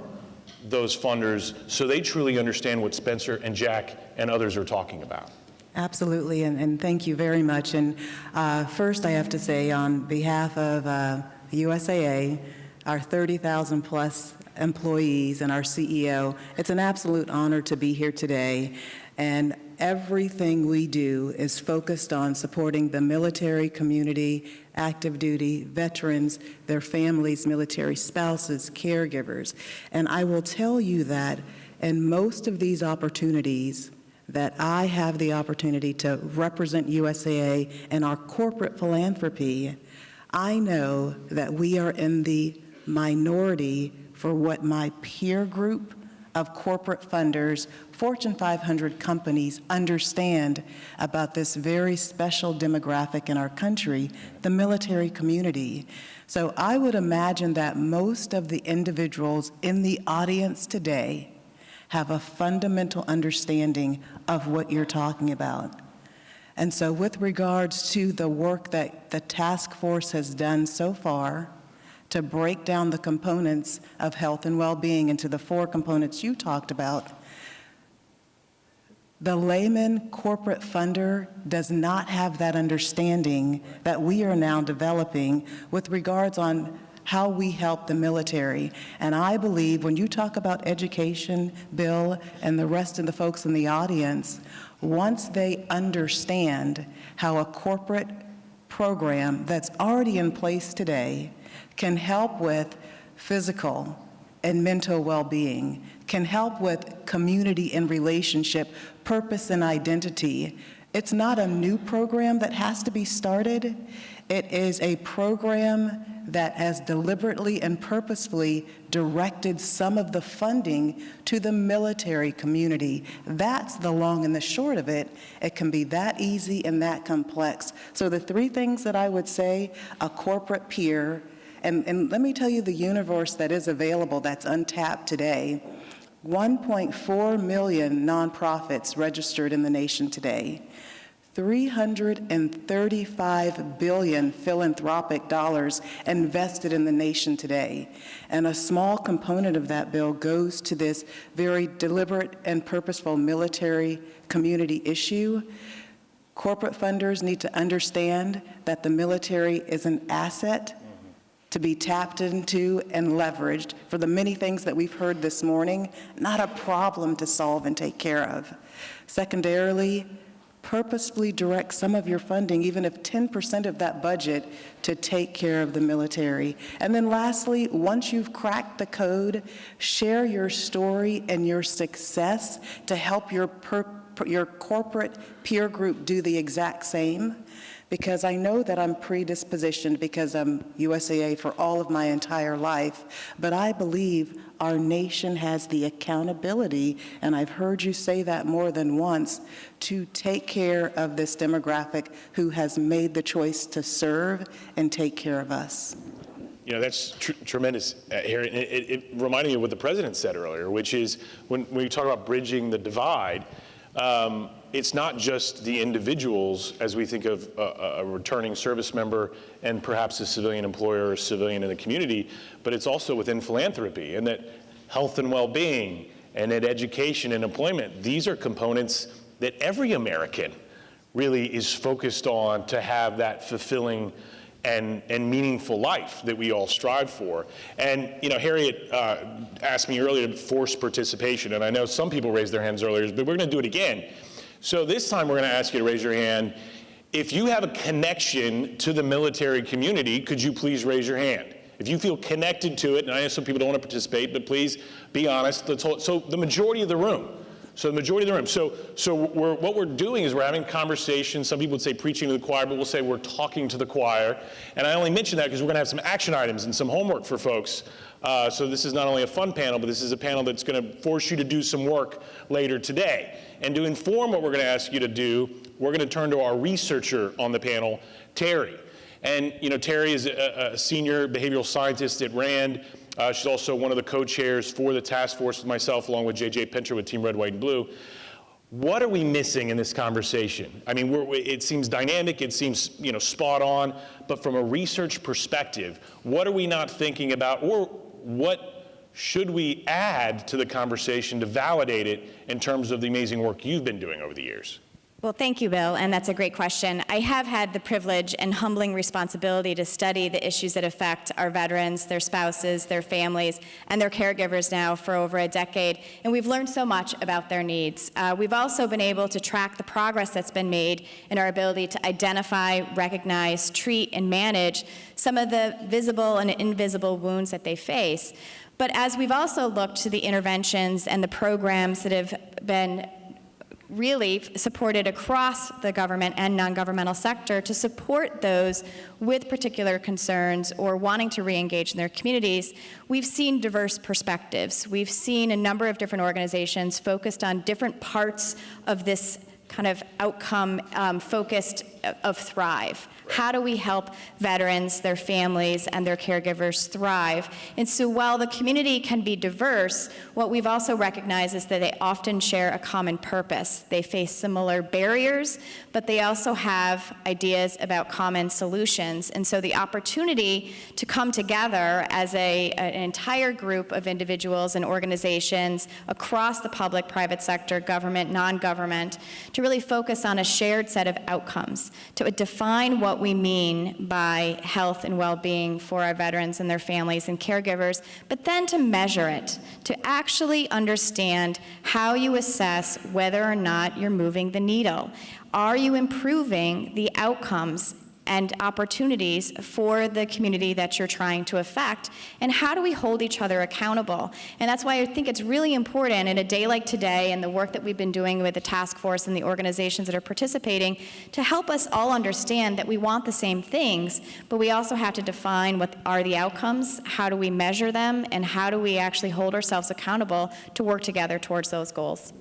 K: those funders so they truly understand what Spencer and Jack and others are talking about?
N: Absolutely, and thank you very much. And first I have to say, on behalf of USAA, our 30,000 plus employees and our CEO, it's an absolute honor to be here today. And everything we do is focused on supporting the military community, active duty, veterans, their families, military spouses, caregivers. And I will tell you that in most of these opportunities that I have the opportunity to represent USAA and our corporate philanthropy, I know that we are in the minority for what my peer group of corporate funders, Fortune 500 companies, understand about this very special demographic in our country, the military community. So I would imagine that most of the individuals in the audience today have a fundamental understanding of what you're talking about. And so with regards to the work that the task force has done so far to break down the components of health and well-being into the 4 components you talked about, the layman corporate funder does not have that understanding that we are now developing with regards on how we help the military. And I believe when you talk about education, Bill, and the rest of the folks in the audience, once they understand how a corporate program that's already in place today can help with physical and mental well-being, can help with community and relationship, purpose and identity. It's not a new program that has to be started. It is a program that has deliberately and purposefully directed some of the funding to the military community. That's the long and the short of it. It can be that easy and that complex. So the 3 things that I would say, a corporate peer, and let me tell you the universe that is available that's untapped today. 1.4 million nonprofits registered in the nation today. 335 billion philanthropic dollars invested in the nation today. And a small component of that bill goes to this very deliberate and purposeful military community issue. Corporate funders need to understand that the military is an asset to be tapped into and leveraged for the many things that we've heard this morning, not a problem to solve and take care of. Secondarily, purposefully direct some of your funding, even if 10% of that budget, to take care of the military. And then lastly, once you've cracked the code, share your story and your success to help your corporate peer group do the exact same. Because I know that I'm predispositioned because I'm USAA for all of my entire life, but I believe our nation has the accountability, and I've heard you say that more than once, to take care of this demographic who has made the choice to serve and take care of us.
K: You know, that's tremendous, Harry. It reminded me of what the president said earlier, which is when we talk about bridging the divide, it's not just the individuals as we think of a returning service member and perhaps a civilian employer or a civilian in the community, but it's also within philanthropy, and that health and well-being and that education and employment, these are components that every American really is focused on to have that fulfilling and meaningful life that we all strive for. And, you know, Harriet asked me earlier to force participation, and I know some people raised their hands earlier, but we're going to do it again. So this time we're going to ask you to raise your hand. If you have a connection to the military community, could you please raise your hand? If you feel connected to it, and I know some people don't want to participate, but please be honest. So the majority of the room. So the majority of the room. So what we're doing is we're having conversations. Some people would say preaching to the choir, but we'll say we're talking to the choir. And I only mention that because we're going to have some action items and some homework for folks. So this is not only a fun panel, but this is a panel that's going to force you to do some work later today. And to inform what we're going to ask you to do, we're going to turn to our researcher on the panel, Terry. And Terry is a senior behavioral scientist at RAND. She's also one of the co-chairs for the task force with myself, along with J.J. Pinter with Team Red, White, and Blue. What are we missing in this conversation? I mean, it seems dynamic, it seems spot on, but from a research perspective, what are we not thinking about, or what should we add to the conversation to validate it in terms of the amazing work you've been doing over the years?
O: Well, thank you, Bill, and that's a great question. I have had the privilege and humbling responsibility to study the issues that affect our veterans, their spouses, their families, and their caregivers now for over a decade, and we've learned so much about their needs. We've also been able to track the progress that's been made in our ability to identify, recognize, treat, and manage some of the visible and invisible wounds that they face. But as we've also looked to the interventions and the programs that have been really supported across the government and non-governmental sector to support those with particular concerns or wanting to re-engage in their communities, we've seen diverse perspectives. We've seen a number of different organizations focused on different parts of this kind of outcome focused of Thrive. How do we help veterans, their families, and their caregivers thrive? And so while the community can be diverse, what we've also recognized is that they often share a common purpose. They face similar barriers, but they also have ideas about common solutions. And so the opportunity to come together as an entire group of individuals and organizations across the public, private sector, government, non-government, to really focus on a shared set of outcomes, to define what we mean by health and well-being for our veterans and their families and caregivers, but then to measure it, to actually understand how you assess whether or not you're moving the needle. Are you improving the outcomes and opportunities for the community that you're trying to affect, and how do we hold each other accountable? And that's why I think it's really important in a day like today and the work that we've been doing with the task force and the organizations that are participating to help us all understand that we want the same things, but we also have to define what are the outcomes, how do we measure them, and how do we actually hold ourselves accountable to work together towards those goals.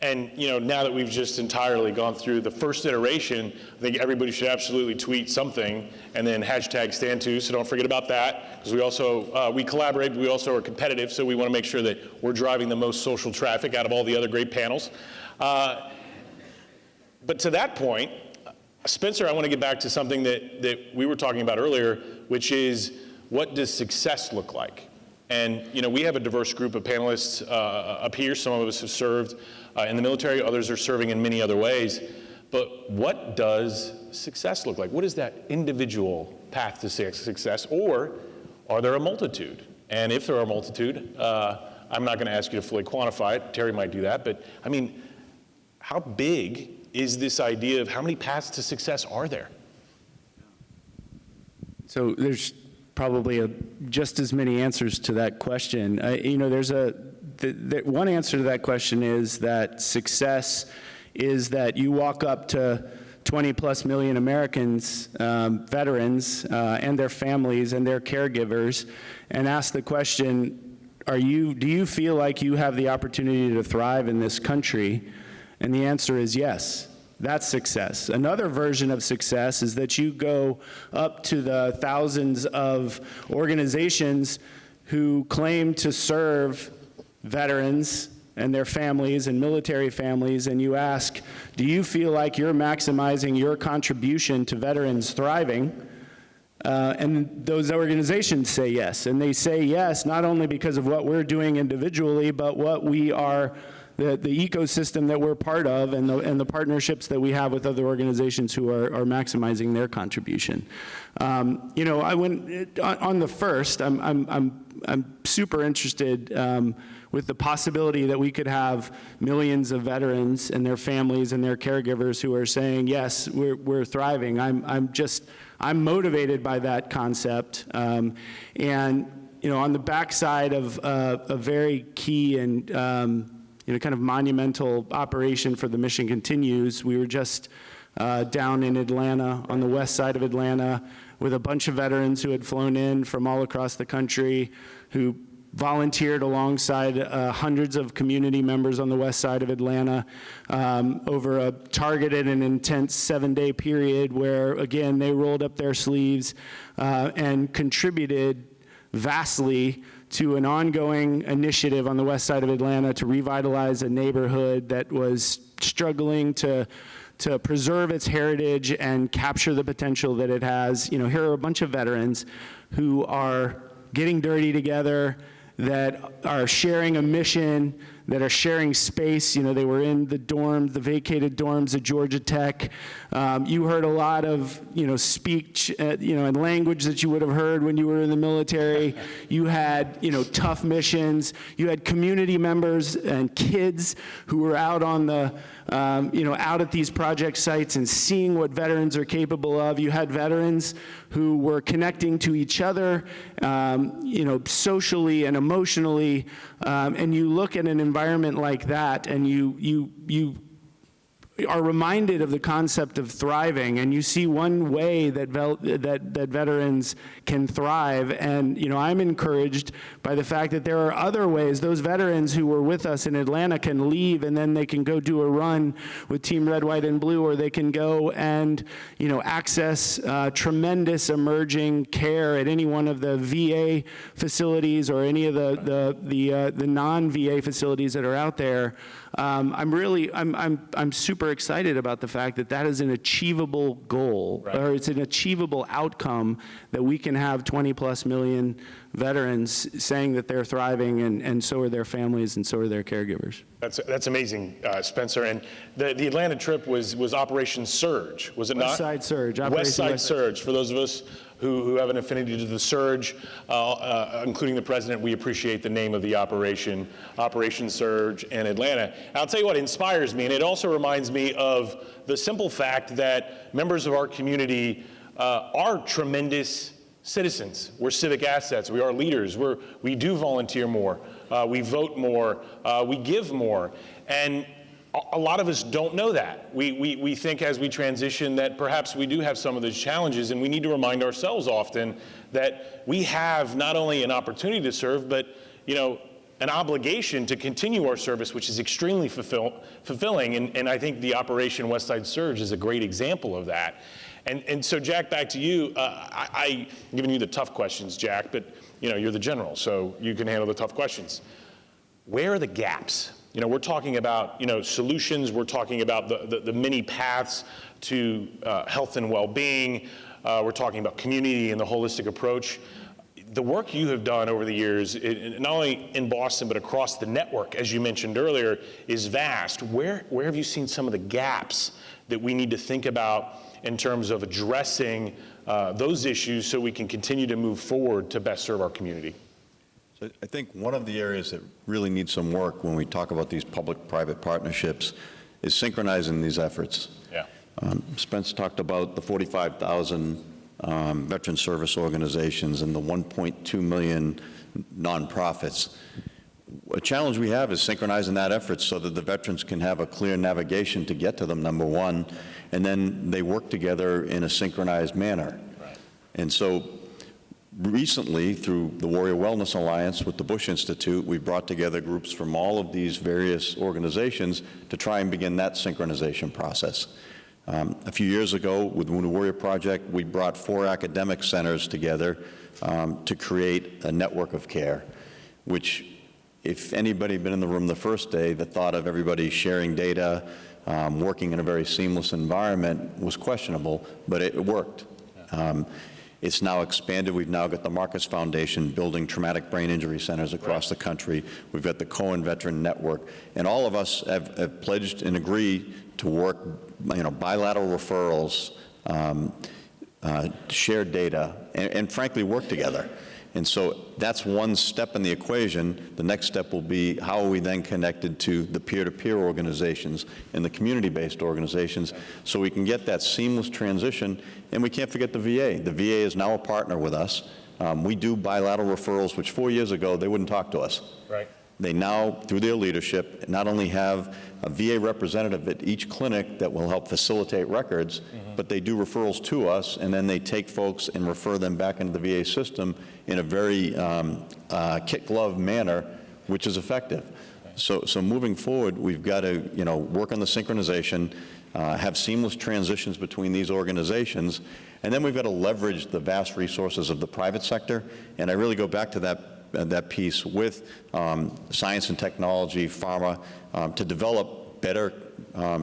K: And now that we've just entirely gone through the first iteration, I think everybody should absolutely tweet something and then hashtag #StandTo, so don't forget about that, because we also, we collaborate, but we also are competitive, so we want to make sure that we're driving the most social traffic out of all the other great panels. But to that point, Spencer, I want to get back to something that we were talking about earlier, which is, what does success look like? And we have a diverse group of panelists up here. Some of us have served in the military, others are serving in many other ways. But what does success look like? What is that individual path to success? Or are there a multitude? And if there are a multitude, I'm not going to ask you to fully quantify it. Terry might do that. But I mean, how big is this idea of how many paths to success are there?
L: So there's probably just as many answers to that question. There's one answer to that question is that success is that you walk up to 20+ million Americans, veterans, and their families and their caregivers, and ask the question, do you feel like you have the opportunity to thrive in this country? And the answer is yes. That's success. Another version of success is that you go up to the thousands of organizations who claim to serve veterans and their families and military families, and you ask, do you feel like you're maximizing your contribution to veterans thriving? And those organizations say yes. And they say yes not only because of what we're doing individually, but what we are, the ecosystem that we're part of, and the partnerships that we have with other organizations who are maximizing their contribution. I went on the first. I'm super interested with the possibility that we could have millions of veterans and their families and their caregivers who are saying, yes, we're thriving. I'm motivated by that concept. And on the backside of a very key and kind of monumental operation for the Mission Continues. We were just down in Atlanta, on the west side of Atlanta, with a bunch of veterans who had flown in from all across the country, who volunteered alongside hundreds of community members on the west side of Atlanta over a targeted and intense 7-day period where, again, they rolled up their sleeves and contributed vastly to an ongoing initiative on the west side of Atlanta to revitalize a neighborhood that was struggling to preserve its heritage and capture the potential that it has. Here are a bunch of veterans who are getting dirty together, that are sharing a mission, that are sharing space. They were in the dorms, the vacated dorms at Georgia Tech. You heard a lot of, speech, and language that you would have heard when you were in the military. You had, tough missions. You had community members and kids who were out on the, out at these project sites and seeing what veterans are capable of. You had veterans who were connecting to each other, socially and emotionally. And you look at an environment like that, and you are reminded of the concept of thriving, and you see one way that that veterans can thrive. And I'm encouraged by the fact that there are other ways. Those veterans who were with us in Atlanta can leave, and then they can go do a run with Team Red, White, and Blue, or they can go and access tremendous emerging care at any one of the VA facilities or any of the non-VA facilities that are out there. I'm super excited about the fact that that is an achievable goal, right, or it's an achievable outcome, that we can have 20+ million veterans saying that they're thriving, and so are their families, and so are their caregivers.
K: That's amazing, Spencer. And the Atlanta trip was Operation Surge, was it not?
L: West Side Surge.
K: West Side Surge. For those of us who have an affinity to the Surge, including the president, we appreciate the name of the operation, Operation Surge in Atlanta. I'll tell you what inspires me, and it also reminds me of the simple fact that members of our community are tremendous citizens. We're civic assets. We are leaders. We do volunteer more. We vote more. We give more. And a lot of us don't know that. We think as we transition that perhaps we do have some of those challenges, and we need to remind ourselves often that we have not only an opportunity to serve, but an obligation to continue our service, which is extremely fulfilling. And I think the Operation West Side Surge is a great example of that. And so, Jack, back to you. I'm giving you the tough questions, Jack, but you're the general, so you can handle the tough questions. Where are the gaps? We're talking about solutions. We're talking about the many paths to health and well-being. We're talking about community and the holistic approach. The work you have done over the years, not only in Boston but across the network, as you mentioned earlier, is vast. Where have you seen some of the gaps that we need to think about in terms of addressing those issues so we can continue to move forward to best serve our community?
M: So I think one of the areas that really needs some work when we talk about these public-private partnerships is synchronizing these efforts.
K: Yeah.
M: Spence talked about the 45,000 veteran service organizations and the 1.2 million nonprofits. A challenge we have is synchronizing that effort so that the veterans can have a clear navigation to get to them, number one, and then they work together in a synchronized manner.
K: Right.
M: And so recently, through the Warrior Wellness Alliance with the Bush Institute, we brought together groups from all of these various organizations to try and begin that synchronization process. A few years ago, with the Wounded Warrior Project, we brought 4 academic centers together to create a network of care, which, if anybody had been in the room the first day, the thought of everybody sharing data, working in a very seamless environment was questionable, but it worked. It's now expanded. We've now got the Marcus Foundation building traumatic brain injury centers across the country. We've got the Cohen Veteran Network. And all of us have pledged and agreed to work, bilateral referrals, share data, and frankly, work together. And so that's one step in the equation. The next step will be how are we then connected to the peer-to-peer organizations and the community-based organizations so we can get that seamless transition. And we can't forget the VA. The VA is now a partner with us. We do bilateral referrals, which 4 years ago, they wouldn't talk to us.
K: Right.
M: They now, through their leadership, not only have a VA representative at each clinic that will help facilitate records, but they do referrals to us, and then they take folks and refer them back into the VA system in a very kit-glove manner, which is effective. So moving forward, we've got to, work on the synchronization, have seamless transitions between these organizations, and then we've got to leverage the vast resources of the private sector. And I really go back to that piece with science and technology, pharma, to develop better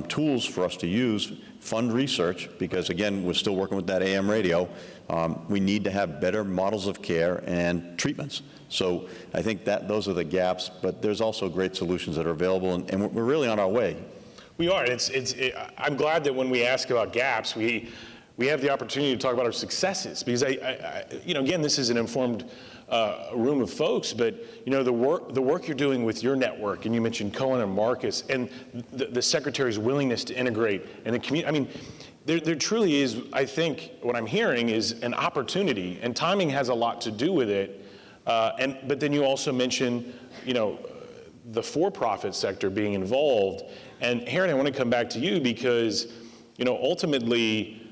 M: tools for us to use, fund research, because again, we're still working with that AM radio. We need to have better models of care and treatments. So I think that those are the gaps, but there's also great solutions that are available, and we're really on our way.
K: We are. I'm glad that when we ask about gaps, we have the opportunity to talk about our successes, because again, this is an informed room of folks, but the work you're doing with your network, and you mentioned Cohen and Marcus, and the Secretary's willingness to integrate, and the community. I mean, there truly is, I think, what I'm hearing is an opportunity, and timing has a lot to do with it. But then you also mention, the for-profit sector being involved. And Harry, I want to come back to you because, ultimately,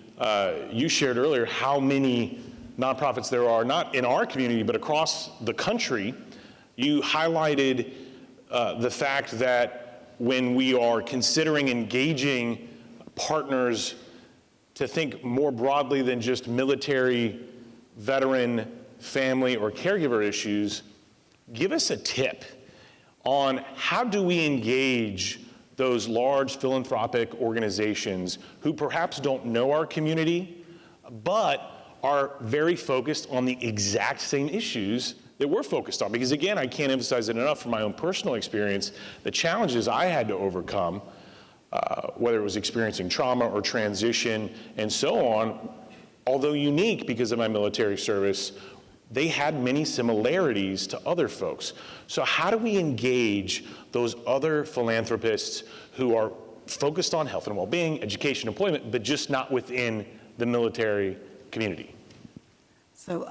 K: you shared earlier how many nonprofits there are, not in our community, but across the country. You highlighted the fact that when we are considering engaging partners to think more broadly than just military, veteran, family, or caregiver issues, give us a tip on how do we engage those large philanthropic organizations who perhaps don't know our community, but are very focused on the exact same issues that we're focused on. Because again, I can't emphasize it enough from my own personal experience, the challenges I had to overcome, whether it was experiencing trauma or transition and so on, although unique because of my military service, they had many similarities to other folks. So how do we engage those other philanthropists who are focused on health and well-being, education, employment, but just not within the military community?
N: So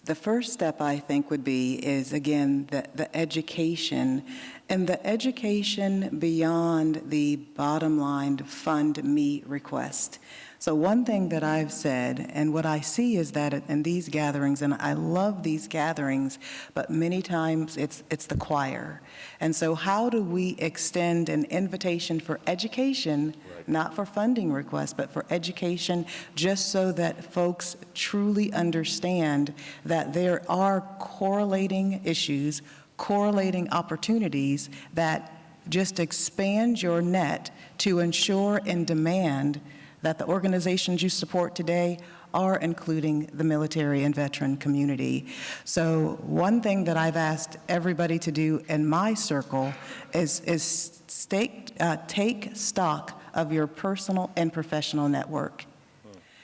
N: the first step I think would be is, again, the education, and the education beyond the bottom line fund me request. So one thing that I've said, and what I see is that in these gatherings, and I love these gatherings, but many times it's the choir. And so how do we extend an invitation for education, not for funding requests, but for education, just so that folks truly understand that there are correlating issues, correlating opportunities that just expand your net to ensure and demand that the organizations you support today are including the military and veteran community. So one thing that I've asked everybody to do in my circle is take stock of your personal and professional network.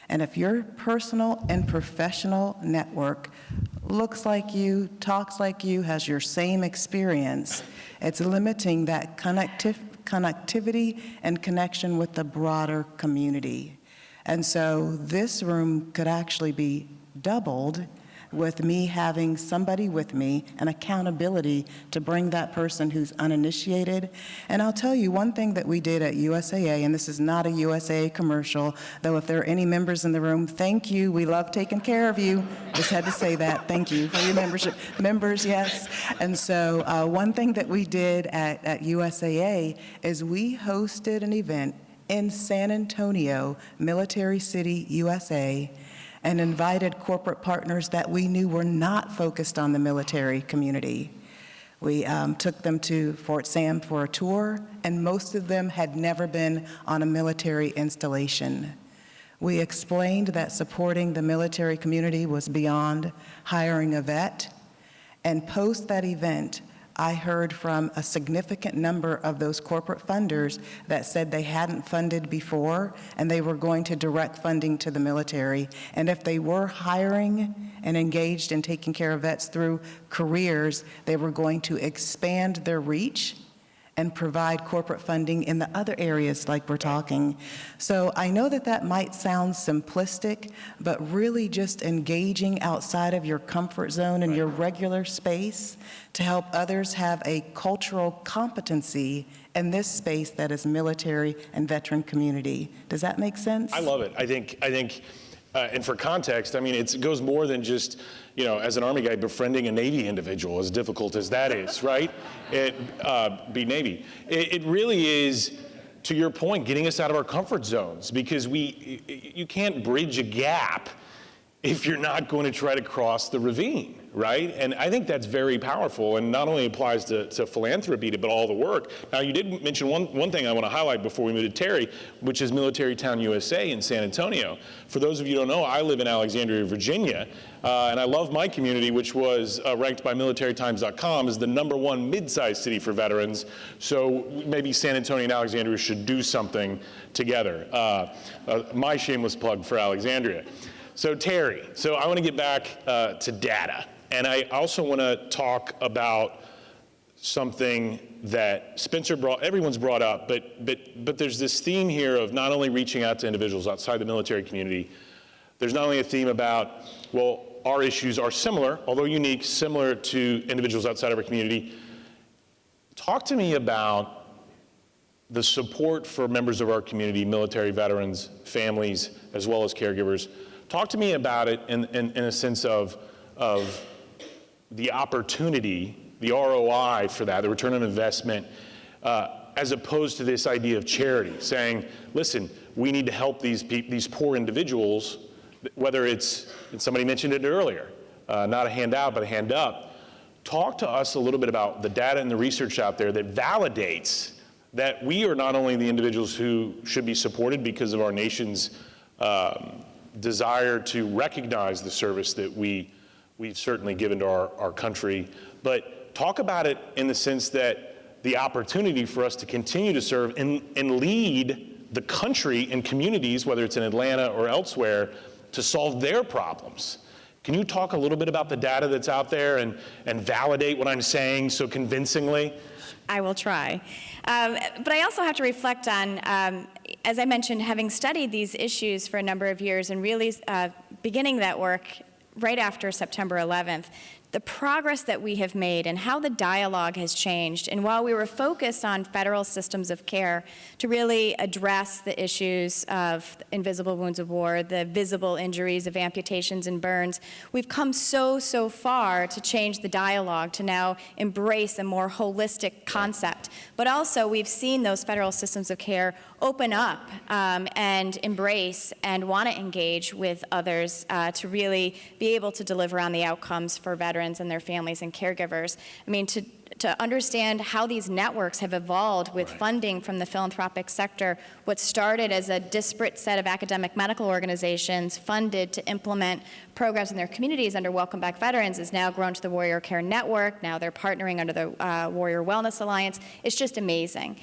N: And if your personal and professional network looks like you, talks like you, has your same experience, it's limiting that connectivity and connection with the broader community. And so this room could actually be doubled with me having somebody with me, an accountability to bring that person who's uninitiated. And I'll tell you one thing that we did at USAA, and this is not a USAA commercial, though if there are any members in the room, thank you. We love taking care of you. Just had to say that. Thank you for your membership. Members, yes. And so one thing that we did at USAA is we hosted an event in San Antonio, Military City, USA, and invited corporate partners that we knew were not focused on the military community. We took them to Fort Sam for a tour, and most of them had never been on a military installation. We explained that supporting the military community was beyond hiring a vet, and post that event, I heard from a significant number of those corporate funders that said they hadn't funded before and they were going to direct funding to the military. And if they were hiring and engaged in taking care of vets through careers, they were going to expand their reach and provide corporate funding in the other areas like we're talking. So I know that that might sound simplistic, but really just engaging outside of your comfort zone and your regular space to help others have a cultural competency in this space that is military and veteran community. Does that make sense?
K: I love it. I think, and for context, I mean, it goes more than just, you know, as an Army guy, befriending a Navy individual, as difficult as that is, right? Be Navy. It really is, to your point, getting us out of our comfort zones, because you can't bridge a gap if you're not going to try to cross the ravine, right? And I think that's very powerful, and not only applies to philanthropy, but all the work. Now, you did mention one thing I want to highlight before we move to Terry, which is Military Town USA in San Antonio. For those of you who don't know, I live in Alexandria, Virginia, and I love my community, which was ranked by militarytimes.com as the #1 mid-sized city for veterans. So maybe San Antonio and Alexandria should do something together. My shameless plug for Alexandria. So Terry, I want to get back to data, and I also want to talk about something that Spencer everyone's brought up, but there's this theme here of not only reaching out to individuals outside the military community. There's not only a theme about, well, our issues are similar, although unique, similar to individuals outside of our community. Talk to me about the support for members of our community, military veterans, families, as well as caregivers. Talk to me about it in a sense of the opportunity, the ROI for that, the return on investment, as opposed to this idea of charity, saying, listen, we need to help these poor individuals, whether it's, and somebody mentioned it earlier, not a handout, but a hand up. Talk to us a little bit about the data and the research out there that validates that we are not only the individuals who should be supported because of our nation's desire to recognize the service that we've certainly given to our country, but talk about it in the sense that the opportunity for us to continue to serve and lead the country and communities, whether it's in Atlanta or elsewhere, to solve their problems. Can you talk a little bit about the data that's out there and validate what I'm saying so convincingly?
O: I will try. But I also have to reflect on, as I mentioned, having studied these issues for a number of years and really beginning that work right after September 11th, the progress that we have made and how the dialogue has changed. And while we were focused on federal systems of care to really address the issues of invisible wounds of war, the visible injuries of amputations and burns, we've come so far to change the dialogue, to now embrace a more holistic concept. But also we've seen those federal systems of care open up and embrace and want to engage with others to really be able to deliver on the outcomes for veterans and their families and caregivers. I mean, to understand how these networks have evolved with funding from the philanthropic sector, what started as a disparate set of academic medical organizations funded to implement programs in their communities under Welcome Back Veterans has now grown to the Warrior Care Network. Now they're partnering under the Warrior Wellness Alliance. It's just amazing.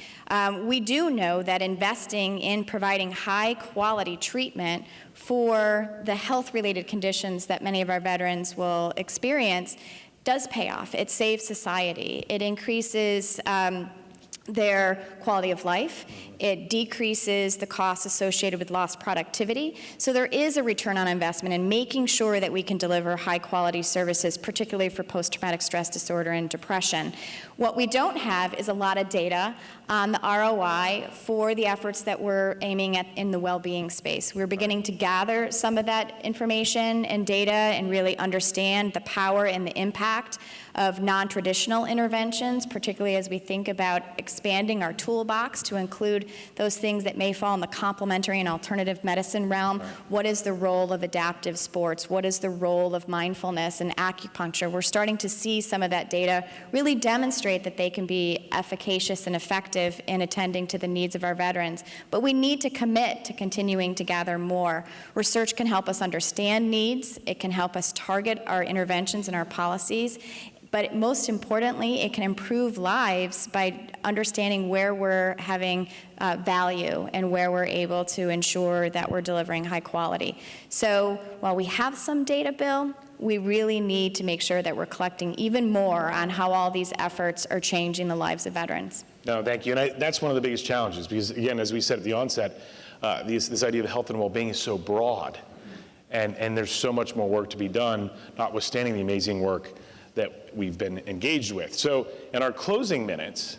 O: We do know that investing in providing high quality treatment for the health-related conditions that many of our veterans will experience does pay off. It saves society. It increases their quality of life. It decreases the costs associated with lost productivity. So there is a return on investment in making sure that we can deliver high-quality services, particularly for post-traumatic stress disorder and depression. What we don't have is a lot of data on the ROI for the efforts that we're aiming at in the well-being space. We're beginning to gather some of that information and data and really understand the power and the impact of non-traditional interventions, particularly as we think about expanding our toolbox to include those things that may fall in the complementary and alternative medicine realm. What is the role of adaptive sports? What is the role of mindfulness and acupuncture? We're starting to see some of that data really demonstrate that they can be efficacious and effective in attending to the needs of our veterans. But we need to commit to continuing to gather more. Research can help us understand needs. It can help us target our interventions and our policies. But most importantly, it can improve lives by understanding where we're having value and where we're able to ensure that we're delivering high quality. So while we have some data, Bill, we really need to make sure that we're collecting even more on how all these efforts are changing the lives of veterans.
K: No, thank you. And that's one of the biggest challenges because, again, as we said at the onset, this idea of health and well-being is so broad. And there's so much more work to be done, notwithstanding the amazing work that we've been engaged with. So in our closing minutes,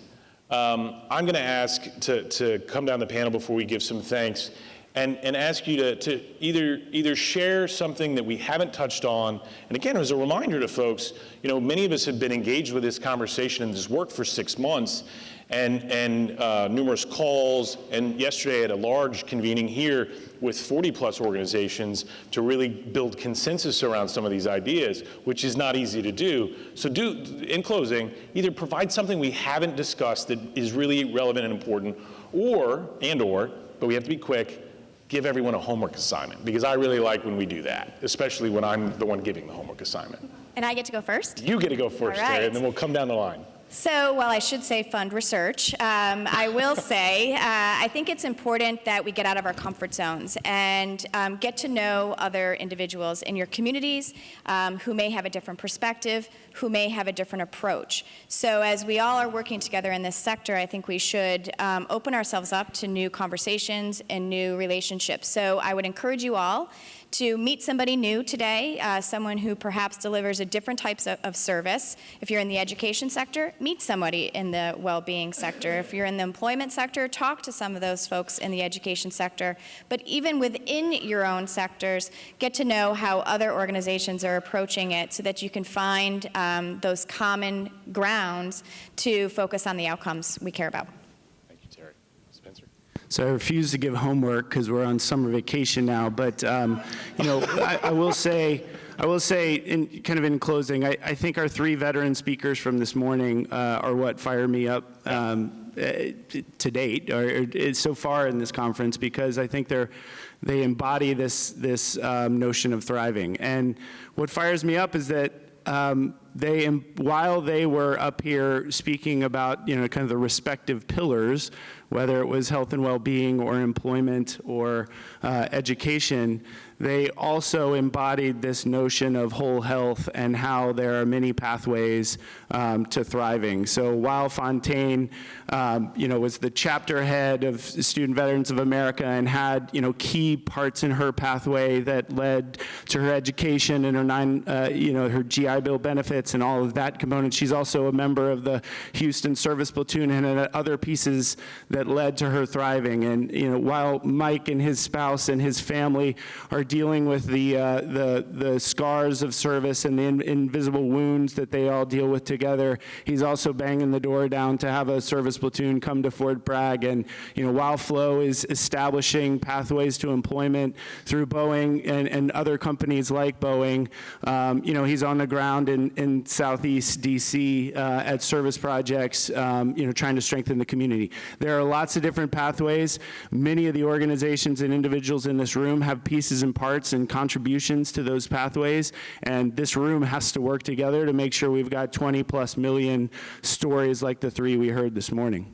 K: I'm going to ask to come down the panel before we give some thanks and ask you to either share something that we haven't touched on. And again, as a reminder to folks, many of us have been engaged with this conversation and this work for 6 months. And numerous calls, and yesterday I had a large convening here with 40-plus organizations to really build consensus around some of these ideas, which is not easy to do. So in closing, either provide something we haven't discussed that is really relevant and important, or, but we have to be quick, give everyone a homework assignment, because I really like when we do that, especially when I'm the one giving the homework assignment.
O: And I get to go first?
K: You get to go first,
O: All right.
K: Terry, and then we'll come down the line.
O: So while I should say fund research, I will say I think it's important that we get out of our comfort zones and get to know other individuals in your communities who may have a different perspective, who may have a different approach. So as we all are working together in this sector, I think we should open ourselves up to new conversations and new relationships. So I would encourage you all to meet somebody new today, someone who perhaps delivers a different types of service. If you're in the education sector, meet somebody in the well-being sector. If you're in the employment sector, talk to some of those folks in the education sector. But even within your own sectors, get to know how other organizations are approaching it so that you can find those common grounds to focus on the outcomes we care about.
K: Thank you, Terry. Spencer?
L: So I refuse to give homework because we're on summer vacation now. But I will say, in closing, I think our 3 veteran speakers from this morning are what fire me up to date, or so far in this conference, because I think they embody this notion of thriving. And what fires me up is that while they were up here speaking about kind of the respective pillars, whether it was health and well-being or employment or education, they also embodied this notion of whole health and how there are many pathways to thriving. So while Fontaine, was the chapter head of Student Veterans of America and had, key parts in her pathway that led to her education and her her GI Bill benefits and all of that component, she's also a member of the Houston Service Platoon and other pieces that led to her thriving. And while Mike and his spouse and his family are dealing with the scars of service and the invisible wounds that they all deal with together, he's also banging the door down to have a service platoon come to Fort Bragg. And while Flo is establishing pathways to employment through Boeing and other companies like Boeing, he's on the ground in Southeast DC at service projects, trying to strengthen the community. There are lots of different pathways. Many of the organizations and individuals in this room have pieces and parts and contributions to those pathways, and this room has to work together to make sure we've got 20+ million stories like the 3 we heard this morning.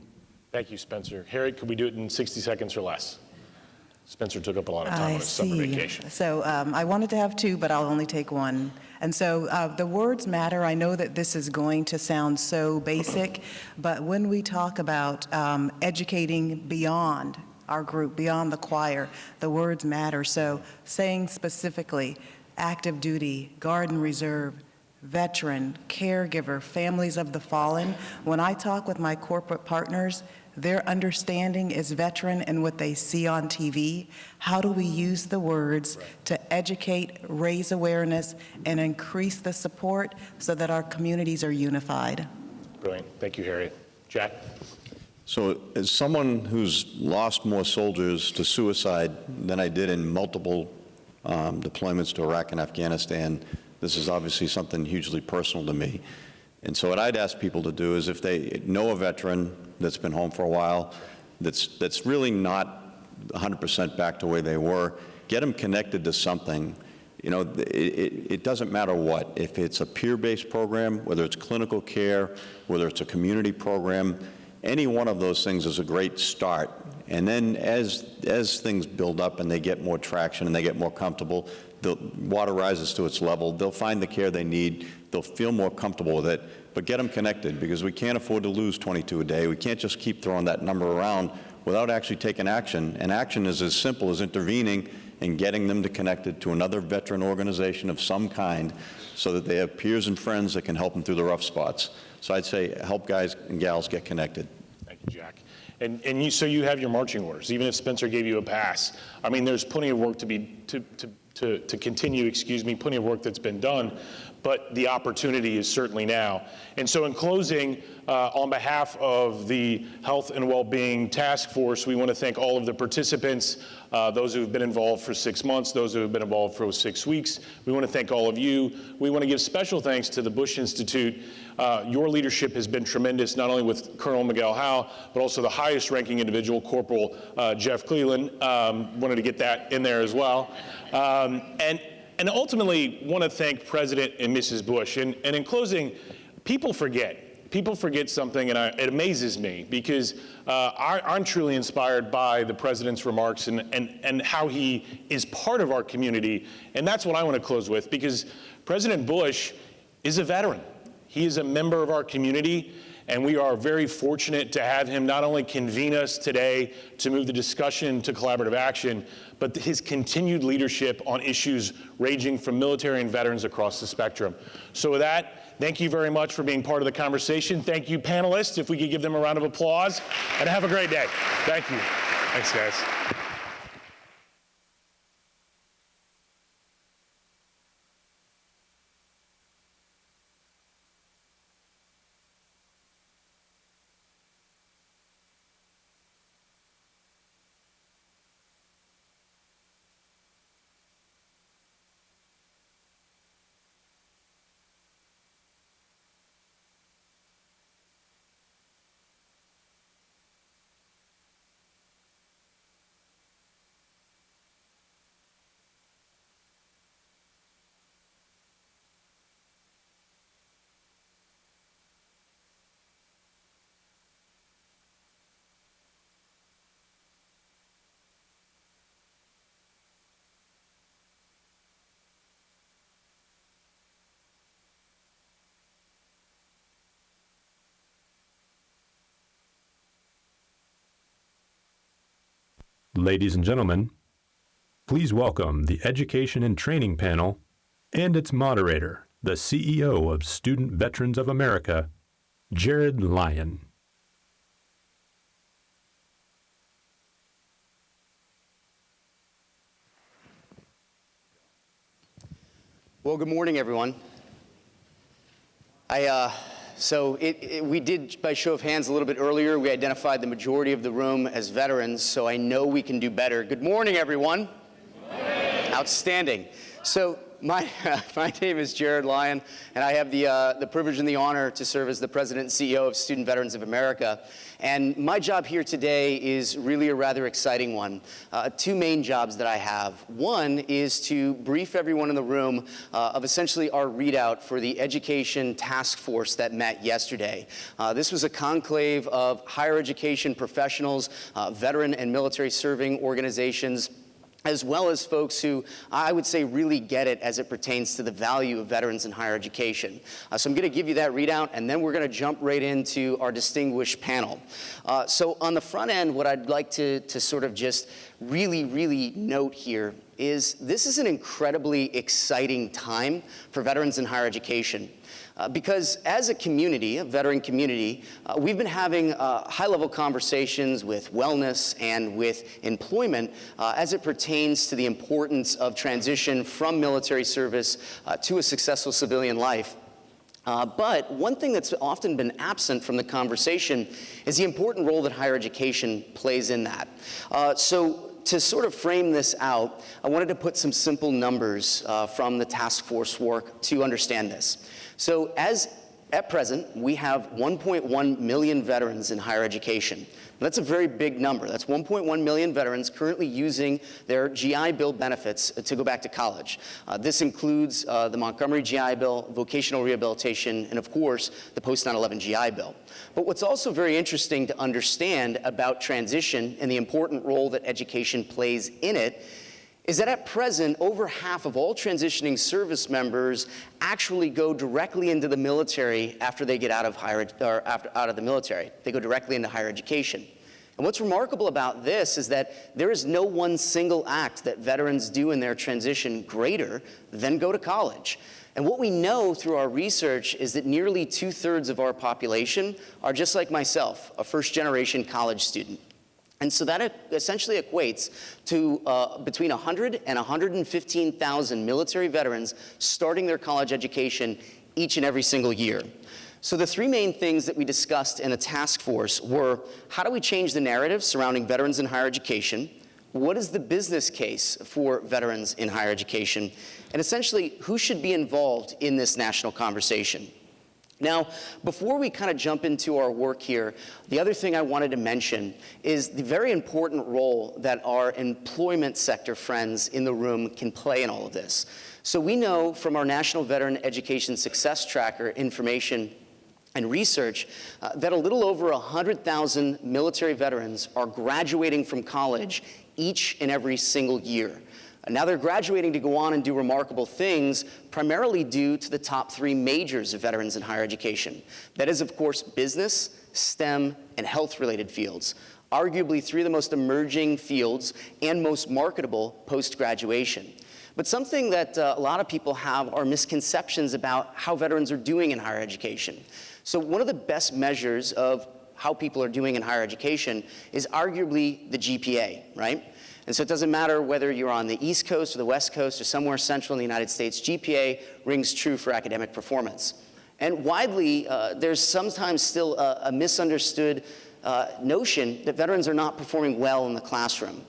K: Thank you, Spencer. Harry, could we do it in 60 seconds or less? Spencer took up a lot of time on his summer vacation.
N: So I wanted to have 2, but I'll only take 1. And so the words matter. I know that this is going to sound so basic, but when we talk about educating beyond our group, beyond the choir, the words matter. So saying specifically active duty, Guard and Reserve, veteran, caregiver, families of the fallen, when I talk with my corporate partners, their understanding is veteran and what they see on TV. How do we use the words to educate, raise awareness, and increase the support so that our communities are unified?
K: Brilliant. Thank you, Harriet. Jack?
M: So as someone who's lost more soldiers to suicide than I did in multiple deployments to Iraq and Afghanistan, this is obviously something hugely personal to me. And so what I'd ask people to do is if they know a veteran that's been home for a while, that's really not 100% back to where they were, get them connected to something. It doesn't matter what. If it's a peer-based program, whether it's clinical care, whether it's a community program, any one of those things is a great start. And then as things build up and they get more traction and they get more comfortable, the water rises to its level, they'll find the care they need, they'll feel more comfortable with it. but get them connected, because we can't afford to lose 22 a day. We can't just keep throwing that number around without actually taking action. And action is as simple as intervening and getting them connected to another veteran organization of some kind so that they have peers and friends that can help them through the rough spots. So I'd say help guys and gals get connected.
K: Thank you, Jack. And so you have your marching orders, even if Spencer gave you a pass. I mean, there's plenty of work to continue, plenty of work that's been done, but the opportunity is certainly now. And so in closing, on behalf of the Health and Wellbeing Task Force, we want to thank all of the participants, those who have been involved for 6 months, those who have been involved for 6 weeks. We want to thank all of you. We want to give special thanks to the Bush Institute. Your leadership has been tremendous, not only with Colonel Miguel Howe, but also the highest ranking individual, Corporal Jeff Cleland. Wanted to get that in there as well. And ultimately want to thank President and Mrs. Bush. And in closing, people forget. People forget something, and it amazes me, because I'm truly inspired by the President's remarks and how he is part of our community. And that's what I want to close with, because President Bush is a veteran. He is a member of our community, and we are very fortunate to have him not only convene us today to move the discussion to collaborative action, but his continued leadership on issues ranging from military and veterans across the spectrum. So with that, thank you very much for being part of the conversation. Thank you, panelists, if we could give them a round of applause, and have a great day. Thank you. Thanks, guys.
E: Ladies and gentlemen, please welcome the Education and Training Panel and its moderator, the CEO of Student Veterans of America, Jared Lyon.
P: Well, good morning, everyone. We did, by show of hands a little bit earlier, we identified the majority of the room as veterans, so I know we can do better. Good morning, everyone. Good morning. Outstanding. So my name is Jared Lyon, and I have the privilege and the honor to serve as the President and CEO of Student Veterans of America. And my job here today is really a rather exciting one. Two main jobs that I have. One is to brief everyone in the room of essentially our readout for the Education Task Force that met yesterday. This was a conclave of higher education professionals, veteran and military serving organizations, as well as folks who I would say really get it as it pertains to the value of veterans in higher education. So I'm going to give you that readout, and then we're going to jump right into our distinguished panel. So on the front end, what I'd like to sort of just really note here is this is an incredibly exciting time for veterans in higher education. Because as a community, a veteran community, we've been having high-level conversations with wellness and with employment as it pertains to the importance of transition from military service to a successful civilian life. But one thing that's often been absent from the conversation is the important role that higher education plays in that. So to sort of frame this out, I wanted to put some simple numbers from the task force work to understand this. So at present, we have 1.1 million veterans in higher education. That's a very big number. That's 1.1 million veterans currently using their GI Bill benefits to go back to college. This includes the Montgomery GI Bill, vocational rehabilitation, and of course, the post-9/11 GI Bill. But what's also very interesting to understand about transition and the important role that education plays in it is that at present, over half of all transitioning service members actually go directly into the military after they get out of the military. They go directly into higher education. And what's remarkable about this is that there is no one single act that veterans do in their transition greater than go to college. And what we know through our research is that nearly 2/3 of our population are just like myself, a first-generation college student. And so that essentially equates to between 100 and 115,000 military veterans starting their college education each and every single year. So the three main things that we discussed in the task force were, how do we change the narrative surrounding veterans in higher education? What is the business case for veterans in higher education? And essentially, who should be involved in this national conversation? Now, before we kind of jump into our work here, the other thing I wanted to mention is the very important role that our employment sector friends in the room can play in all of this. So we know from our National Veteran Education Success Tracker information and research that a little over 100,000 military veterans are graduating from college each and every single year. Now they're graduating to go on and do remarkable things, primarily due to the top three majors of veterans in higher education. That is, of course, business, STEM, and health-related fields, arguably three of the most emerging fields and most marketable post-graduation. But something that a lot of people have are misconceptions about how veterans are doing in higher education. So one of the best measures of how people are doing in higher education is arguably the GPA, right? And so it doesn't matter whether you're on the East Coast or the West Coast or somewhere central in the United States, GPA rings true for academic performance. And widely, there's sometimes still a misunderstood notion that veterans are not performing well in the classroom.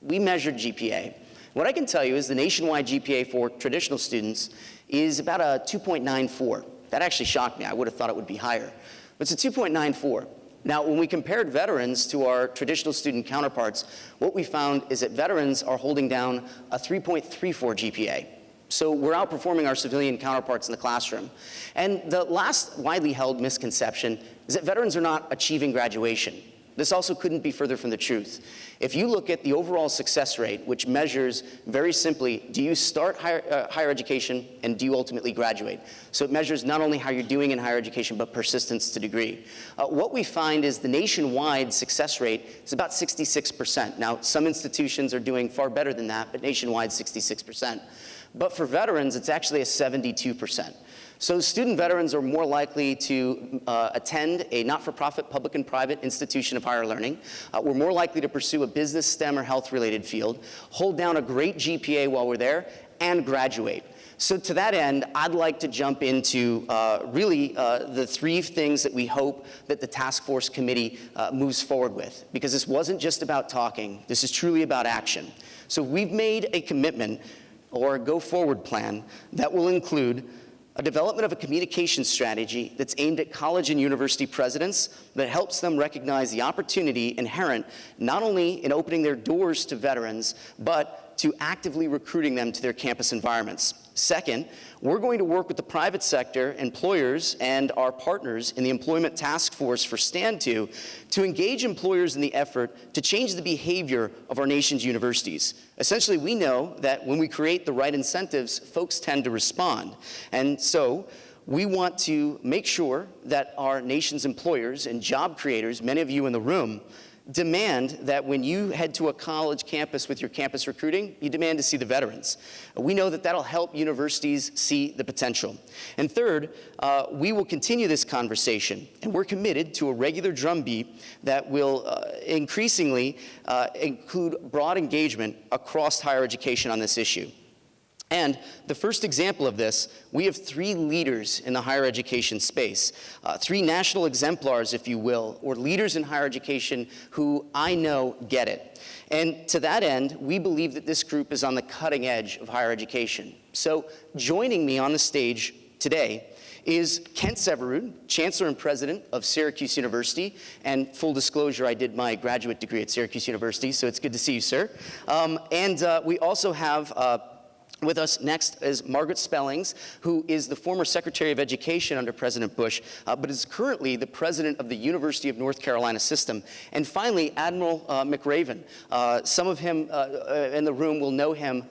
P: We measured GPA. What I can tell you is the nationwide GPA for traditional students is about a 2.94. That actually shocked me. I would have thought it would be higher. But it's a 2.94. Now, when we compared veterans to our traditional student counterparts, what we found is that veterans are holding down a 3.34 GPA. So we're outperforming our civilian counterparts in the classroom. And the last widely held misconception is that veterans are not achieving graduation. This also couldn't be further from the truth. If you look at the overall success rate, which measures very simply, do you start higher education and do you ultimately graduate? So it measures not only how you're doing in higher education, but persistence to degree. What we find is the nationwide success rate is about 66%. Now, some institutions are doing far better than that, but nationwide 66%. But for veterans, it's actually a 72%. So student veterans are more likely to attend a not-for-profit public and private institution of higher learning. We're more likely to pursue a business, STEM, or health-related field, hold down a great GPA while we're there, and graduate. So to that end, I'd like to jump into the three things that we hope that the task force committee moves forward with, because this wasn't just about talking. This is truly about action. So we've made a commitment or a go-forward plan that will include a development of a communication strategy that's aimed at college and university presidents that helps them recognize the opportunity inherent not only in opening their doors to veterans, but to actively recruiting them to their campus environments. Second, we're going to work with the private sector, employers, and our partners in the Employment Task Force for Stand to engage employers in the effort to change the behavior of our nation's universities. Essentially, we know that when we create the right incentives, folks tend to respond. And so we want to make sure that our nation's employers and job creators, many of you in the room, demand that when you head to a college campus with your campus recruiting, you demand to see the veterans. We know that that'll help universities see the potential. And third, we will continue this conversation, and we're committed to a regular drumbeat that will increasingly include broad engagement across higher education on this issue. And the first example of this, we have three leaders in the higher education space, three national exemplars, if you will, or leaders in higher education who I know get it. And to that end, we believe that this group is on the cutting edge of higher education. So joining me on the stage today is Kent Severud, Chancellor and President of Syracuse University. And full disclosure, I did my graduate degree at Syracuse University, so it's good to see you, sir. We also have With us next is Margaret Spellings, who is the former Secretary of Education under President Bush, but is currently the president of the University of North Carolina system. And finally, Admiral McRaven. Some of him in the room will know him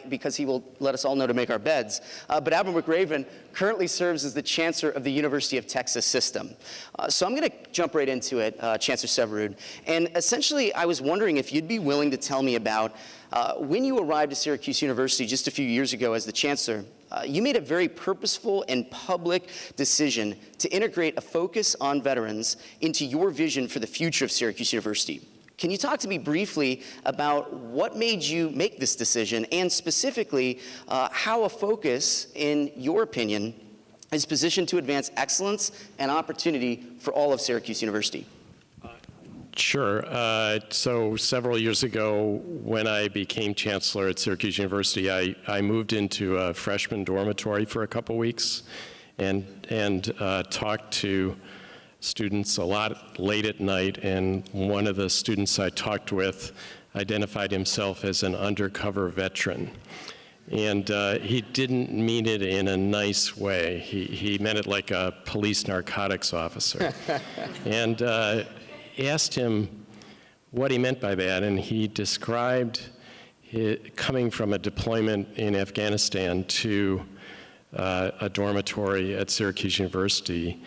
P: because he will let us all know to make our beds. But Admiral McRaven currently serves as the Chancellor of the University of Texas system. So I'm going to jump right into it, Chancellor Severud. And essentially, I was wondering if you'd be willing to tell me about when you arrived at Syracuse University just a few years ago as the Chancellor, you made a very purposeful and public decision to integrate a focus on veterans into your vision for the future of Syracuse University. Can you talk to me briefly about what made you make this decision, and specifically how a focus, in your opinion, is positioned to advance excellence and opportunity for all of Syracuse University?
Q: Sure. So several years ago, when I became chancellor at Syracuse University, I moved into a freshman dormitory for a couple weeks and talked to students a lot late at night. And one of the students I talked with identified himself as an undercover veteran. And he didn't mean it in a nice way. He meant it like a police narcotics officer. And asked him what he meant by that, and he described coming from a deployment in Afghanistan to a dormitory at Syracuse University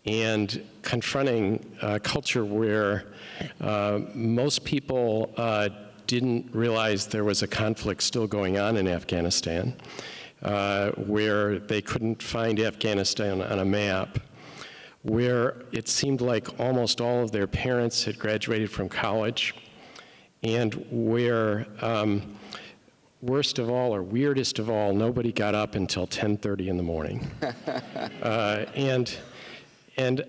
Q: and confronting a culture where most people didn't realize there was a conflict still going on in Afghanistan, where they couldn't find Afghanistan on a map, where it seemed like almost all of their parents had graduated from college, and where, worst of all, or weirdest of all, nobody got up until 10:30 in the morning. And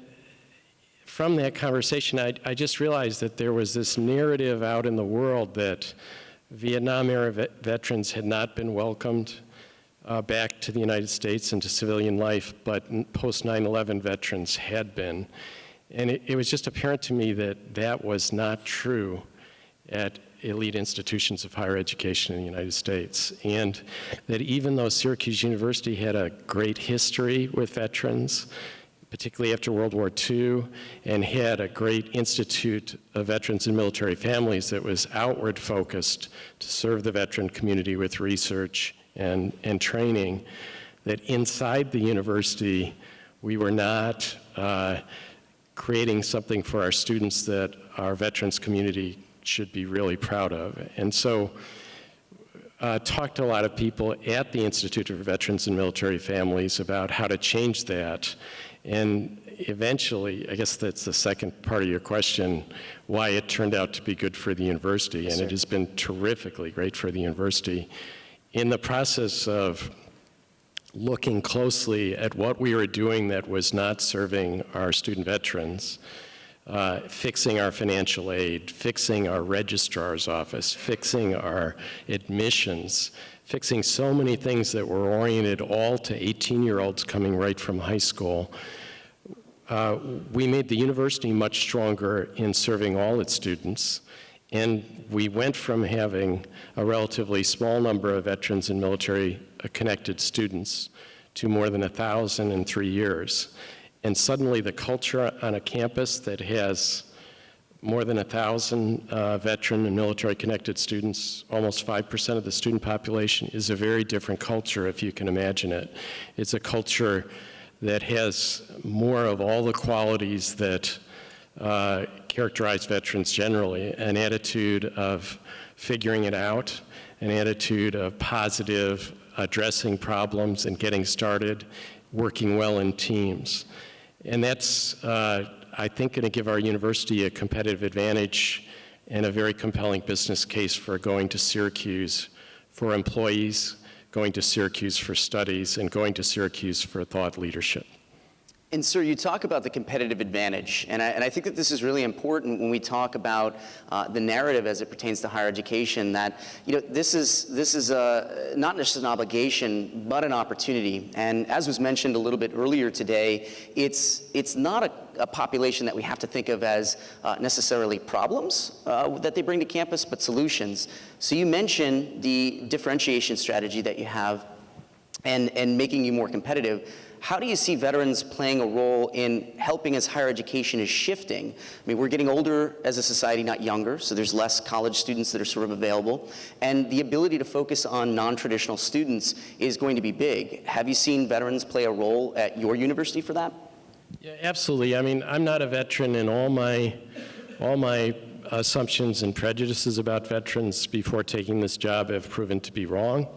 Q: from that conversation, I just realized that there was this narrative out in the world that Vietnam-era veterans had not been welcomed back to the United States and to civilian life, but post 9/11 veterans had been. And it was just apparent to me that that was not true at elite institutions of higher education in the United States. And that even though Syracuse University had a great history with veterans, particularly after World War II, and had a great institute of veterans and military families that was outward focused to serve the veteran community with research and training, that inside the university, we were not creating something for our students that our veterans community should be really proud of. And so talked to a lot of people at the Institute of Veterans and Military Families about how to change that. And eventually, I guess that's the second part of your question, why it turned out to be good for the university. Yes, and it has been terrifically great for the university. In the process of looking closely at what we were doing that was not serving our student veterans, fixing our financial aid, fixing our registrar's office, fixing our admissions, fixing so many things that were oriented all to 18-year-olds coming right from high school, we made the university much stronger in serving all its students. And we went from having a relatively small number of veterans and military-connected students to more than 1,000 in 3 years. And suddenly the culture on a campus that has more than 1,000 veteran and military-connected students, almost 5% of the student population, is a very different culture, if you can imagine it. It's a culture that has more of all the qualities that characterize veterans generally, an attitude of figuring it out, an attitude of positive addressing problems and getting started, working well in teams. And that's, I think, going to give our university a competitive advantage and a very compelling business case for going to Syracuse for employees, going to Syracuse for studies, and going to Syracuse for thought leadership.
P: And sir, you talk about the competitive advantage, and I think that this is really important when we talk about the narrative as it pertains to higher education, that this is not just an obligation, but an opportunity. And as was mentioned a little bit earlier today, it's not a population that we have to think of as necessarily problems that they bring to campus, but solutions. So you mentioned the differentiation strategy that you have and making you more competitive. How do you see veterans playing a role in helping as higher education is shifting? I mean, we're getting older as a society, not younger, so there's less college students that are sort of available, and the ability to focus on non-traditional students is going to be big. Have you seen veterans play a role at your university for that?
Q: Yeah, absolutely. I mean, I'm not a veteran, and all my assumptions and prejudices about veterans before taking this job have proven to be wrong.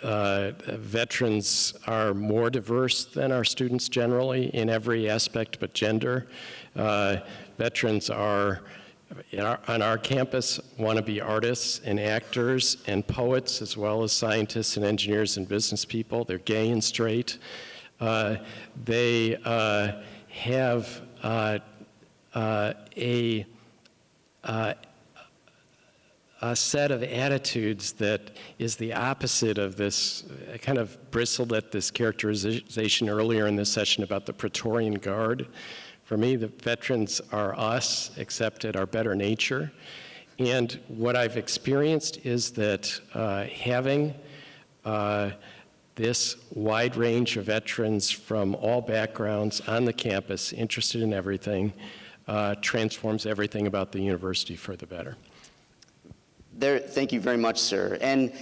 Q: Veterans are more diverse than our students generally in every aspect but gender. Veterans are, on our campus, want to be artists and actors and poets, as well as scientists and engineers and business people. They're gay and straight. They have a set of attitudes that is the opposite of this. I kind of bristled at this characterization earlier in this session about the Praetorian Guard. For me, the veterans are us, except at our better nature. And what I've experienced is that having this wide range of veterans from all backgrounds on the campus, interested in everything, transforms everything about the university for the better.
P: Thank you very much, sir. And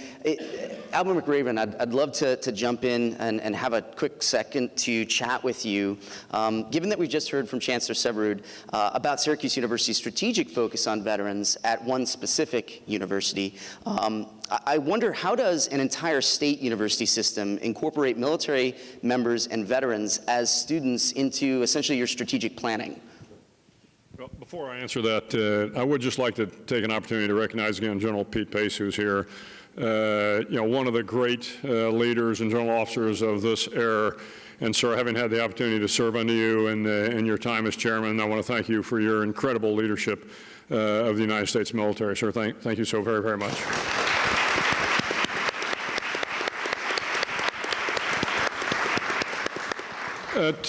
P: Alvin McRaven, I'd love to jump in and have a quick second to chat with you. Given that we've just heard from Chancellor Severud about Syracuse University's strategic focus on veterans at one specific university, I wonder, how does an entire state university system incorporate military members and veterans as students into essentially your strategic planning?
R: Well, before I answer that, I would just like to take an opportunity to recognize again General Pete Pace, who's here. One of the great leaders and general officers of this era. And sir, having had the opportunity to serve under you in your time as chairman, I want to thank you for your incredible leadership of the United States military. Sir, thank you so very, very much.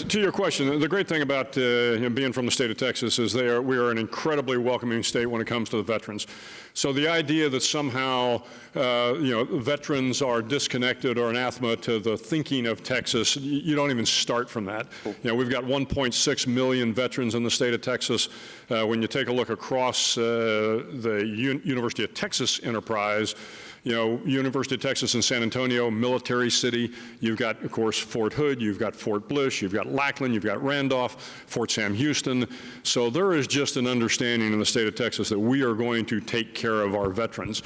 R: To your question, the great thing about being from the state of Texas is we are an incredibly welcoming state when it comes to the veterans. So the idea that somehow veterans are disconnected or anathema to the thinking of Texas, you don't even start from that. We've got 1.6 million veterans in the state of Texas. When you take a look across the University of Texas enterprise, University of Texas in San Antonio, military city. You've got, of course, Fort Hood, you've got Fort Bliss, you've got Lackland, you've got Randolph, Fort Sam Houston. So there is just an understanding in the state of Texas that we are going to take care of our veterans.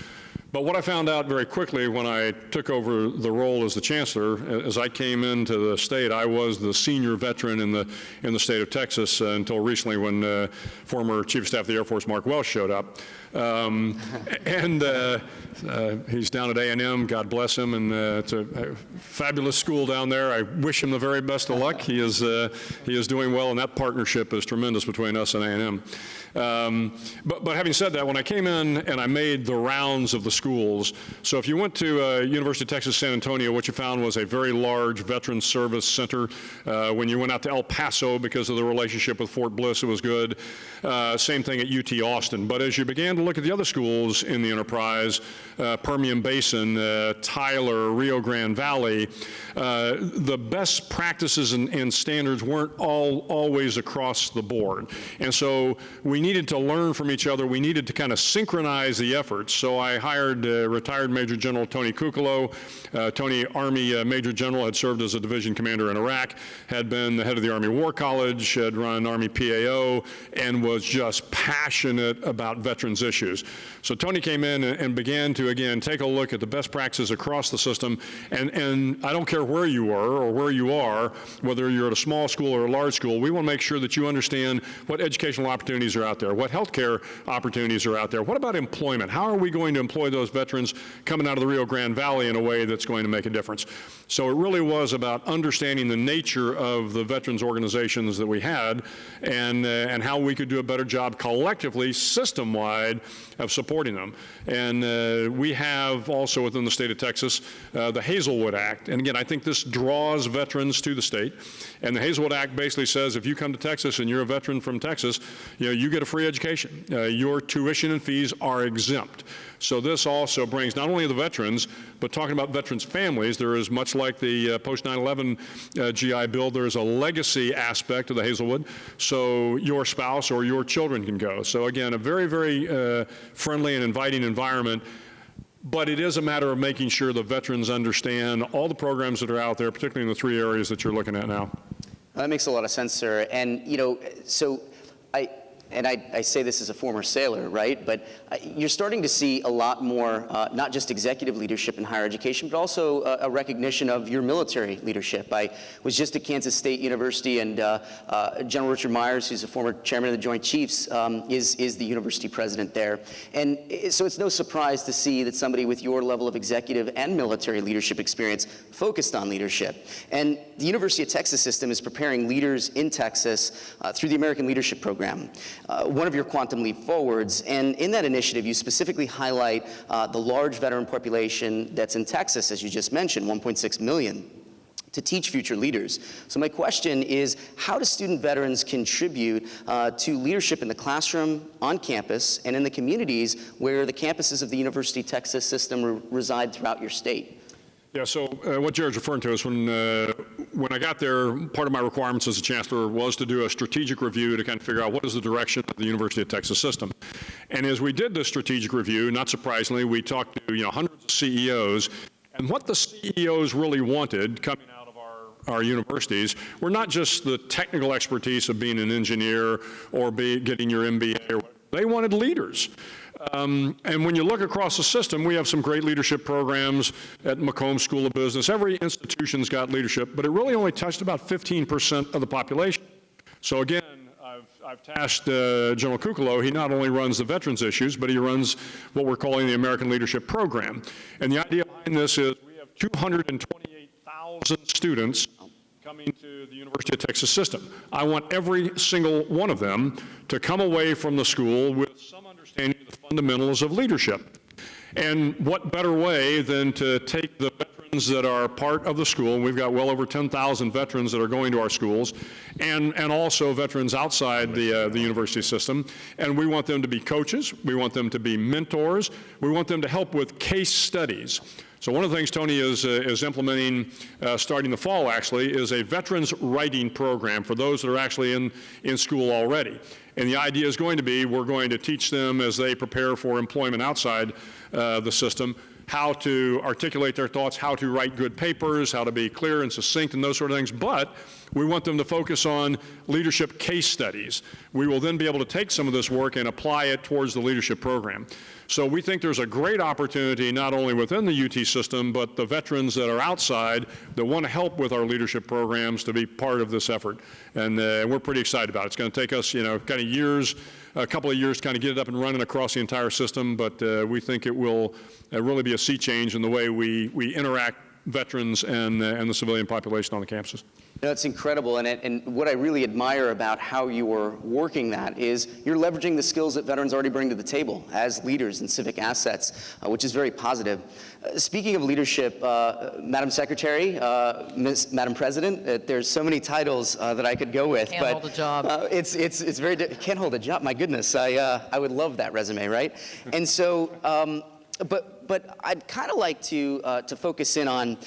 R: But what I found out very quickly when I took over the role as the chancellor, as I came into the state, I was the senior veteran in the state of Texas until recently when former Chief of Staff of the Air Force Mark Welsh showed up. He's down at A&M, God bless him, and it's a fabulous school down there. I wish him the very best of luck. He is doing well, and that partnership is tremendous between us and A&M. But having said that, when I came in and I made the rounds of the schools, so if you went to University of Texas San Antonio, what you found was a very large veteran service center. When you went out to El Paso, because of the relationship with Fort Bliss, it was good. Same thing at UT Austin. But as you began to look at the other schools in the enterprise, Permian Basin, Tyler, Rio Grande Valley, the best practices and standards weren't always across the board. And so we needed to learn from each other. We needed to kind of synchronize the efforts. So I hired retired Major General Tony Kukalo. Tony, Army Major General, had served as a division commander in Iraq, had been the head of the Army War College, had run Army PAO, and was just passionate about veterans issues. So Tony came in and began to, again, take a look at the best practices across the system. And I don't care where you are or where you are, whether you're at a small school or a large school, we want to make sure that you understand what educational opportunities are out there, what healthcare opportunities are out there. What about employment? How are we going to employ those those veterans coming out of the Rio Grande Valley in a way that's going to make a difference. So it really was about understanding the nature of the veterans organizations that we had and how we could do a better job collectively, system-wide, of supporting them. And we have also within the state of Texas the Hazelwood Act. And again, I think this draws veterans to the state. And the Hazelwood Act basically says if you come to Texas and you're a veteran from Texas, you get a free education. Your tuition and fees are exempt. So this also brings not only the veterans, but talking about veterans' families, there is, much like the post 9/11 GI Bill, there is a legacy aspect of the Hazelwood, so your spouse or your children can go. So again, a very, very friendly and inviting environment. But it is a matter of making sure the veterans understand all the programs that are out there, particularly in the 3 areas that you're looking at now.
P: That makes a lot of sense, sir. And, so I say this as a former sailor, right? But you're starting to see a lot more, not just executive leadership in higher education, but also a recognition of your military leadership. I was just at Kansas State University, and General Richard Myers, who's a former chairman of the Joint Chiefs, is the university president there. And so it's no surprise to see that somebody with your level of executive and military leadership experience focused on leadership. And the University of Texas system is preparing leaders in Texas through the American Leadership Program. One of your Quantum Leap Forwards, and in that initiative, you specifically highlight the large veteran population that's in Texas, as you just mentioned, 1.6 million, to teach future leaders. So my question is, how do student veterans contribute to leadership in the classroom, on campus, and in the communities where the campuses of the University of Texas system reside throughout your state?
R: Yeah, so what Jared's referring to is when I got there, part of my requirements as a chancellor was to do a strategic review to kind of figure out what is the direction of the University of Texas system. And as we did this strategic review, not surprisingly, we talked to hundreds of CEOs, and what the CEOs really wanted coming out of our universities were not just the technical expertise of being an engineer or getting your MBA or whatever. They wanted leaders. And when you look across the system, we have some great leadership programs at Macomb School of Business. Every institution's got leadership, but it really only touched about 15% of the population. So again, I've tasked General Kukolo. He not only runs the veterans issues, but he runs what we're calling the American Leadership Program. And the idea behind this is we have 228,000 students coming to the University of Texas system. I want every single one of them to come away from the school with some understanding of the fundamentals of leadership. And what better way than to take the veterans that are part of the school, and we've got well over 10,000 veterans that are going to our schools, and also veterans outside the university system, and we want them to be coaches, we want them to be mentors, we want them to help with case studies. So one of the things Tony is implementing starting the fall, actually, is a veterans writing program for those that are actually in school already. And the idea is going to be we're going to teach them as they prepare for employment outside the system how to articulate their thoughts, how to write good papers, how to be clear and succinct and those sort of things. But we want them to focus on leadership case studies. We will then be able to take some of this work and apply it towards the leadership program. So we think there's a great opportunity not only within the UT system, but the veterans that are outside that want to help with our leadership programs to be part of this effort. And we're pretty excited about it. It's going to take us, kind of years, a couple of years to kind of get it up and running across the entire system, but we think it will really be a sea change in the way we interact veterans and the civilian population on the campuses.
P: It's incredible, and what I really admire about how you are working that is you're leveraging the skills that veterans already bring to the table as leaders and civic assets, which is very positive. Speaking of leadership, Madam Secretary, Madam President, there's so many titles that I could go with.
S: Can't hold a job.
P: It's very, can't hold a job, my goodness. I would love that resume, right? And so, but I'd kind of like to focus in on,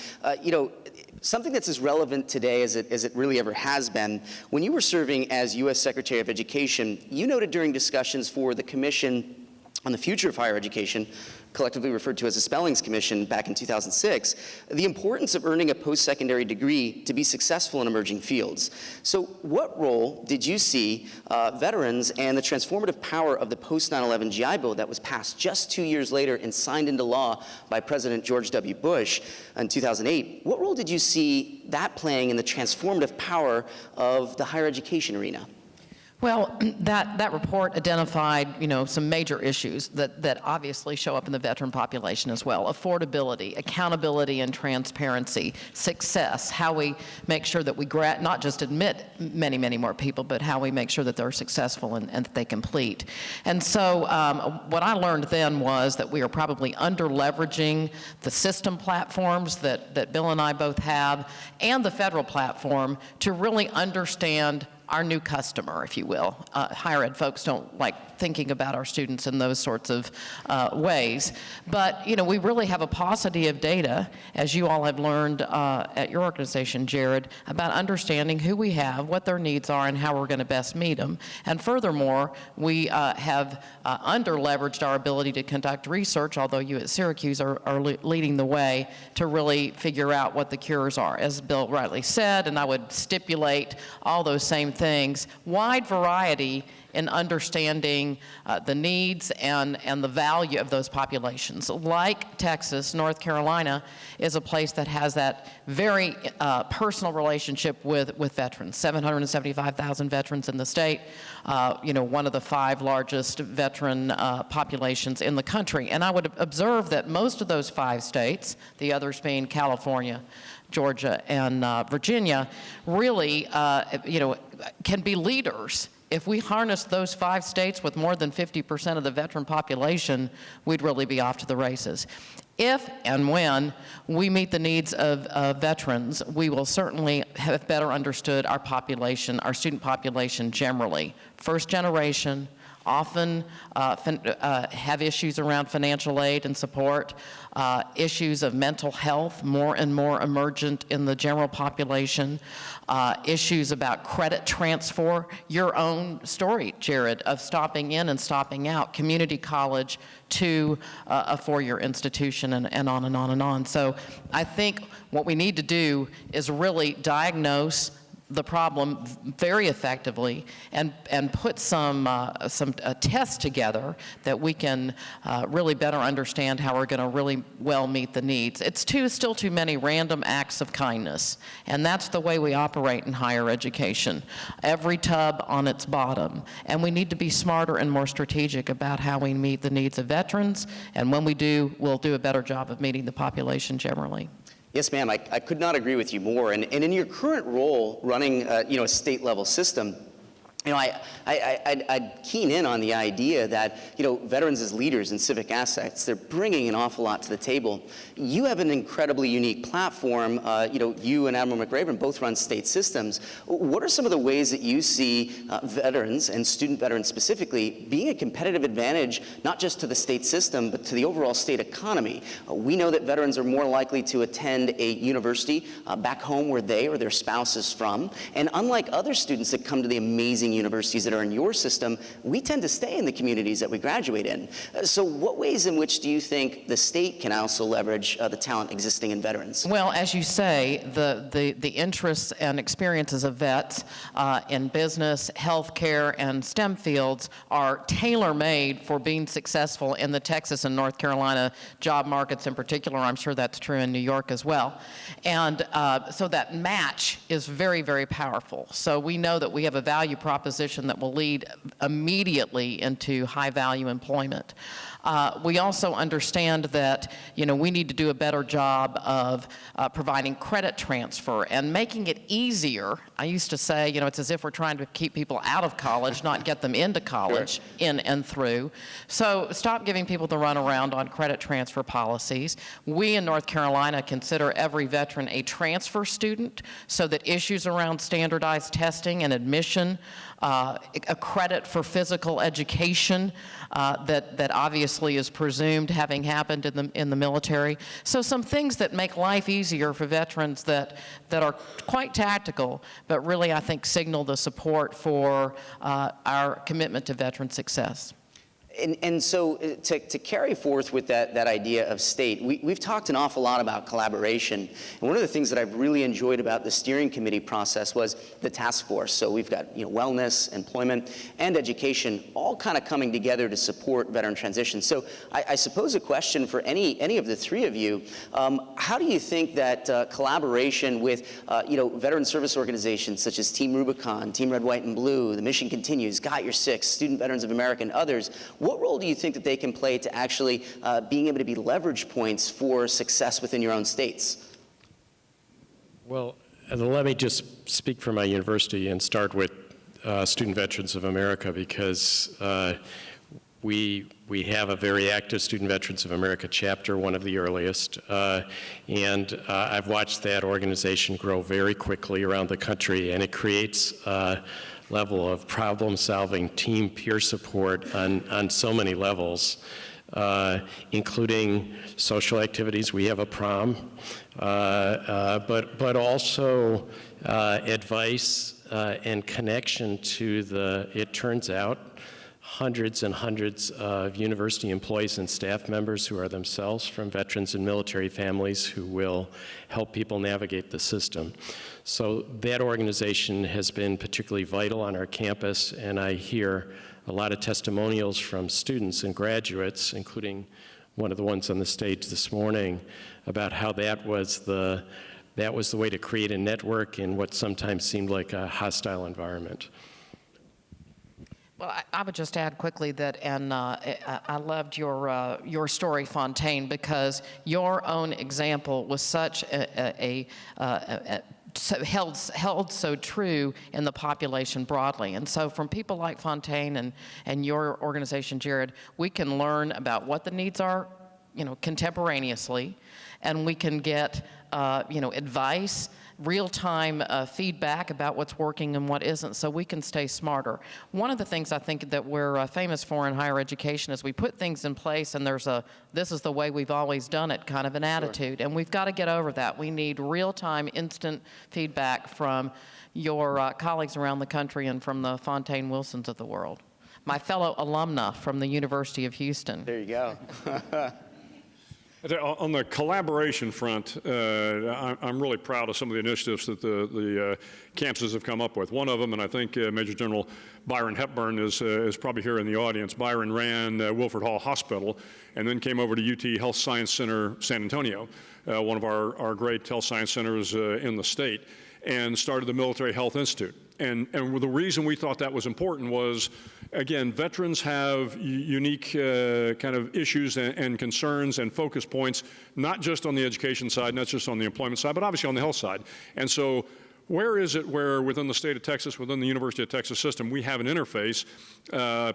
P: something that's as relevant today as it really ever has been. When you were serving as U.S. Secretary of Education, you noted during discussions for the Commission on the Future of Higher Education, collectively referred to as the Spellings Commission back in 2006, the importance of earning a post-secondary degree to be successful in emerging fields. So what role did you see veterans and the transformative power of the post-9/11 GI Bill that was passed just 2 years later and signed into law by President George W. Bush in 2008, what role did you see that playing in the transformative power of the higher education arena?
S: Well, that report identified, some major issues that obviously show up in the veteran population as well. Affordability, accountability and transparency, success, how we make sure that we not just admit many, many more people, but how we make sure that they're successful and that they complete. And so what I learned then was that we are probably under-leveraging the system platforms that Bill and I both have and the federal platform to really understand our new customer, if you will. Higher ed folks don't like thinking about our students in those sorts of ways. But, we really have a paucity of data, as you all have learned at your organization, Jared, about understanding who we have, what their needs are, and how we're going to best meet them. And furthermore, we have under-leveraged our ability to conduct research, although you at Syracuse are leading the way to really figure out what the cures are. As Bill rightly said, and I would stipulate all those same things, wide variety in understanding the needs and the value of those populations. Like Texas, North Carolina is a place that has that very personal relationship with veterans. 775,000 veterans in the state, one of the 5 largest veteran populations in the country. And I would observe that most of those 5 states, the others being California, Georgia, and Virginia, really, can be leaders. If we harness those 5 states with more than 50% of the veteran population, we'd really be off to the races. If and when we meet the needs of veterans, we will certainly have better understood our population, our student population generally. First generation, often have issues around financial aid and support, issues of mental health, more and more emergent in the general population, issues about credit transfer, your own story, Jared, of stopping in and stopping out, community college to a 4-year institution, and on and on and on. So I think what we need to do is really diagnose the problem very effectively and put some tests together that we can really better understand how we're going to really well meet the needs. It's still too many random acts of kindness, and that's the way we operate in higher education. Every tub on its bottom, and we need to be smarter and more strategic about how we meet the needs of veterans, and when we do, we'll do a better job of meeting the population generally.
P: Yes, ma'am. I could not agree with you more. And in your current role running, a state-level system, I'd keen in on the idea that, veterans as leaders in civic assets, they're bringing an awful lot to the table. You have an incredibly unique platform. You and Admiral McRaven both run state systems. What are some of the ways that you see veterans, and student veterans specifically, being a competitive advantage, not just to the state system, but to the overall state economy? We know that veterans are more likely to attend a university back home where they or their spouse is from. And unlike other students that come to the amazing universities that are in your system, we tend to stay in the communities that we graduate in. So what ways in which do you think the state can also leverage the talent existing in veterans?
S: Well, as you say, the interests and experiences of vets in business, healthcare, and STEM fields are tailor-made for being successful in the Texas and North Carolina job markets in particular. I'm sure that's true in New York as well. And so that match is very, very powerful. So we know that we have a value proposition that will lead immediately into high-value employment. We also understand that, we need to do a better job of providing credit transfer and making it easier. I used to say, it's as if we're trying to keep people out of college, not get them into college, in and through. So stop giving people the runaround on credit transfer policies. We in North Carolina consider every veteran a transfer student, so that issues around standardized testing and admission, a credit for physical education that obviously is presumed having happened in the military. So some things that make life easier for veterans that are quite tactical, but really I think signal the support for our commitment to veteran success.
P: And so to carry forth with that idea of state, we've talked an awful lot about collaboration. And one of the things that I've really enjoyed about the steering committee process was the task force. So we've got wellness, employment, and education all kind of coming together to support veteran transition. So I suppose a question for any of the three of you, how do you think that collaboration with veteran service organizations such as Team Rubicon, Team Red, White, and Blue, The Mission Continues, Got Your Six, Student Veterans of America, and others, what role do you think that they can play to actually being able to be leverage points for success within your own states?
Q: Well, let me just speak for my university and start with Student Veterans of America, because we have a very active Student Veterans of America chapter, one of the earliest, and I've watched that organization grow very quickly around the country, and it creates level of problem-solving, team peer support on so many levels, including social activities. We have a prom, but also advice and connection to it turns out, hundreds and hundreds of university employees and staff members who are themselves from veterans and military families who will help people navigate the system. So that organization has been particularly vital on our campus, and I hear a lot of testimonials from students and graduates, including one of the ones on the stage this morning, about how that was the way to create a network in what sometimes seemed like a hostile environment.
S: Well, I would just add quickly that, and I loved your story, Fontaine, because your own example was such held so true in the population broadly. And so from people like Fontaine and your organization, Jared, we can learn about what the needs are, contemporaneously, and we can get, advice, real-time feedback about what's working and what isn't, so we can stay smarter. One of the things I think that we're famous for in higher education is we put things in place and there's this is the way we've always done it kind of an attitude, and we've got to get over that. We need real-time, instant feedback from your colleagues around the country and from the Fontaine Wilsons of the world. My fellow alumna from the University of Houston.
P: There you go.
R: On the collaboration front, I'm really proud of some of the initiatives that the campuses have come up with. One of them, and I think Major General Byron Hepburn is probably here in the audience. Byron ran Wilford Hall Hospital and then came over to UT Health Science Center San Antonio, one of our great health science centers in the state, and started the Military Health Institute. And the reason we thought that was important was, again, veterans have unique kind of issues and concerns and focus points, not just on the education side, not just on the employment side, but obviously on the health side. And so where is it where within the state of Texas, within the University of Texas system, we have an interface,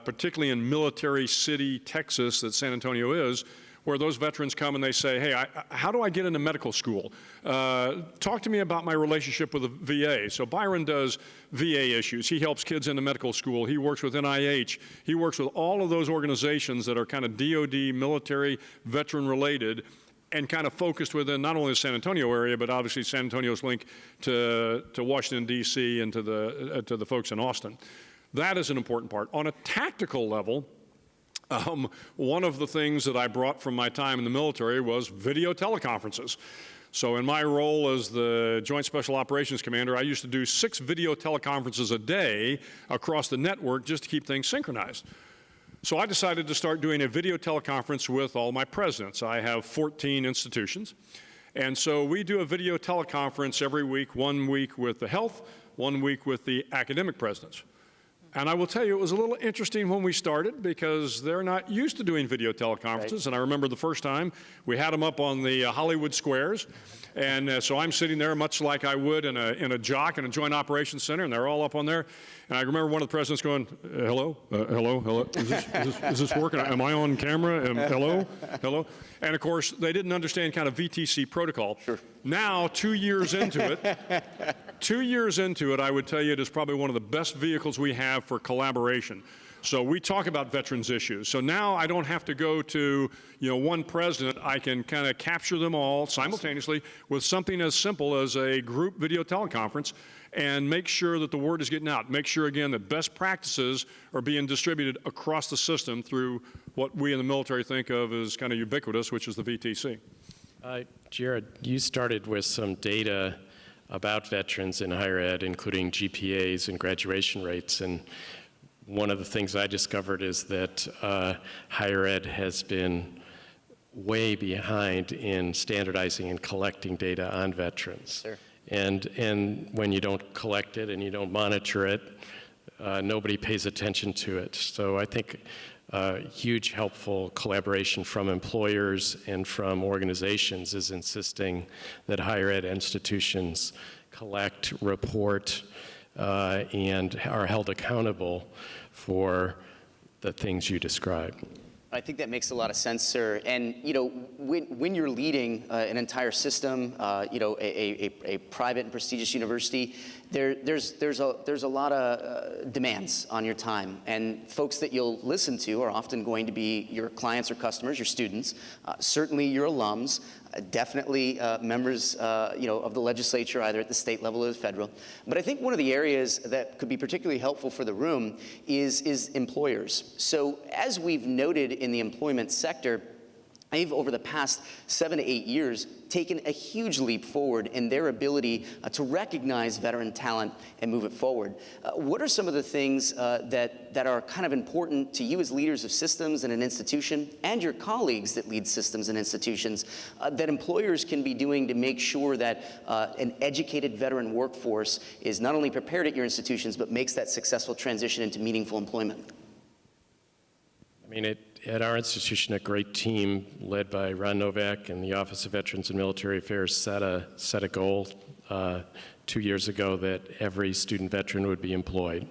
R: particularly in military city Texas that San Antonio is, where those veterans come and they say, hey, how do I get into medical school? Talk to me about my relationship with the VA. So Byron does VA issues. He helps kids into medical school. He works with NIH. He works with all of those organizations that are kind of DOD, military, veteran related, and kind of focused within not only the San Antonio area, but obviously San Antonio's link to Washington, D.C. and to the folks in Austin. That is an important part. On a tactical level, one of the things that I brought from my time in the military was video teleconferences. So in my role as the Joint Special Operations Commander, I used to do 6 video teleconferences a day across the network just to keep things synchronized. So I decided to start doing a video teleconference with all my presidents. I have 14 institutions. And so we do a video teleconference every week, 1 week with the health, 1 week with the academic presidents. And I will tell you, it was a little interesting when we started because they're not used to doing video teleconferences. Right. And I remember the first time we had them up on the Hollywood squares. And so I'm sitting there much like I would in a JOC in a Joint Operations Center, and they're all up on there. And I remember one of the presidents going, hello, hello, is this working? Am I on camera? Hello? And of course, they didn't understand kind of VTC protocol. Sure. Now, 2 years into it, I would tell you it is probably one of the best vehicles we have for collaboration. So we talk about veterans issues. So now I don't have to go to, one president. I can kind of capture them all simultaneously with something as simple as a group video teleconference and make sure that the word is getting out. Make sure, again, that best practices are being distributed across the system through what we in the military think of as kind of ubiquitous, which is the VTC.
Q: Jared, you started with some data about veterans in higher ed, including GPAs and graduation rates. And one of the things I discovered is that higher ed has been way behind in standardizing and collecting data on veterans.
P: Sure.
Q: And when you don't collect it and you don't monitor it, nobody pays attention to it. So I think huge helpful collaboration from employers and from organizations is insisting that higher ed institutions collect, report, and are held accountable for the things you described.
P: I think that makes a lot of sense, sir. And when you're leading an entire system, a private and prestigious university, there's a lot of demands on your time. And folks that you'll listen to are often going to be your clients or customers, your students, certainly your alums, definitely members of the legislature, either at the state level or the federal. But I think one of the areas that could be particularly helpful for the room is employers. So as we've noted in the employment sector, they've, over the past 7 to 8 years, taken a huge leap forward in their ability to recognize veteran talent and move it forward. What are some of the things that are kind of important to you as leaders of systems in an institution and your colleagues that lead systems and institutions that employers can be doing to make sure that an educated veteran workforce is not only prepared at your institutions, but makes that successful transition into meaningful employment?
Q: I mean, at our institution, a great team led by Ron Novak and the Office of Veterans and Military Affairs set a goal 2 years ago that every student veteran would be employed,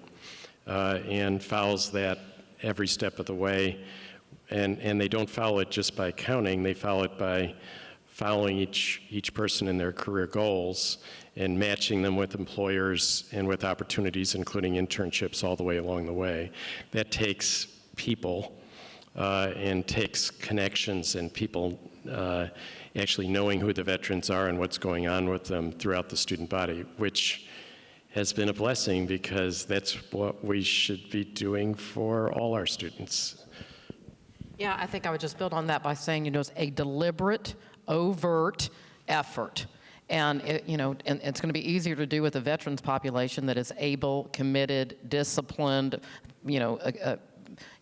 Q: and follows that every step of the way. And they don't follow it just by counting, they follow it by following each person in their career goals and matching them with employers and with opportunities, including internships all the way along the way. That takes people. And takes connections and people actually knowing who the veterans are and what's going on with them throughout the student body, which has been a blessing because that's what we should be doing for all our students.
S: Yeah, I think I would just build on that by saying, it's a deliberate, overt effort. And, and it's going to be easier to do with a veterans population that is able, committed, disciplined,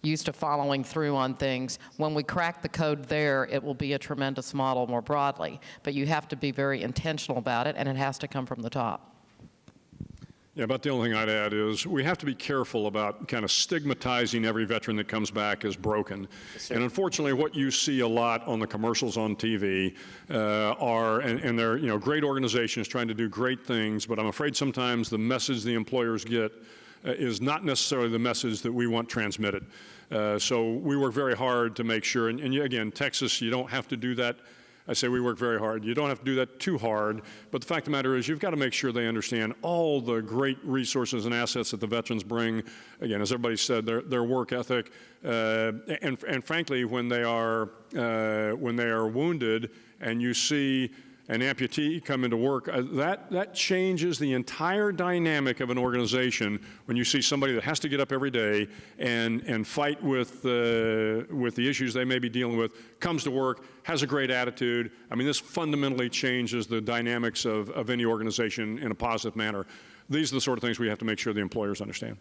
S: used to following through on things. When we crack the code there, it will be a tremendous model more broadly. But you have to be very intentional about it, and it has to come from the top.
R: Yeah, about the only thing I'd add is we have to be careful about kind of stigmatizing every veteran that comes back as broken. Yes, and unfortunately, what you see a lot on the commercials on TV and they're great organizations trying to do great things, but I'm afraid sometimes the message the employers get is not necessarily the message that we want transmitted. So we work very hard to make sure, and again, Texas, you don't have to do that. I say we work very hard. You don't have to do that too hard, but the fact of the matter is you've got to make sure they understand all the great resources and assets that the veterans bring. Again, as everybody said, their work ethic, and frankly, when they are wounded and you see an amputee come into work, that changes the entire dynamic of an organization when you see somebody that has to get up every day and fight with the issues they may be dealing with, comes to work, has a great attitude. I mean, this fundamentally changes the dynamics of any organization in a positive manner. These are the sort of things we have to make sure the employers understand.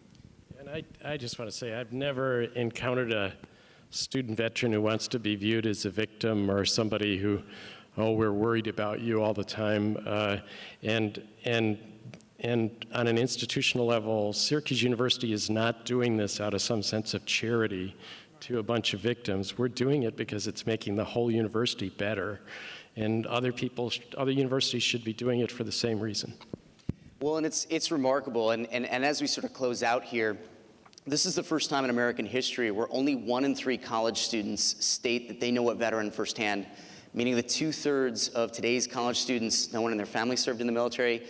Q: And I just want to say, I've never encountered a student veteran who wants to be viewed as a victim or somebody who, we're worried about you all the time. And on an institutional level, Syracuse University is not doing this out of some sense of charity to a bunch of victims. We're doing it because it's making the whole university better. And other universities should be doing it for the same reason.
P: Well, and it's remarkable. And as we sort of close out here, this is the first time in American history where only 1 in 3 college students state that they know a veteran firsthand, meaning that 2/3 of today's college students, no one in their family served in the military,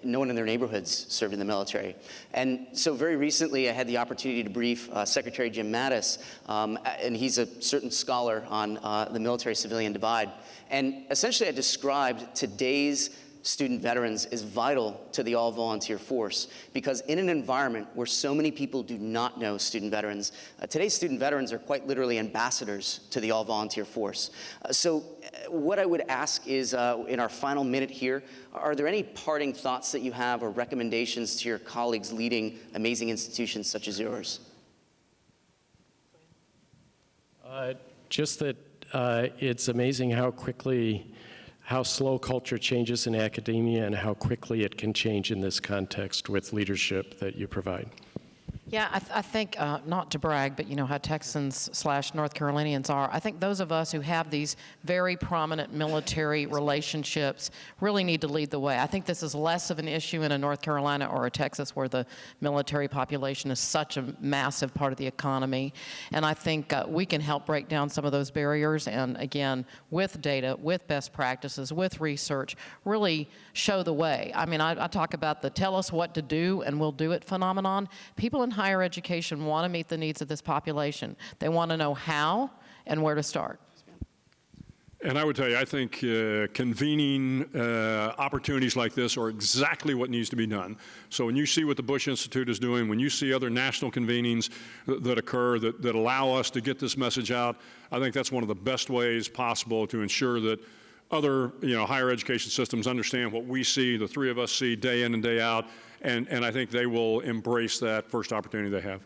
P: no one in their neighborhoods served in the military. And so very recently I had the opportunity to brief Secretary Jim Mattis, and he's a certain scholar on the military-civilian divide. And essentially I described today's student veterans as vital to the all-volunteer force, because in an environment where so many people do not know student veterans, today's student veterans are quite literally ambassadors to the all-volunteer force. So what I would ask is, in our final minute here, are there any parting thoughts that you have or recommendations to your colleagues leading amazing institutions such as yours?
Q: Just that it's amazing how slow culture changes in academia and how quickly it can change in this context with leadership that you provide.
S: Yeah, I think, not to brag, but you know how Texans/North Carolinians are. I think those of us who have these very prominent military relationships really need to lead the way. I think this is less of an issue in a North Carolina or a Texas where the military population is such a massive part of the economy. And I think we can help break down some of those barriers and, again, with data, with best practices, with research, really show the way. I mean, I talk about the tell us what to do and we'll do it phenomenon. People in higher education want to meet the needs of this population. They want to know how and where to start.
R: And I would tell you, I think convening opportunities like this are exactly what needs to be done. So when you see what the Bush Institute is doing, when you see other national convenings that occur that allow us to get this message out, I think that's one of the best ways possible to ensure that other higher education systems understand what we see, the three of us see day in and day out, and I think they will embrace that first opportunity they have.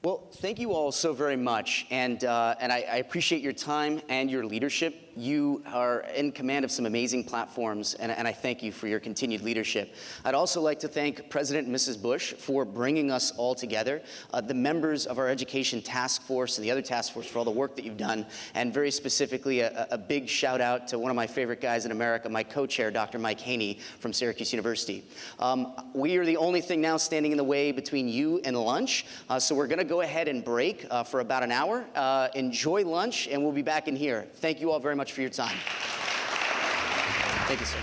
P: Well, thank you all so very much, and I appreciate your time and your leadership. You are in command of some amazing platforms, and I thank you for your continued leadership. I'd also like to thank President and Mrs. Bush for bringing us all together, the members of our education task force and the other task force for all the work that you've done, and very specifically a big shout out to one of my favorite guys in America, my co-chair, Dr. Mike Haney from Syracuse University. We are the only thing now standing in the way between you and lunch, so we're going to go ahead and break for about an hour. Enjoy lunch, and we'll be back in here. Thank you all very much for your time. Thank you, sir.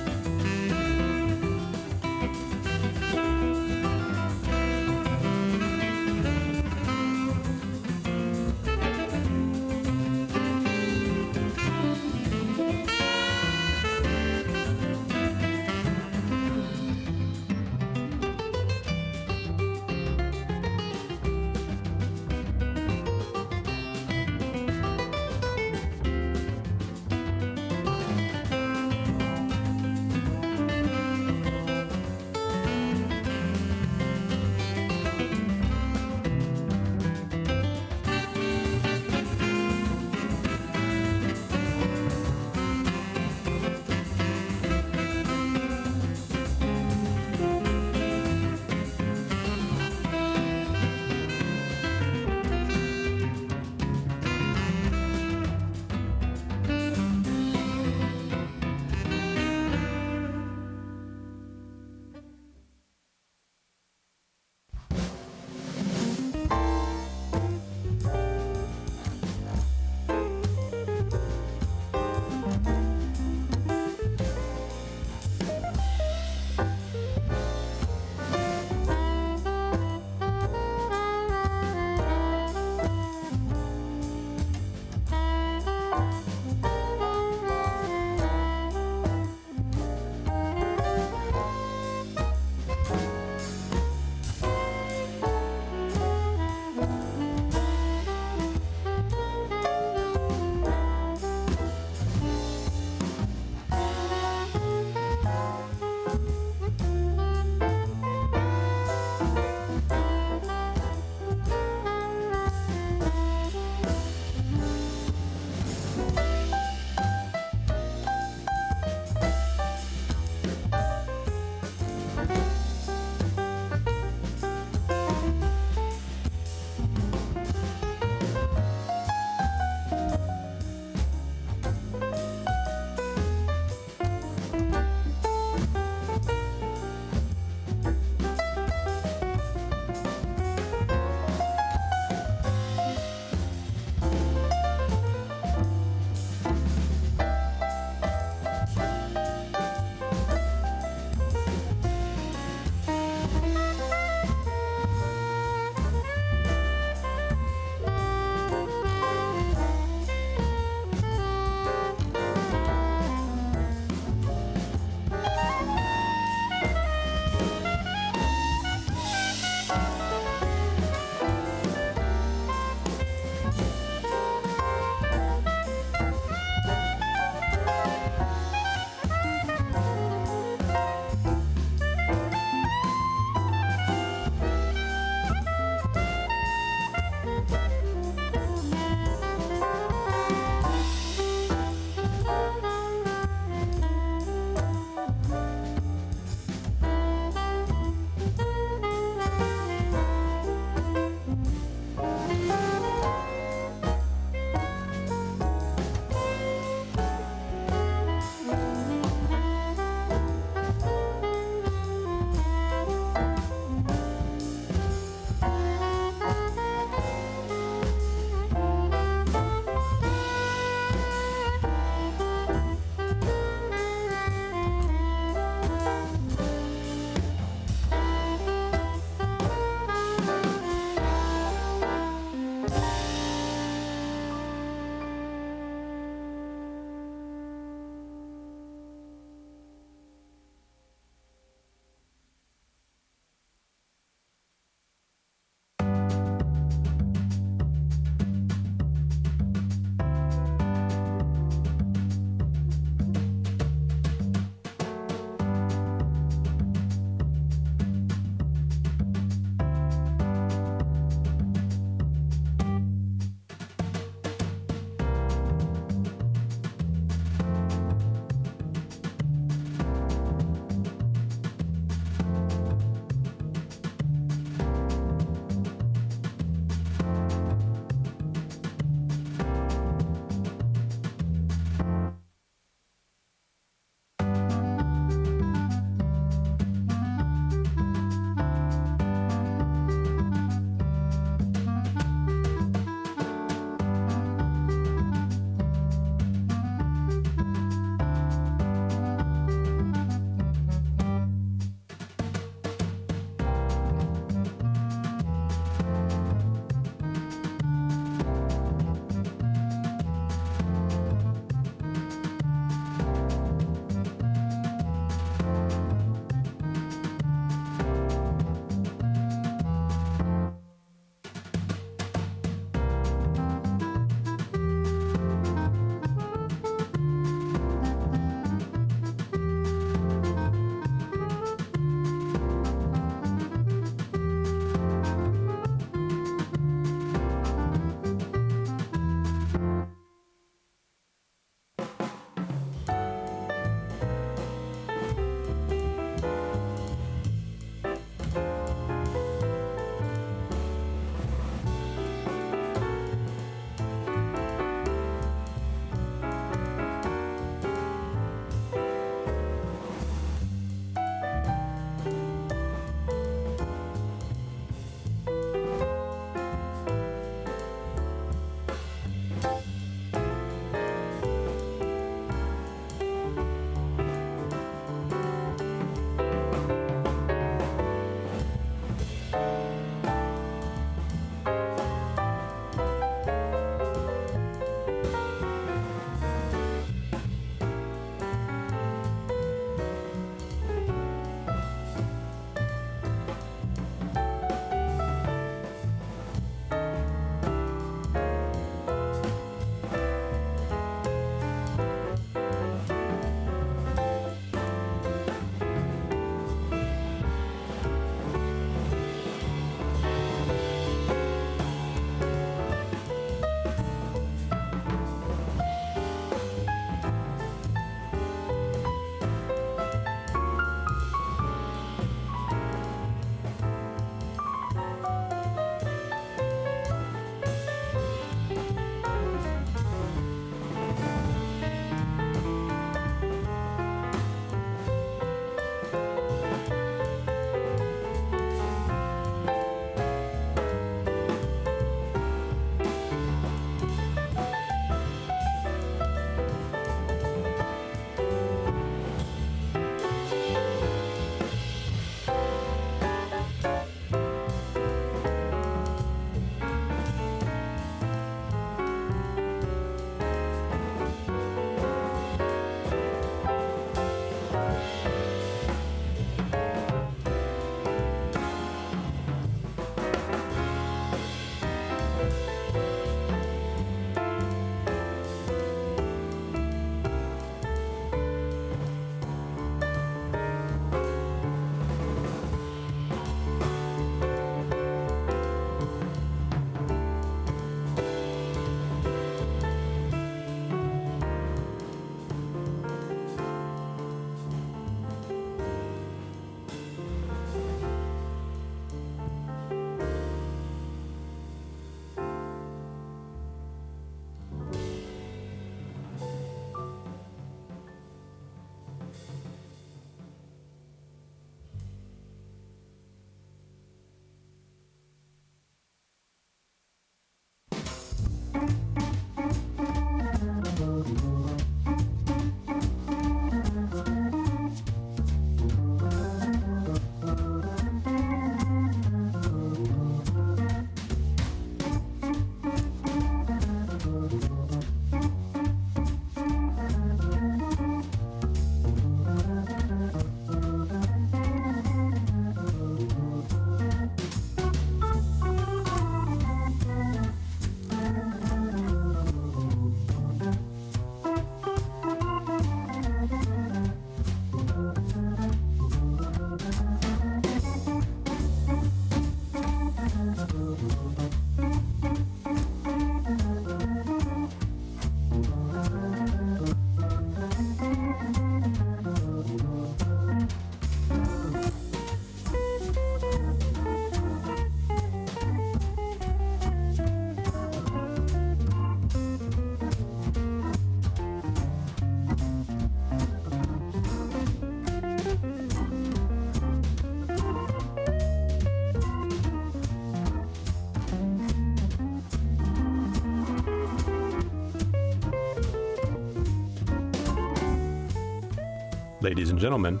E: Ladies and gentlemen,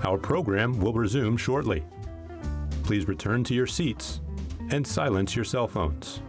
E: our program will resume shortly. Please return to your seats and silence your cell phones.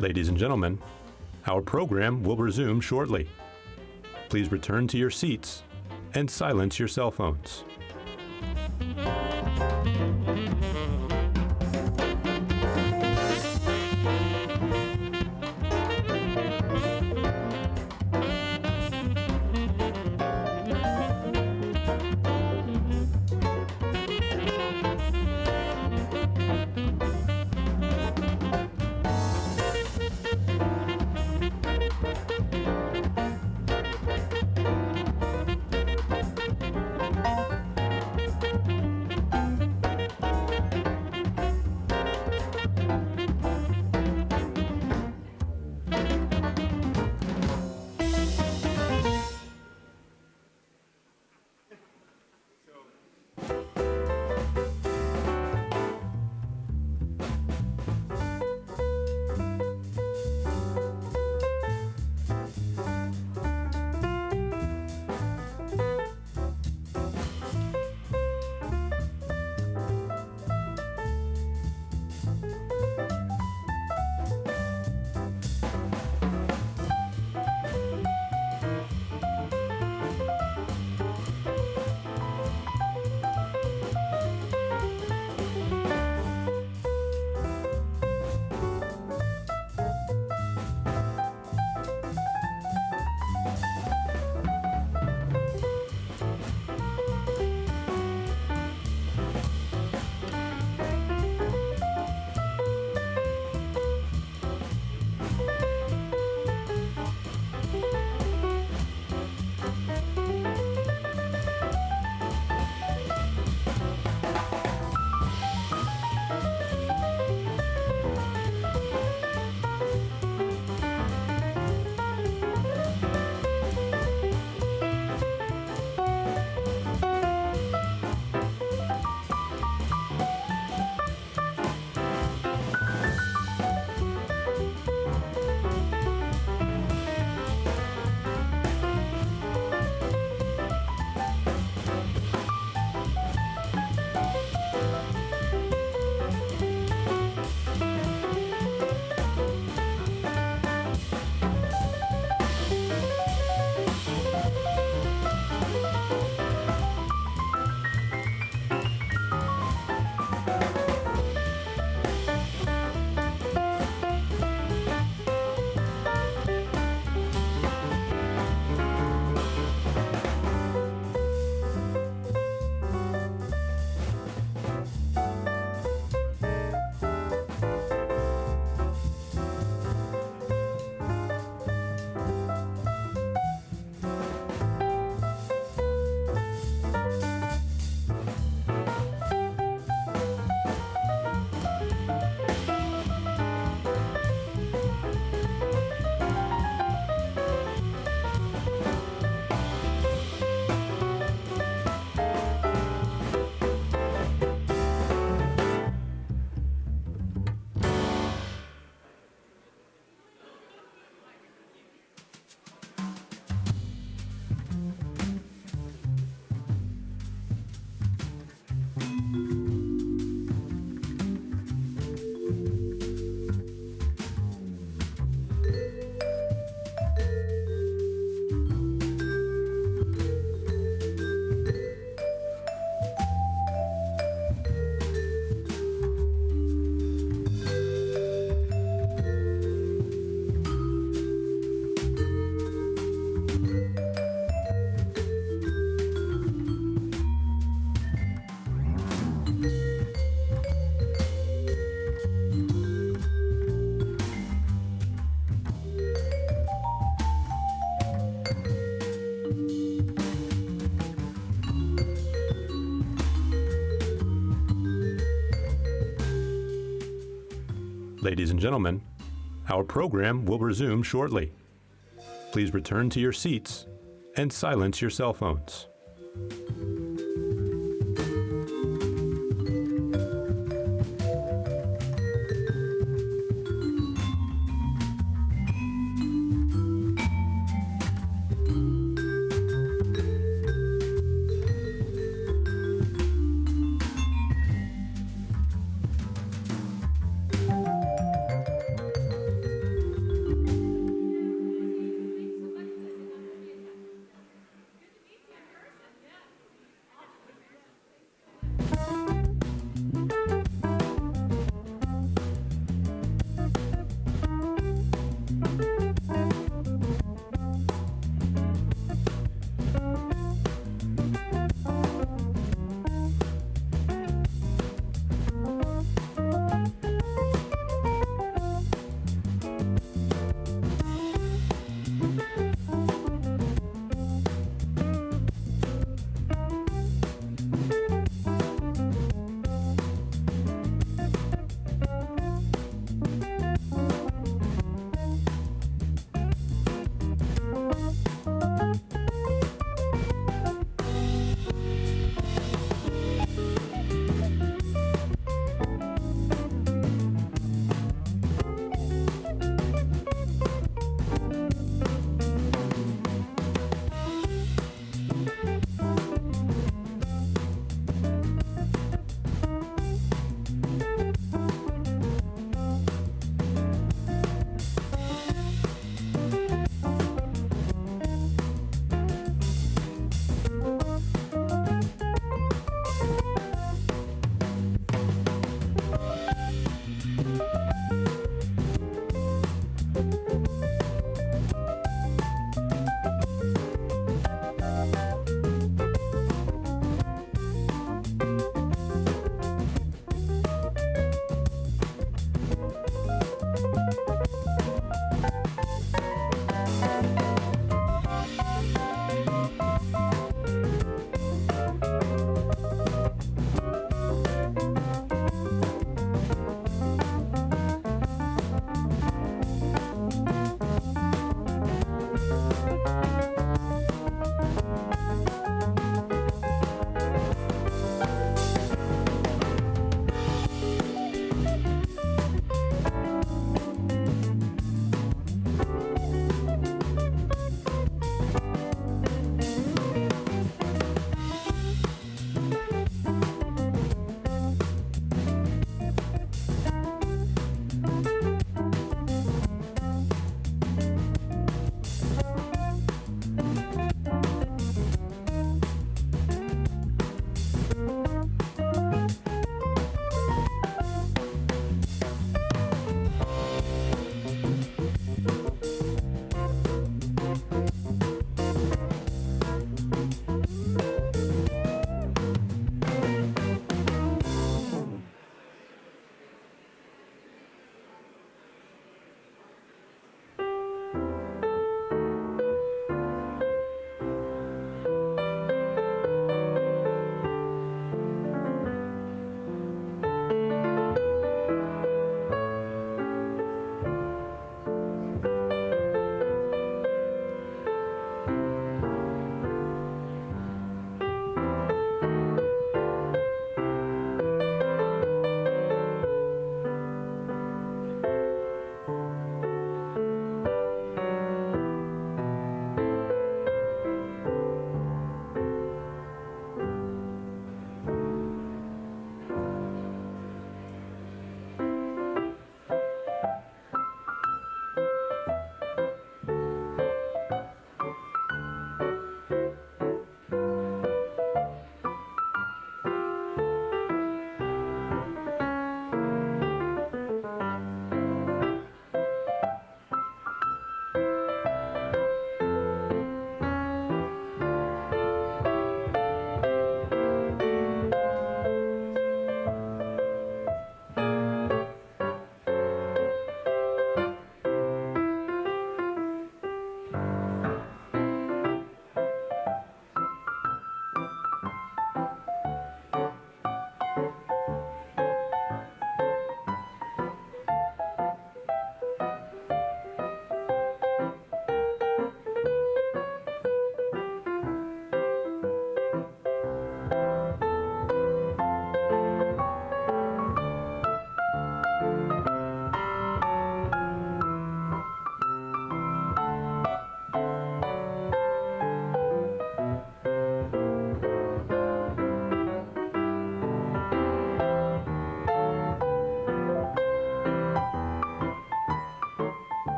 E: Ladies and gentlemen, our program will resume shortly. Please return to your seats and silence your cell phones. Ladies and gentlemen, our program will resume shortly. Please return to your seats and silence your cell phones.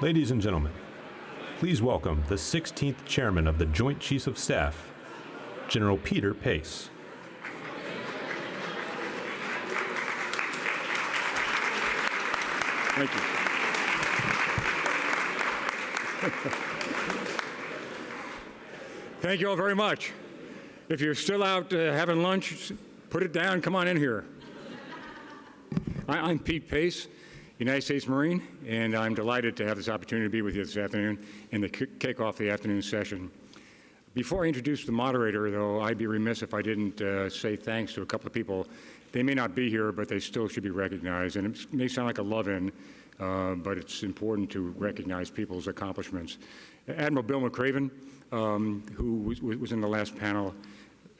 E: Ladies and gentlemen, please welcome the 16th Chairman of the Joint Chiefs of Staff, General Peter Pace.
R: Thank you. Thank you all very much. If you're still out having lunch, put it down, come on in here. I'm Pete Pace, United States Marine, and I'm delighted to have this opportunity to be with you this afternoon and to kick off the afternoon session. Before I introduce the moderator, though, I'd be remiss if I didn't say thanks to a couple of people. They may not be here, but they still should be recognized. And it may sound like a love-in, but it's important to recognize people's accomplishments. Admiral Bill McCraven, who was in the last panel,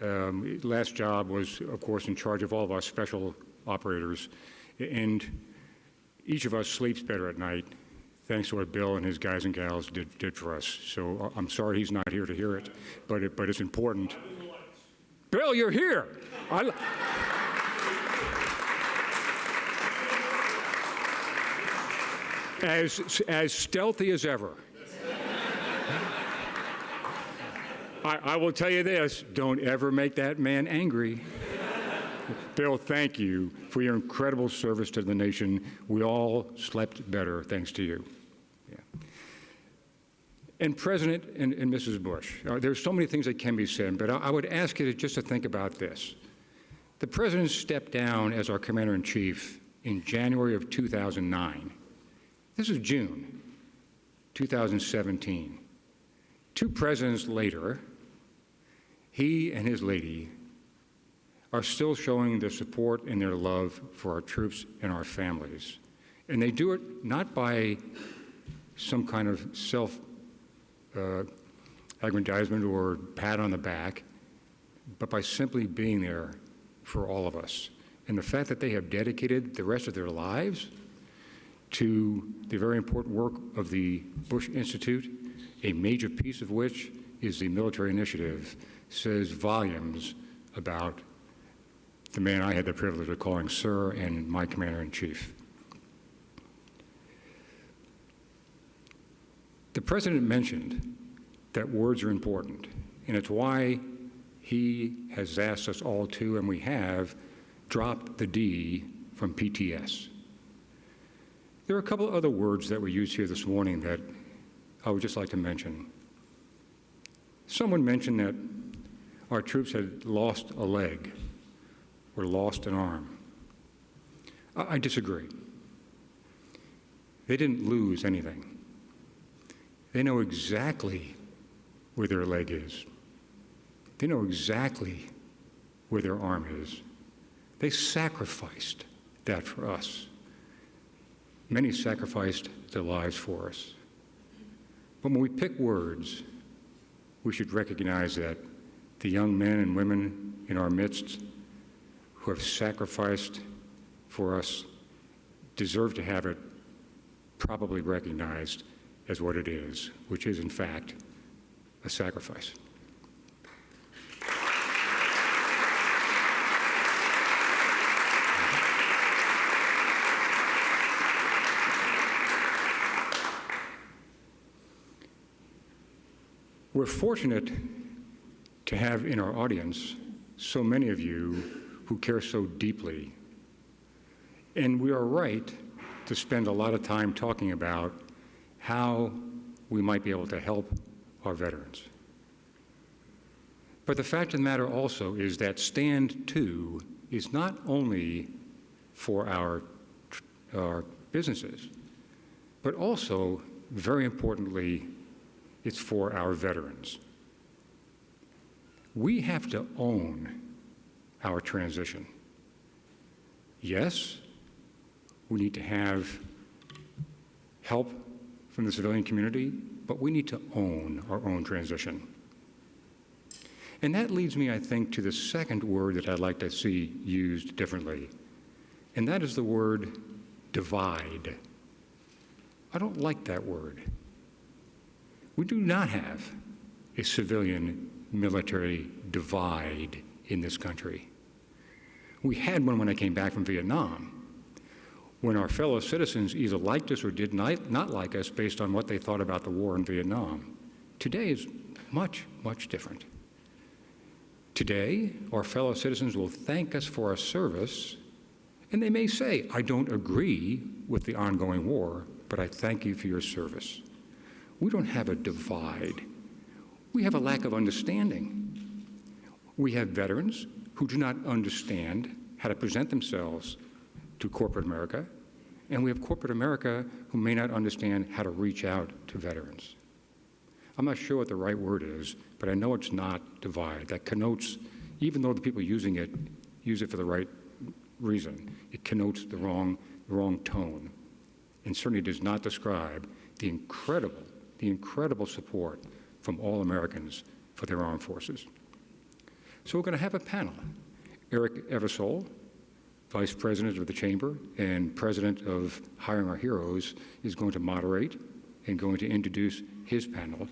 R: last job was, of course, in charge of all of our special operators. And each of us sleeps better at night thanks to what Bill and his guys and gals did for us. So I'm sorry he's not here to hear it, but it's important. Bill, you're here. As stealthy as ever. I will tell you this, don't ever make that man angry. Bill, thank you for your incredible service to the nation. We all slept better thanks to you. Yeah. And President and Mrs. Bush, there's so many things that can be said, but I would ask you just to think about this. The President stepped down as our Commander-in-Chief in January of 2009. This is June 2017. 2 presidents later, he and his lady are still showing their support and their love for our troops and our families. And they do it not by some kind of self-aggrandizement or pat on the back, but by simply being there for all of us. And the fact that they have dedicated the rest of their lives to the very important work of the Bush Institute, a major piece of which is the military initiative, says volumes about the man I had the privilege of calling Sir and my Commander-in-Chief. The President mentioned that words are important, and it's why he has asked us all to, and we have, dropped the D from PTS. There are a couple of other words that were used here this morning that I would just like to mention. Someone mentioned that our troops had lost a leg or lost an arm. I disagree. They didn't lose anything. They know exactly where their leg is. They know exactly where their arm is. They sacrificed that for us. Many sacrificed their lives for us. But when we pick words, we should recognize that the young men and women in our midst who have sacrificed for us deserve to have it probably recognized as what it is, which is, in fact, a sacrifice. We're fortunate to have in our audience so many of you who care so deeply. And we are right to spend a lot of time talking about how we might be able to help our veterans. But the fact of the matter also is that Stand 2 is not only for our businesses, but also, very importantly, it's for our veterans. We have to own our transition. Yes,
T: We need to have help from the civilian community, but we need to own our own transition. And that leads me, I think, to the second word that I'd like to see used differently, and that is the word divide. I don't like that word. We do not have a civilian-military divide in this country. We had one when I came back from Vietnam, when our fellow citizens either liked us or did not like us based on what they thought about the war in Vietnam. Today is much, much different. Today, our fellow citizens will thank us for our service, and they may say, I don't agree with the ongoing war, but I thank you for your service. We don't have a divide. We have a lack of understanding. We have veterans who do not understand how to present themselves to corporate America, and we have corporate America who may not understand how to reach out to veterans. I'm not sure what the right word is, but I know it's not divide. That connotes, even though the people using it use it for the right reason, it connotes the wrong tone, and certainly does not describe the incredible support from all Americans for their armed forces. So we're going to have a panel. Eric Eversole, Vice President of the Chamber and President of Hiring Our Heroes, is going to moderate and going to introduce his panel.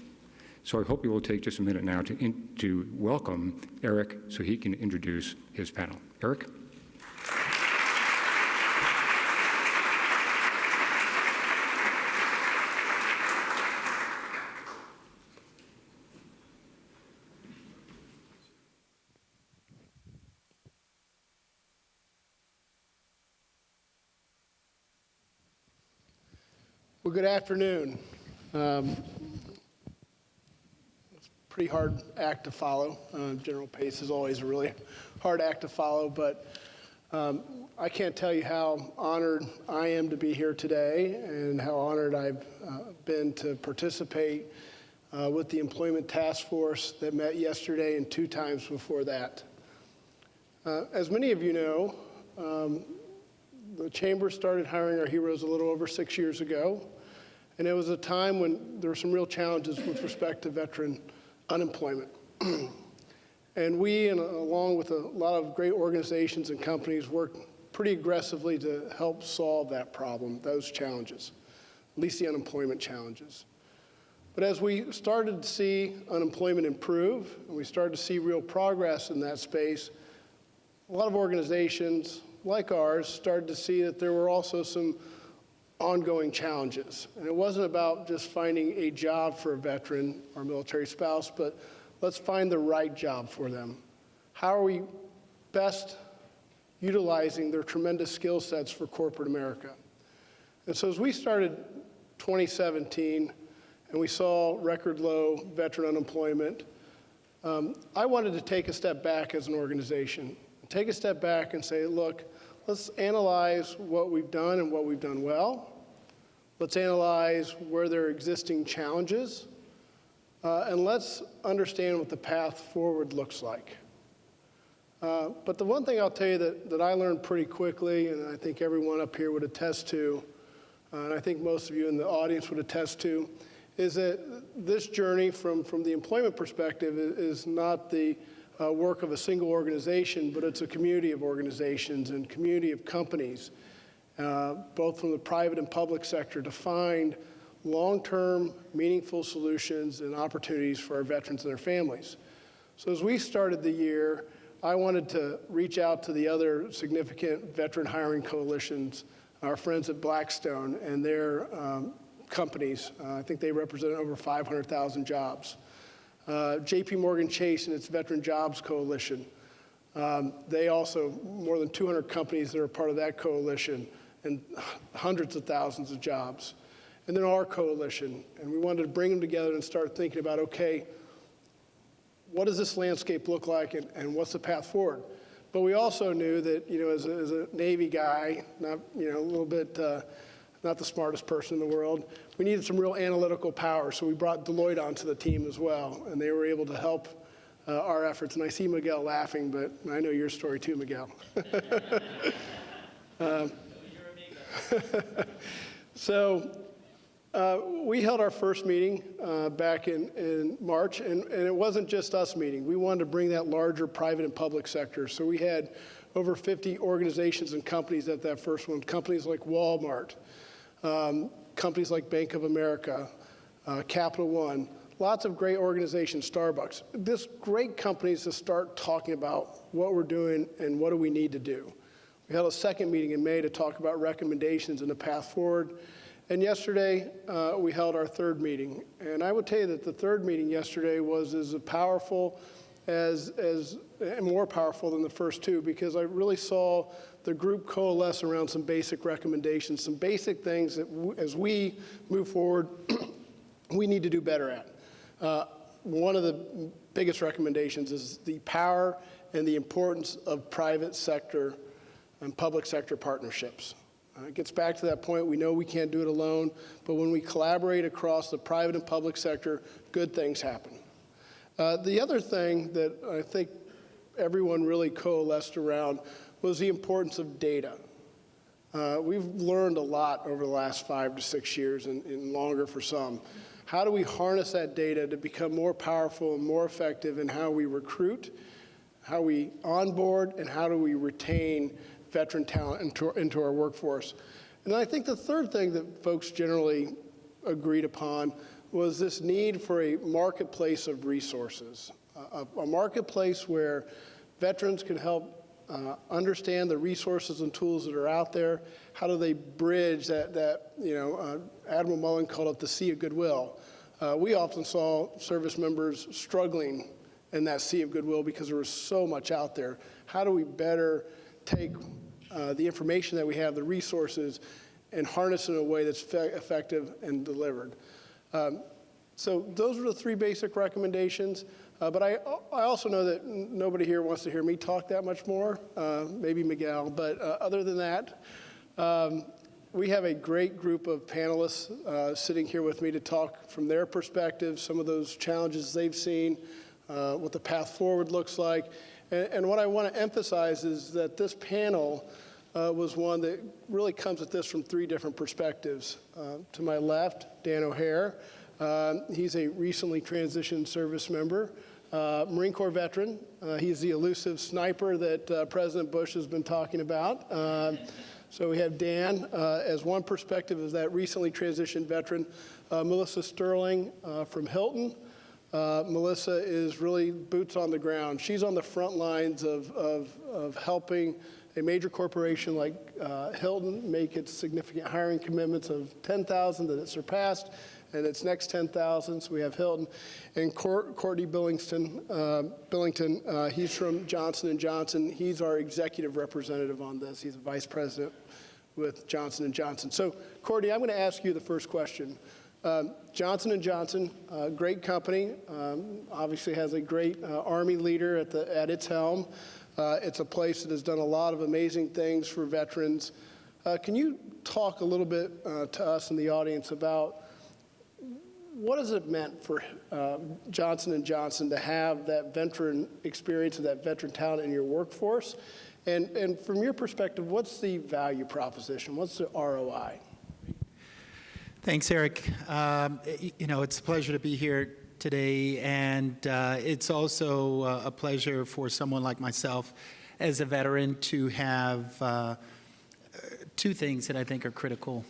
T: So I hope you will take just a minute now to welcome Eric so he can introduce his panel. Eric?
U: Well, good afternoon. It's a pretty hard act to follow. General Pace is always a really hard act to follow, but I can't tell you how honored I am to be here today and how honored I've been to participate with the Employment Task Force that met yesterday and 2 times before that. As many of you know, the Chamber started Hiring Our Heroes a little over 6 years ago, and it was a time when there were some real challenges with respect to veteran unemployment. And we, along with a lot of great organizations and companies, worked pretty aggressively to help solve that problem, those challenges, at least the unemployment challenges. But as we started to see unemployment improve, and we started to see real progress in that space, a lot of organizations like ours started to see that there were also some ongoing challenges. And it wasn't about just finding a job for a veteran or military spouse, but let's find the right job for them. How are we best utilizing their tremendous skill sets for corporate America? And so as we started 2017 and we saw record low veteran unemployment, I wanted to take a step back as an organization, take a step back and say, look, let's analyze what we've done and what we've done well. Let's analyze where there are existing challenges, and let's understand what the path forward looks like. But the one thing I'll tell you that I learned pretty quickly, and I think everyone up here would attest to, and I think most of you in the audience would attest to, is that this journey from the employment perspective is not the work of a single organization, but it's a community of organizations and community of companies, both from the private and public sector, to find long-term, meaningful solutions and opportunities for our veterans and their families. So as we started the year, I wanted to reach out to the other significant veteran hiring coalitions, our friends at Blackstone and their companies. I think they represent over 500,000 jobs. JP Morgan Chase and its Veteran Jobs Coalition. They also, more than 200 companies that are part of that coalition and hundreds of thousands of jobs. And then our coalition, and we wanted to bring them together and start thinking about, okay, what does this landscape look like and what's the path forward? But we also knew that, as a Navy guy, not, a little bit, not the smartest person in the world, we needed some real analytical power. So we brought Deloitte onto the team as well, and they were able to help our efforts. And I see Miguel laughing, but I know your story too, Miguel. So we held our first meeting back in March, and it wasn't just us meeting. We wanted to bring that larger private and public sector. So we had over 50 organizations and companies at that first one, companies like Walmart, companies like Bank of America, Capital One, lots of great organizations, Starbucks. This great companies to start talking about what we're doing and what do we need to do. We held a second meeting in May to talk about recommendations and the path forward. And yesterday, we held our third meeting. And I would tell you that the third meeting yesterday was as powerful and more powerful than the first two, because I really saw the group coalesce around some basic recommendations, some basic things that as we move forward, we need to do better at. One of the biggest recommendations is the power and the importance of private sector and public sector partnerships. It gets back to that point, we know we can't do it alone, but when we collaborate across the private and public sector, good things happen. The other thing that I think everyone really coalesced around was the importance of data. We've learned a lot over the last 5 to 6 years and longer for some. How do we harness that data to become more powerful and more effective in how we recruit, how we onboard, and how do we retain veteran talent into our workforce? And I think the third thing that folks generally agreed upon was this need for a marketplace of resources, a marketplace where veterans can help understand the resources and tools that are out there. How do they bridge that Admiral Mullen called it the sea of goodwill. We often saw service members struggling in that sea of goodwill because there was so much out there. How do we better take the information that we have, the resources, and harness it in a way that's effective and delivered? So those are the three basic recommendations. But I also know that nobody here wants to hear me talk that much more, maybe Miguel. But other than that, we have a great group of panelists sitting here with me to talk from their perspective, some of those challenges they've seen, what the path forward looks like. And what I want to emphasize is that this panel was one that really comes at this from three different perspectives. To my left, Dan O'Hare. He's a recently transitioned service member, Marine Corps veteran. He's the elusive sniper that President Bush has been talking about. So we have Dan as one perspective as that recently transitioned veteran. Melissa Sterling from Hilton. Melissa is really boots on the ground. She's on the front lines of helping a major corporation like Hilton make its significant hiring commitments of 10,000 that it surpassed, and its next 10,000. So we have Hilton. And Courtney Billington, he's from Johnson & Johnson. He's our executive representative on this. He's a vice president with Johnson & Johnson. So Courtney, I'm going to ask you the first question. Johnson & Johnson, great company, obviously has a great Army leader at its helm. It's a place that has done a lot of amazing things for veterans. Can you talk a little bit to us in the audience about what has it meant for Johnson & Johnson to have that veteran experience and that veteran talent in your workforce? And from your perspective, what's the value proposition? What's the ROI?
B: Thanks, Eric. It's a pleasure to be here today, and it's also a pleasure for someone like myself as a veteran to have two things that I think are critical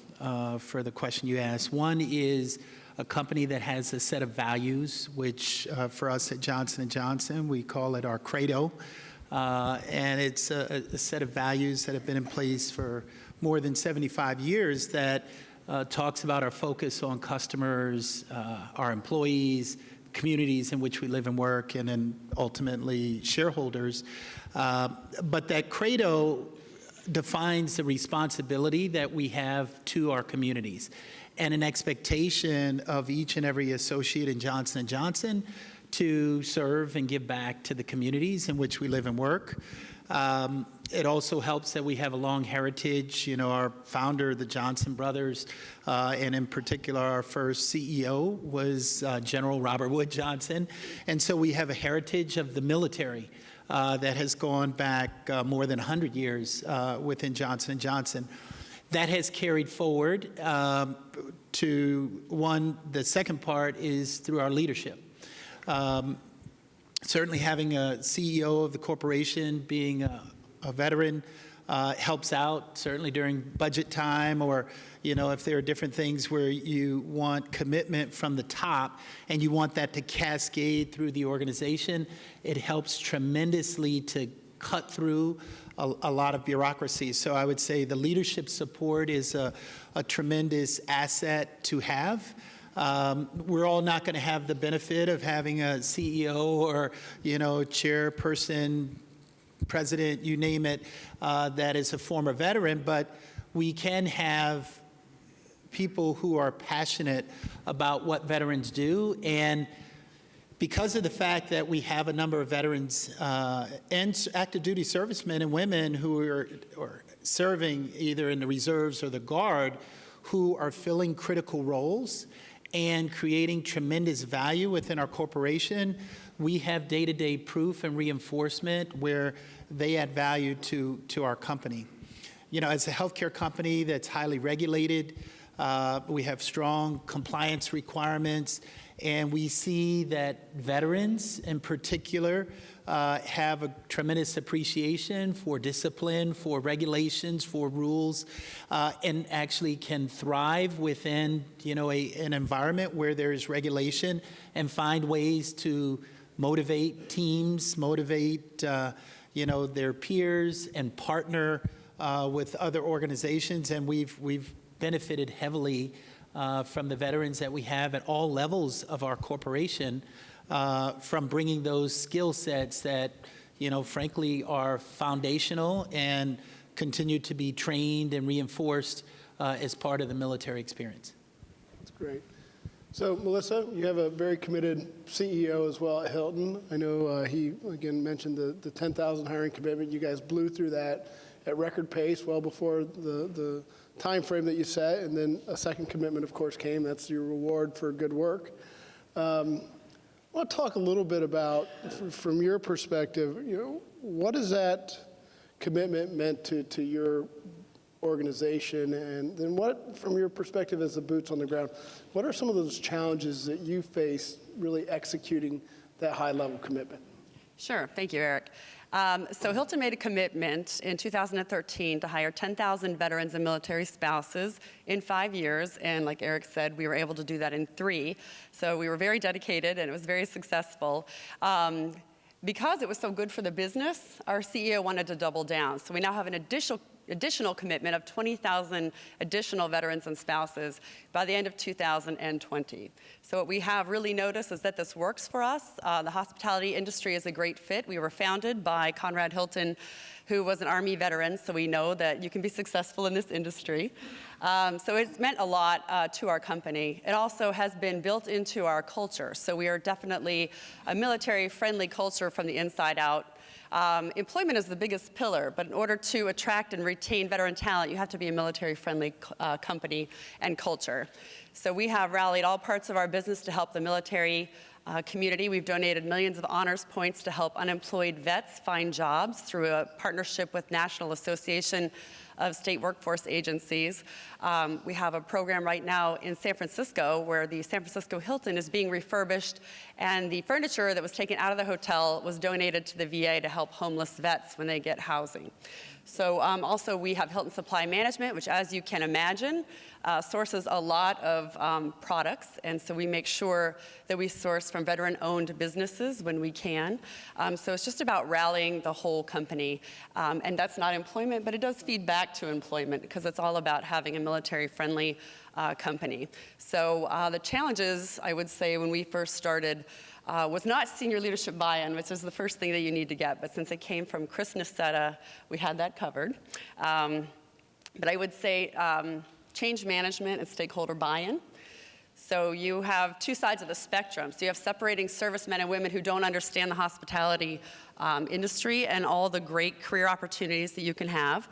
B: for the question you asked. One is a company that has a set of values, which for us at Johnson & Johnson, we call it our credo. And it's a set of values that have been in place for more than 75 years that talks about our focus on customers, our employees, communities in which we live and work, and then ultimately shareholders. But that credo defines the responsibility that we have to our communities and an expectation of each and every associate in Johnson & Johnson to serve and give back to the communities in which we live and work. It also helps that we have a long heritage. Our founder, the Johnson brothers, and in particular our first CEO was General Robert Wood Johnson. And so we have a heritage of the military that has gone back more than 100 years within Johnson & Johnson. That has carried forward to the second part is through our leadership. Certainly having a CEO of the corporation being a veteran helps out, certainly during budget time, or if there are different things where you want commitment from the top and you want that to cascade through the organization. It helps tremendously to cut through a lot of bureaucracy. So I would say the leadership support is a tremendous asset to have. We're all not going to have the benefit of having a CEO or, chairperson, president, you name it, that is a former veteran, but we can have people who are passionate about what veterans do. And because of the fact that we have a number of veterans and active duty servicemen and women who are serving either in the reserves or the Guard, who are filling critical roles and creating tremendous value within our corporation, we have day-to-day proof and reinforcement where they add value to our company. As a healthcare company that's highly regulated, we have strong compliance requirements, and we see that veterans in particular have a tremendous appreciation for discipline, for regulations, for rules, and actually can thrive within an environment where there is regulation and find ways to motivate teams, motivate their peers, and partner with other organizations. And we've benefited heavily from the veterans that we have at all levels of our corporation, from bringing those skill sets that, frankly, are foundational and continue to be trained and reinforced as part of the military experience.
U: That's great. So, Melissa, you have a very committed CEO as well at Hilton. I know he, again, mentioned the 10,000 hiring commitment. You guys blew through that at record pace well before the time frame that you set, and then a second commitment, of course, came. That's your reward for good work. I want to talk a little bit about, from your perspective, what has that commitment meant to your organization, and then what, from your perspective as the boots on the ground, what are some of those challenges that you face really executing that high-level commitment?
A: Sure. Thank you, Eric. So Hilton made a commitment in 2013 to hire 10,000 veterans and military spouses in 5 years, and like Eric said, we were able to do that in 3. So we were very dedicated, and it was very successful. Because it was so good for the business, our CEO wanted to double down. So we now have an additional commitment of 20,000 additional veterans and spouses by the end of 2020. So what we have really noticed is that this works for us. The hospitality industry is a great fit. We were founded by Conrad Hilton, who was an Army veteran, so we know that you can be successful in this industry. So it's meant a lot to our company. It also has been built into our culture. So we are definitely a military-friendly culture from the inside out. Employment is the biggest pillar, but in order to attract and retain veteran talent, you have to be a military-friendly company and culture. So we have rallied all parts of our business to help the military community. We've donated millions of honors points to help unemployed vets find jobs through a partnership with National Association of State Workforce Agencies. We have a program right now in San Francisco where the San Francisco Hilton is being refurbished, and the furniture that was taken out of the hotel was donated to the VA to help homeless vets when they get housing. So also we have Hilton Supply Management, which, as you can imagine, sources a lot of products, and so we make sure that we source from veteran-owned businesses when we can. So it's just about rallying the whole company, and that's not employment, but it does feed back to employment because it's all about having a military-friendly company. So the challenges, I would say, when we first started was not senior leadership buy-in, which is the first thing that you need to get, but since it came from Chris Nassetta, we had that covered. But I would say change management and stakeholder buy-in. So you have two sides of the spectrum. So you have separating servicemen and women who don't understand the hospitality industry and all the great career opportunities that you can have.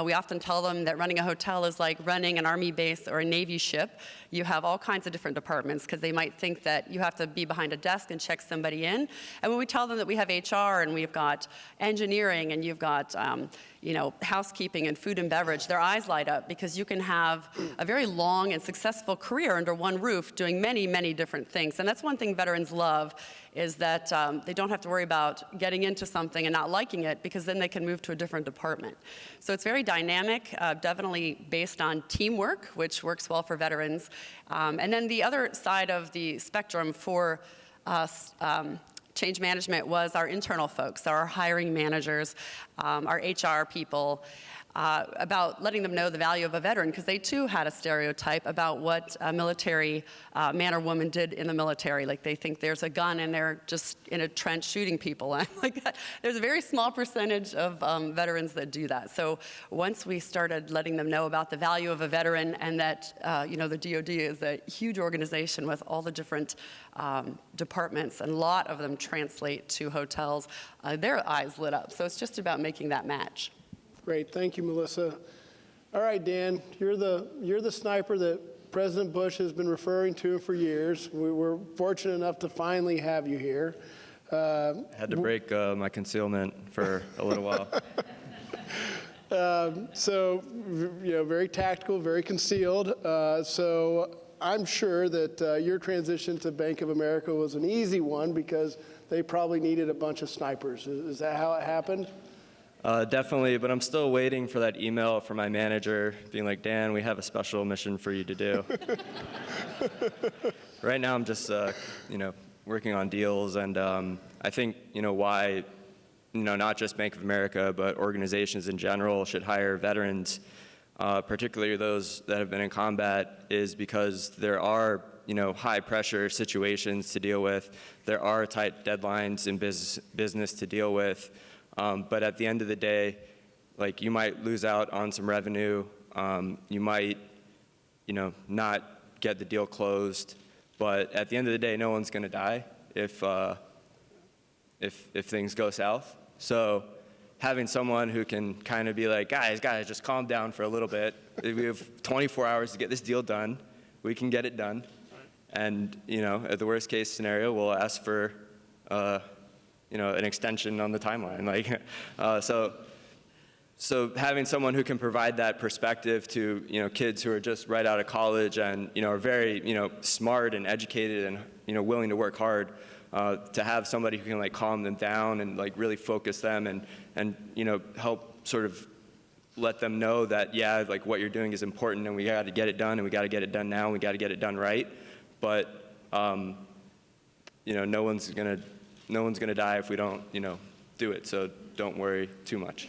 A: We often tell them that running a hotel is like running an Army base or a Navy ship. You have all kinds of different departments because they might think that you have to be behind a desk and check somebody in. And when we tell them that we have HR and we've got engineering and you've got housekeeping and food and beverage, their eyes light up because you can have a very long and successful career under one roof doing many, many different things. And that's one thing veterans love, is that they don't have to worry about getting into something and not liking it, because then they can move to a different department. So it's very dynamic, definitely based on teamwork, which works well for veterans. And then the other side of the spectrum for change management was our internal folks, our hiring managers, our HR people, about letting them know the value of a veteran, because they too had a stereotype about what a military man or woman did in the military. Like, they think there's a gun and they're just in a trench shooting people. And like, there's a very small percentage of veterans that do that. So once we started letting them know about the value of a veteran, and that the DoD is a huge organization with all the different departments, and a lot of them translate to hotels, their eyes lit up. So it's just about making that match.
U: Great, thank you, Melissa. All right, Dan, you're the sniper that President Bush has been referring to for years. We were fortunate enough to finally have you here.
C: I had to break my concealment for a little while.
U: So, very tactical, very concealed. So I'm sure that your transition to Bank of America was an easy one, because they probably needed a bunch of snipers. Is that how it happened?
C: Definitely, but I'm still waiting for that email from my manager being like, Dan, we have a special mission for you to do. Right now I'm just, working on deals, and I think, why, not just Bank of America, but organizations in general should hire veterans, particularly those that have been in combat, is because there are, high pressure situations to deal with. There are tight deadlines in business to deal with. But at the end of the day, like, you might lose out on some revenue. You might, not get the deal closed. But at the end of the day, no one's going to die if things go south. So having someone who can kind of be like, guys, just calm down for a little bit. We have 24 hours to get this deal done. We can get it done. And, at the worst case scenario, we'll ask for an extension on the timeline. So having someone who can provide that perspective to, kids who are just right out of college and, are very, smart and educated and, willing to work hard, to have somebody who can, calm them down and, really focus them and help sort of let them know that, yeah, what you're doing is important, and we got to get it done, and we got to get it done now, and we got to get it done right. But, no one's gonna die if we don't, do it. So don't worry too much.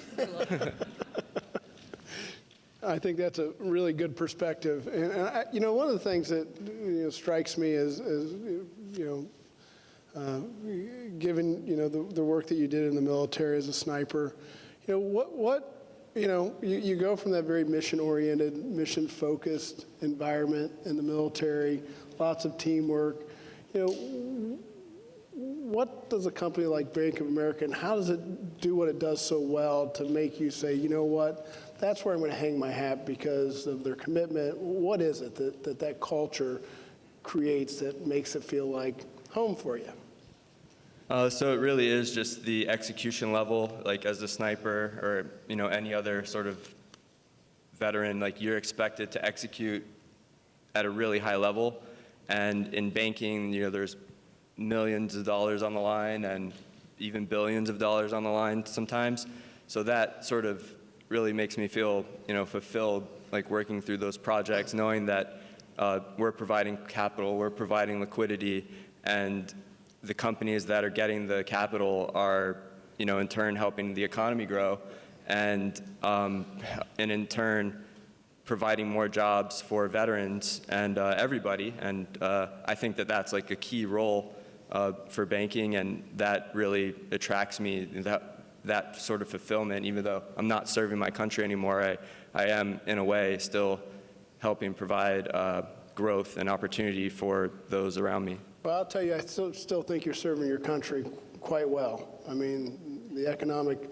U: I think that's a really good perspective. And one of the things that strikes me is given the work that you did in the military as a sniper, you go from that very mission-oriented, mission-focused environment in the military, lots of teamwork. What does a company like Bank of America, and how does it do what it does so well to make you say, you know what, that's where I'm going to hang my hat because of their commitment? What is it that culture creates that makes it feel like home for you?
C: So it really is just the execution level, as a sniper or, any other sort of veteran, you're expected to execute at a really high level. And in banking, there's millions of dollars on the line and even billions of dollars on the line sometimes. So that sort of really makes me feel, fulfilled, working through those projects, knowing that we're providing capital, we're providing liquidity, and the companies that are getting the capital are, in turn helping the economy grow, and in turn providing more jobs for veterans and everybody. And I think that that's a key role for banking, and that really attracts me, that sort of fulfillment. Even though I'm not serving my country anymore, I am, in a way, still helping provide growth and opportunity for those around me.
U: Well, I'll tell you, I still think you're serving your country quite well. I mean, the economic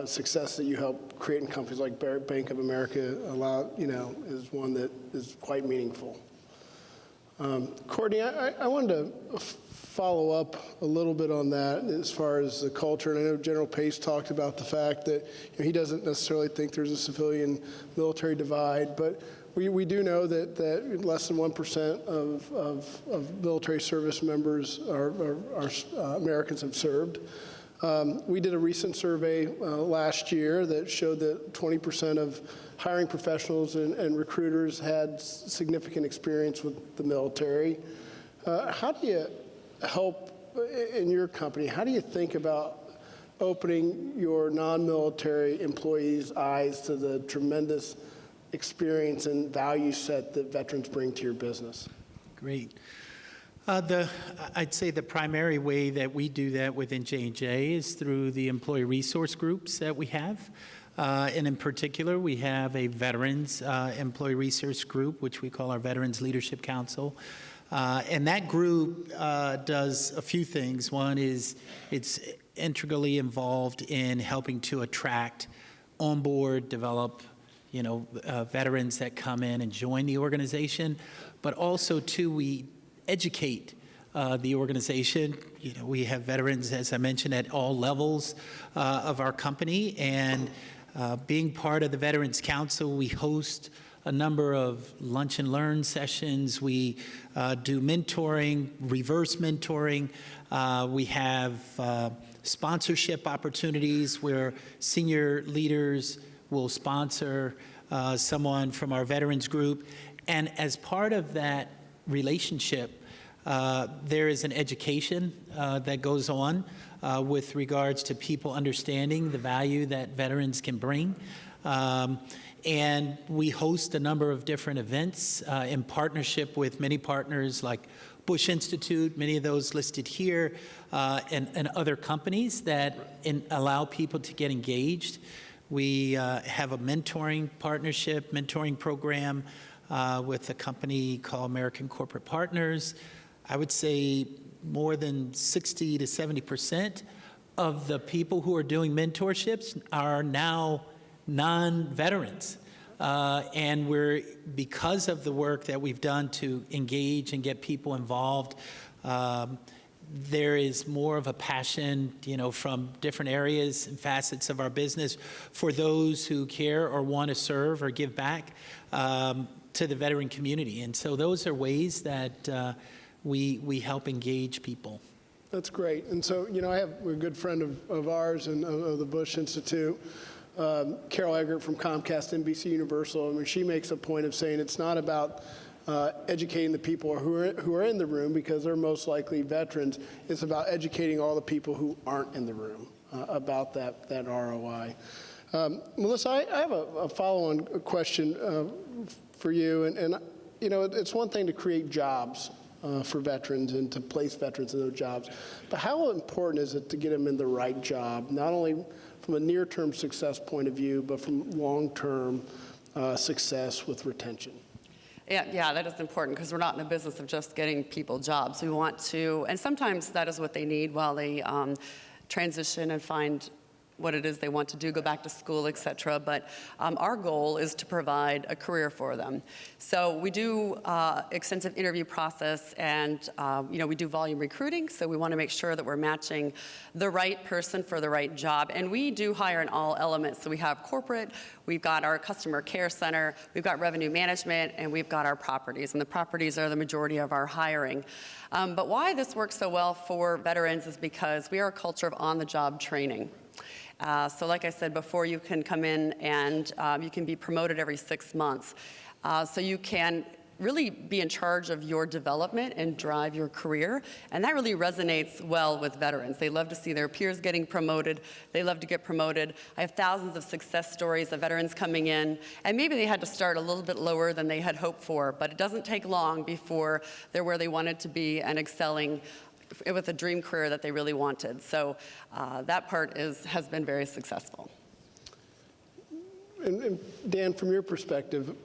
U: success that you help create in companies like Bank of America is one that is quite meaningful. Courtney, I wanted to follow up a little bit on that as far as the culture. And I know General Pace talked about the fact that he doesn't necessarily think there's a civilian-military divide, but we do know that less than 1% of military service members are Americans have served. We did a recent survey last year that showed that 20% of hiring professionals and recruiters had significant experience with the military. How do you help in your company? How do you think about opening your non-military employees' eyes to the tremendous experience and value set that veterans bring to your business?
B: Great. I'd say the primary way that we do that within J&J is through the employee resource groups that we have. And in particular, we have a veterans employee resource group, which we call our Veterans Leadership Council. And that group does a few things. One is it's integrally involved in helping to attract, onboard, develop, veterans that come in and join the organization. But also, too, we educate the organization. We have veterans, as I mentioned, at all levels of our company. And being part of the Veterans Council, we host a number of lunch and learn sessions. We do mentoring, reverse mentoring. We have sponsorship opportunities where senior leaders will sponsor someone from our veterans group. And as part of that relationship, there is an education that goes on with regards to people understanding the value that veterans can bring. And we host a number of different events in partnership with many partners like Bush Institute, many of those listed here, and other companies that allow people to get engaged. We have a mentoring program with a company called American Corporate Partners. I would say more than 60 to 70% of the people who are doing mentorships are now non-veterans. And because of the work that we've done to engage and get people involved, there is more of a passion, from different areas and facets of our business for those who care or want to serve or give back to the veteran community. And so those are ways that we help engage people.
U: That's great. And so, I have a good friend of ours and of the Bush Institute, Carol Eggert from Comcast NBC Universal. I mean, she makes a point of saying it's not about educating the people who are in the room because they're most likely veterans. It's about educating all the people who aren't in the room about that ROI. Melissa, I have a follow-on question for you. And it's one thing to create jobs for veterans and to place veterans in those jobs. But how important is it to get them in the right job, not only from a near-term success point of view, but from long-term success with retention?
A: Yeah, that is important because we're not in the business of just getting people jobs. We want to, and sometimes that is what they need while they transition and find what it is they want to do, go back to school, et cetera. But our goal is to provide a career for them. So we do extensive interview process and, we do volume recruiting. So we want to make sure that we're matching the right person for the right job. And we do hire in all elements. So we have corporate, we've got our customer care center, we've got revenue management, and we've got our properties. And the properties are the majority of our hiring. But why this works so well for veterans is because we are a culture of on-the-job training. So like I said before, you can come in and you can be promoted every 6 months. So you can really be in charge of your development and drive your career. And that really resonates well with veterans. They love to see their peers getting promoted. They love to get promoted. I have thousands of success stories of veterans coming in, and maybe they had to start a little bit lower than they had hoped for, but it doesn't take long before they're where they wanted to be and excelling with a dream career that they really wanted. So that part has been very successful.
U: And Dan, from your perspective,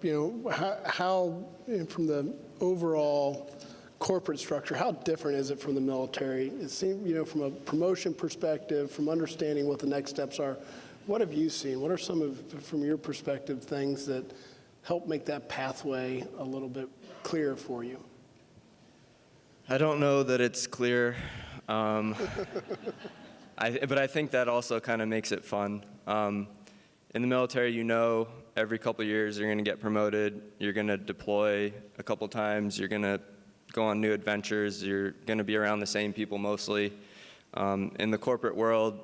U: how from the overall corporate structure, how different is it from the military? It seems, from a promotion perspective, from understanding what the next steps are, what have you seen? What are some of, from your perspective, things that help make that pathway a little bit clearer for you?
C: I don't know that it's clear, but I think that also kind of makes it fun. In the military, you know, every couple of years you're going to get promoted, you're going to deploy a couple times, you're going to go on new adventures, you're going to be around the same people mostly. In the corporate world,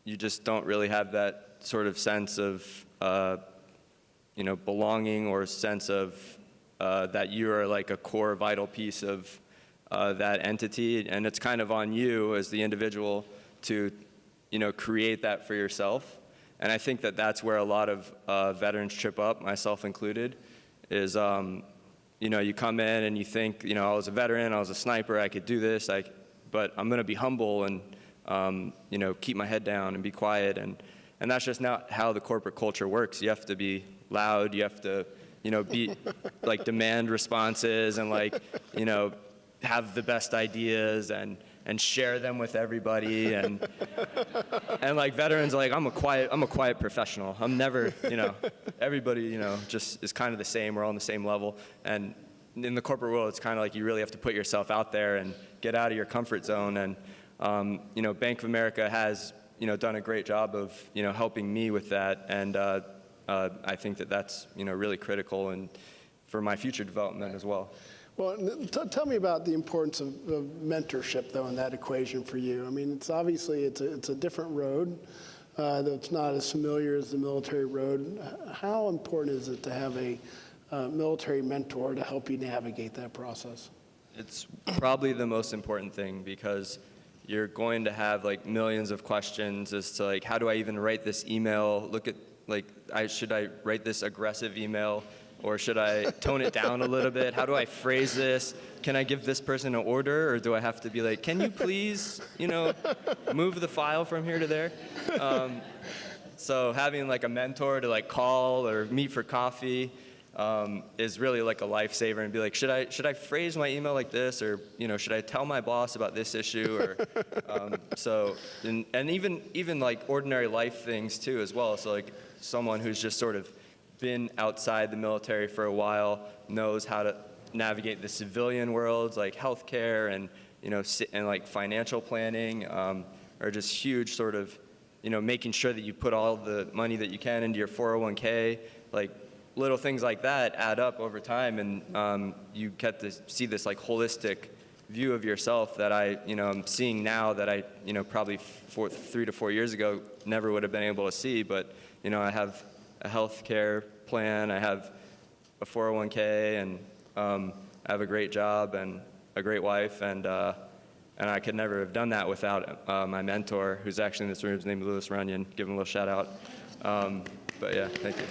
C: you just don't really have that sort of sense of belonging or sense of that you are like a core vital piece of that entity, and it's kind of on you as the individual to create that for yourself. And I think that that's where a lot of veterans trip up, myself included, is you come in and you think, I was a veteran, I was a sniper, I could do this, but I'm going to be humble and keep my head down and be quiet, and that's just not how the corporate culture works. You have to be loud, you have to be demand responses and have the best ideas and share them with everybody, and veterans I'm a quiet professional. I'm never, everybody just is kind of the same. We're all on the same level, and in the corporate world it's kind of like you really have to put yourself out there and get out of your comfort zone, and Bank of America has done a great job of helping me with that, and I think that that's really critical and for my future development as well.
U: Well, tell me about the importance of mentorship, though, in that equation for you. I mean, it's obviously it's a different road that's not as familiar as the military road. How important is it to have a military mentor to help you navigate that process?
C: It's probably the most important thing, because you're going to have millions of questions as to how do I even write this email? Look at should I write this aggressive email? Or should I tone it down a little bit? How do I phrase this? Can I give this person an order, or do I have to be can you please, move the file from here to there? So having a mentor to call or meet for coffee is really a lifesaver, and be should I phrase my email like this, or should I tell my boss about this issue, or and even ordinary life things too as well. So someone who's just sort of been outside the military for a while knows how to navigate the civilian worlds like healthcare and and financial planning are just huge sort of making sure that you put all the money that you can into your 401k. Little things like that add up over time, and you get to see this holistic view of yourself that I'm seeing now that I probably 3 to 4 years ago never would have been able to see. But I have a health care plan, I have a 401k, and I have a great job and a great wife, and I could never have done that without my mentor, who's actually in this room. His name is Louis Runyon. Give him a little shout out. But yeah, thank you.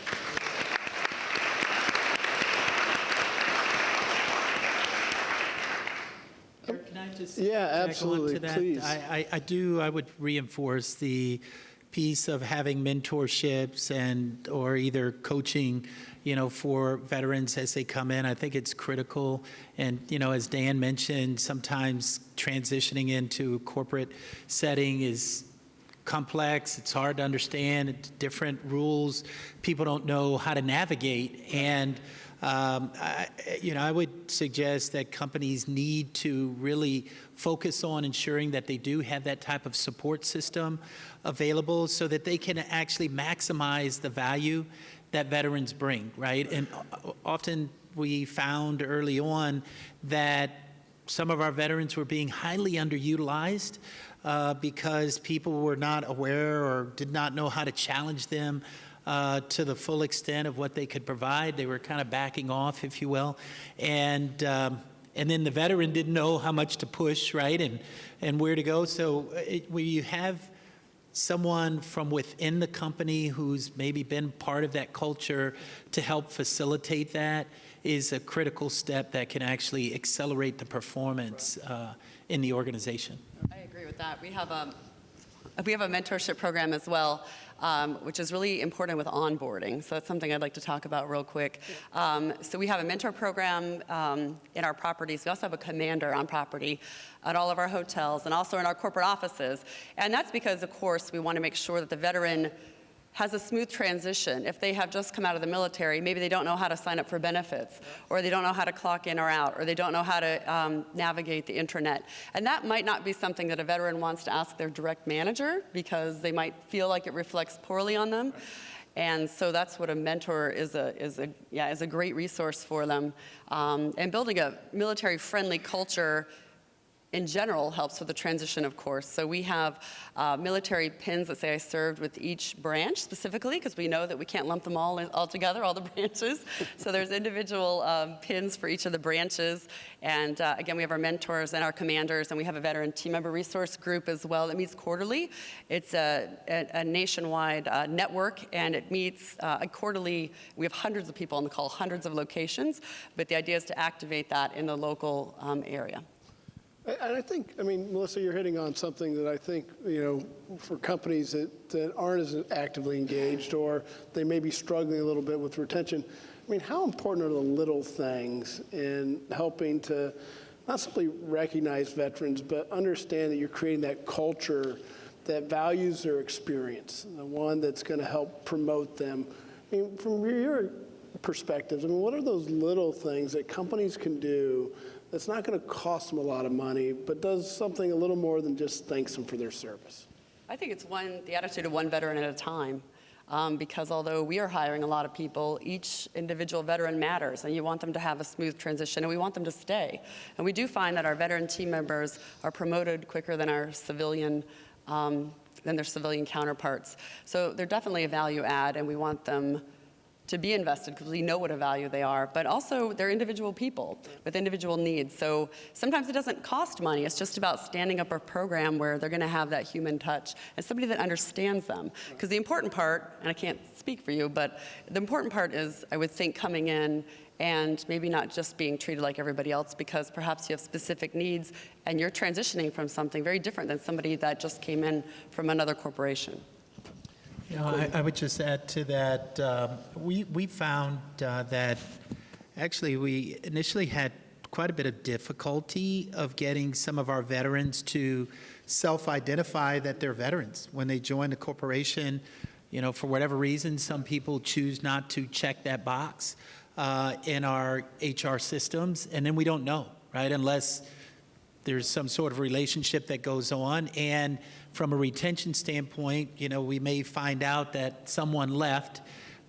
B: Can I just
U: Yeah,
B: tag on
U: absolutely,
B: to that?
U: please.
B: I would reinforce the piece of having mentorships or either coaching, for veterans as they come in. I think it's critical. And, as Dan mentioned, sometimes transitioning into a corporate setting is complex. It's hard to understand. It's different rules. People don't know how to navigate. And I would suggest that companies need to really focus on ensuring that they do have that type of support system available so that they can actually maximize the value that veterans bring, right? And often we found early on that some of our veterans were being highly underutilized because people were not aware or did not know how to challenge them to the full extent of what they could provide. They were kind of backing off, if you will. And then the veteran didn't know how much to push, right, and where to go. So when you have someone from within the company who's maybe been part of that culture to help facilitate that is a critical step that can actually accelerate the performance in the organization.
A: I agree with that. We have a mentorship program as well, which is really important with onboarding. So that's something I'd like to talk about real quick. So we have a mentor program in our properties. We also have a commander on property at all of our hotels and also in our corporate offices. And that's because, of course, we want to make sure that the veteran has a smooth transition. If they have just come out of the military, maybe they don't know how to sign up for benefits, or they don't know how to clock in or out, or they don't know how to navigate the internet. And that might not be something that a veteran wants to ask their direct manager, because they might feel like it reflects poorly on them. And so that's what a mentor is a great resource for them. And building a military-friendly culture in general helps with the transition, of course. So we have military pins that say I served with each branch specifically, because we know that we can't lump them all together, all the branches. So there's individual pins for each of the branches. And again, we have our mentors and our commanders, and we have a veteran team member resource group as well that meets quarterly. It's a nationwide network, and it meets quarterly. We have hundreds of people on the call, hundreds of locations, but the idea is to activate that in the local area.
U: And I think, I mean, Melissa, you're hitting on something that I think, for companies that aren't as actively engaged, or they may be struggling a little bit with retention. I mean, how important are the little things in helping to not simply recognize veterans, but understand that you're creating that culture that values their experience, the one that's going to help promote them? I mean, from your perspectives, I mean, what are those little things that companies can do that's not going to cost them a lot of money, but does something a little more than just thanks them for their service?
A: I think it's the attitude of one veteran at a time, because although we are hiring a lot of people, each individual veteran matters, and you want them to have a smooth transition, and we want them to stay. And we do find that our veteran team members are promoted quicker than their civilian counterparts. So they're definitely a value add, and we want them to be invested because we know what a value they are, but also they're individual people with individual needs. So sometimes it doesn't cost money. It's just about standing up a program where they're going to have that human touch and somebody that understands them. Because the important part, and I can't speak for you, but the important part is, I would think, coming in and maybe not just being treated like everybody else, because perhaps you have specific needs and you're transitioning from something very different than somebody that just came in from another corporation.
B: I would just add to that, we found that actually we initially had quite a bit of difficulty of getting some of our veterans to self-identify that they're veterans. When they join the corporation, for whatever reason, some people choose not to check that box in our HR systems, and then we don't know, right, unless there's some sort of relationship that goes on. And from a retention standpoint, we may find out that someone left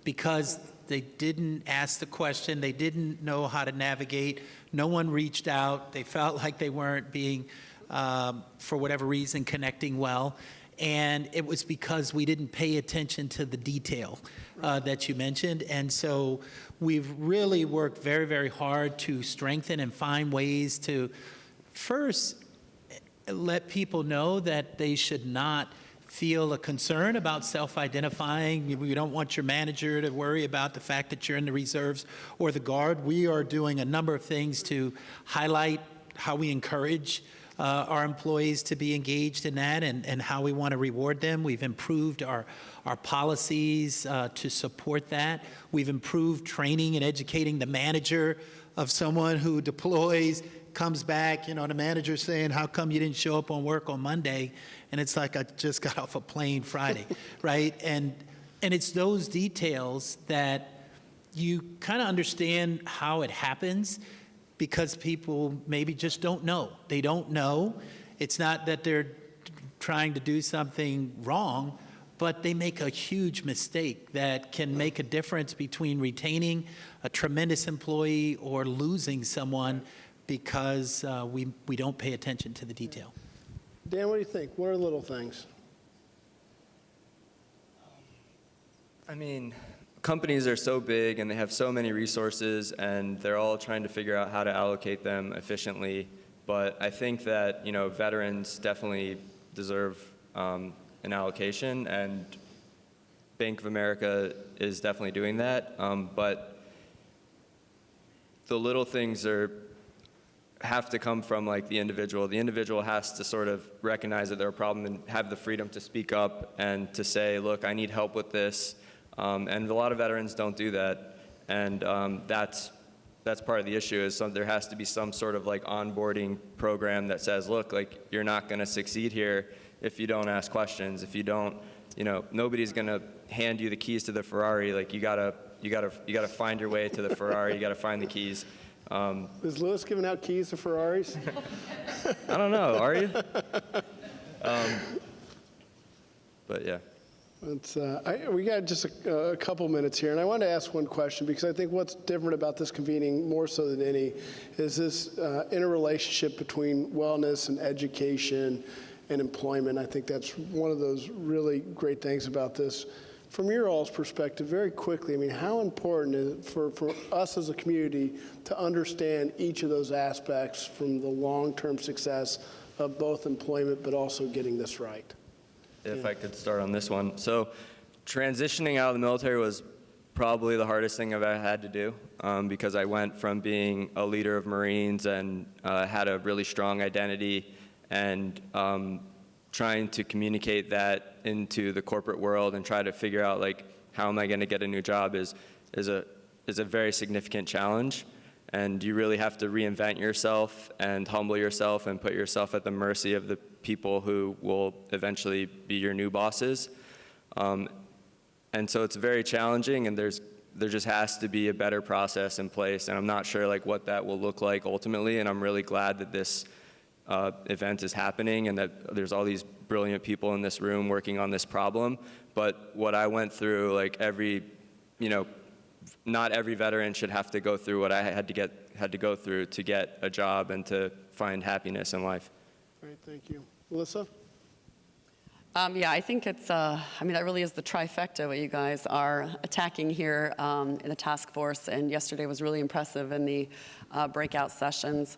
B: because they didn't ask the question, they didn't know how to navigate, no one reached out, they felt like they weren't being, for whatever reason, connecting well. And it was because we didn't pay attention to the detail that you mentioned. And so we've really worked very, very hard to strengthen and find ways to first let people know that they should not feel a concern about self-identifying. We don't want your manager to worry about the fact that you're in the reserves or the Guard. We are doing a number of things to highlight how we encourage our employees to be engaged in that, and how we want to reward them. We've improved our policies to support that. We've improved training and educating the manager of someone who deploys, comes back, the manager saying, how come you didn't show up on work on Monday? And it's like, I just got off a plane Friday, right? And it's those details that you kind of understand how it happens, because people maybe just don't know. They don't know. It's not that they're trying to do something wrong, but they make a huge mistake that can make a difference between retaining a tremendous employee or losing someone because we don't pay attention to the detail.
U: Dan, what do you think? What are little things?
C: I mean, companies are so big and they have so many resources, and they're all trying to figure out how to allocate them efficiently. But I think that, veterans definitely deserve an allocation, and Bank of America is definitely doing that. But the little things have to come from the individual. The individual has to sort of recognize that they're a problem and have the freedom to speak up and to say, look, I need help with this. And a lot of veterans don't do that. And that's part of the issue, is there has to be some sort of onboarding program that says, look, you're not going to succeed here if you don't ask questions, if you don't nobody's gonna hand you the keys to the Ferrari. Like you gotta find your way to the Ferrari. You gotta find the keys.
U: Is Lewis giving out keys to Ferraris?
C: I don't know. Are you? But yeah.
U: We got just a couple minutes here, and I wanted to ask one question because I think what's different about this convening, more so than any, is this interrelationship between wellness and education and employment. I think that's one of those really great things about this. From your all's perspective, very quickly, I mean, how important is it for us as a community to understand each of those aspects from the long-term success of both employment but also getting this right?
C: If I could start on this one. So transitioning out of the military was probably the hardest thing I've ever had to do because I went from being a leader of Marines and had a really strong identity and trying to communicate that into the corporate world and try to figure out like how am I going to get a new job is a very significant challenge. And you really have to reinvent yourself and humble yourself and put yourself at the mercy of the people who will eventually be your new bosses. And so it's very challenging, and there just has to be a better process in place, and I'm not sure like what that will look like ultimately, and I'm really glad that this event is happening and that there's all these brilliant people in this room working on this problem. But what I went through, like not every veteran should have to go through what I had to go through to get a job and to find happiness in life.
U: Great, thank you. Melissa?
A: Yeah, I think it's, that really is the trifecta what you guys are attacking here in the task force, and yesterday was really impressive in the breakout sessions.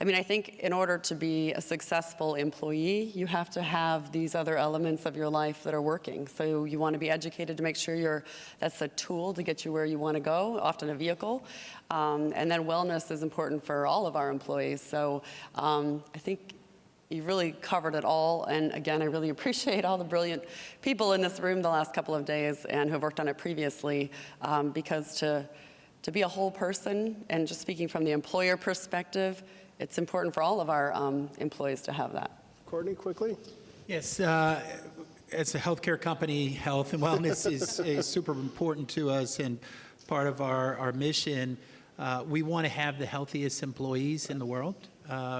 A: I think in order to be a successful employee, you have to have these other elements of your life that are working. So you want to be educated to make sure that's a tool to get you where you want to go, often a vehicle. And then wellness is important for all of our employees. So I think you really covered it all. And again, I really appreciate all the brilliant people in this room the last couple of days and who have worked on it previously, because to be a whole person, and just speaking from the employer perspective, it's important for all of our employees to have that.
U: Courtney, quickly.
B: Yes, as a healthcare company, health and wellness is super important to us and part of our mission. We want to have the healthiest employees in the world.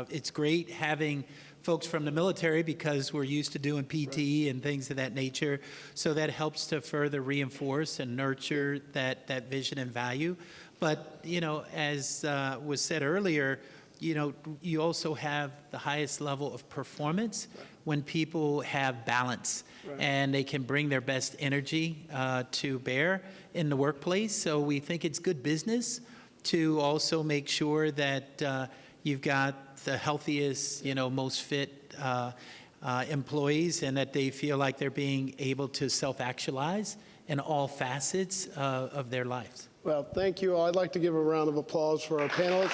B: It's great having folks from the military because we're used to doing PT and things of that nature. So that helps to further reinforce and nurture that vision and value. But, as was said earlier, you also have the highest level of performance when people have balance and they can bring their best energy to bear in the workplace. So we think it's good business to also make sure that you've got the healthiest, most fit employees, and that they feel like they're being able to self-actualize in all facets of their lives.
U: Well, thank you all. I'd like to give a round of applause for our panelists.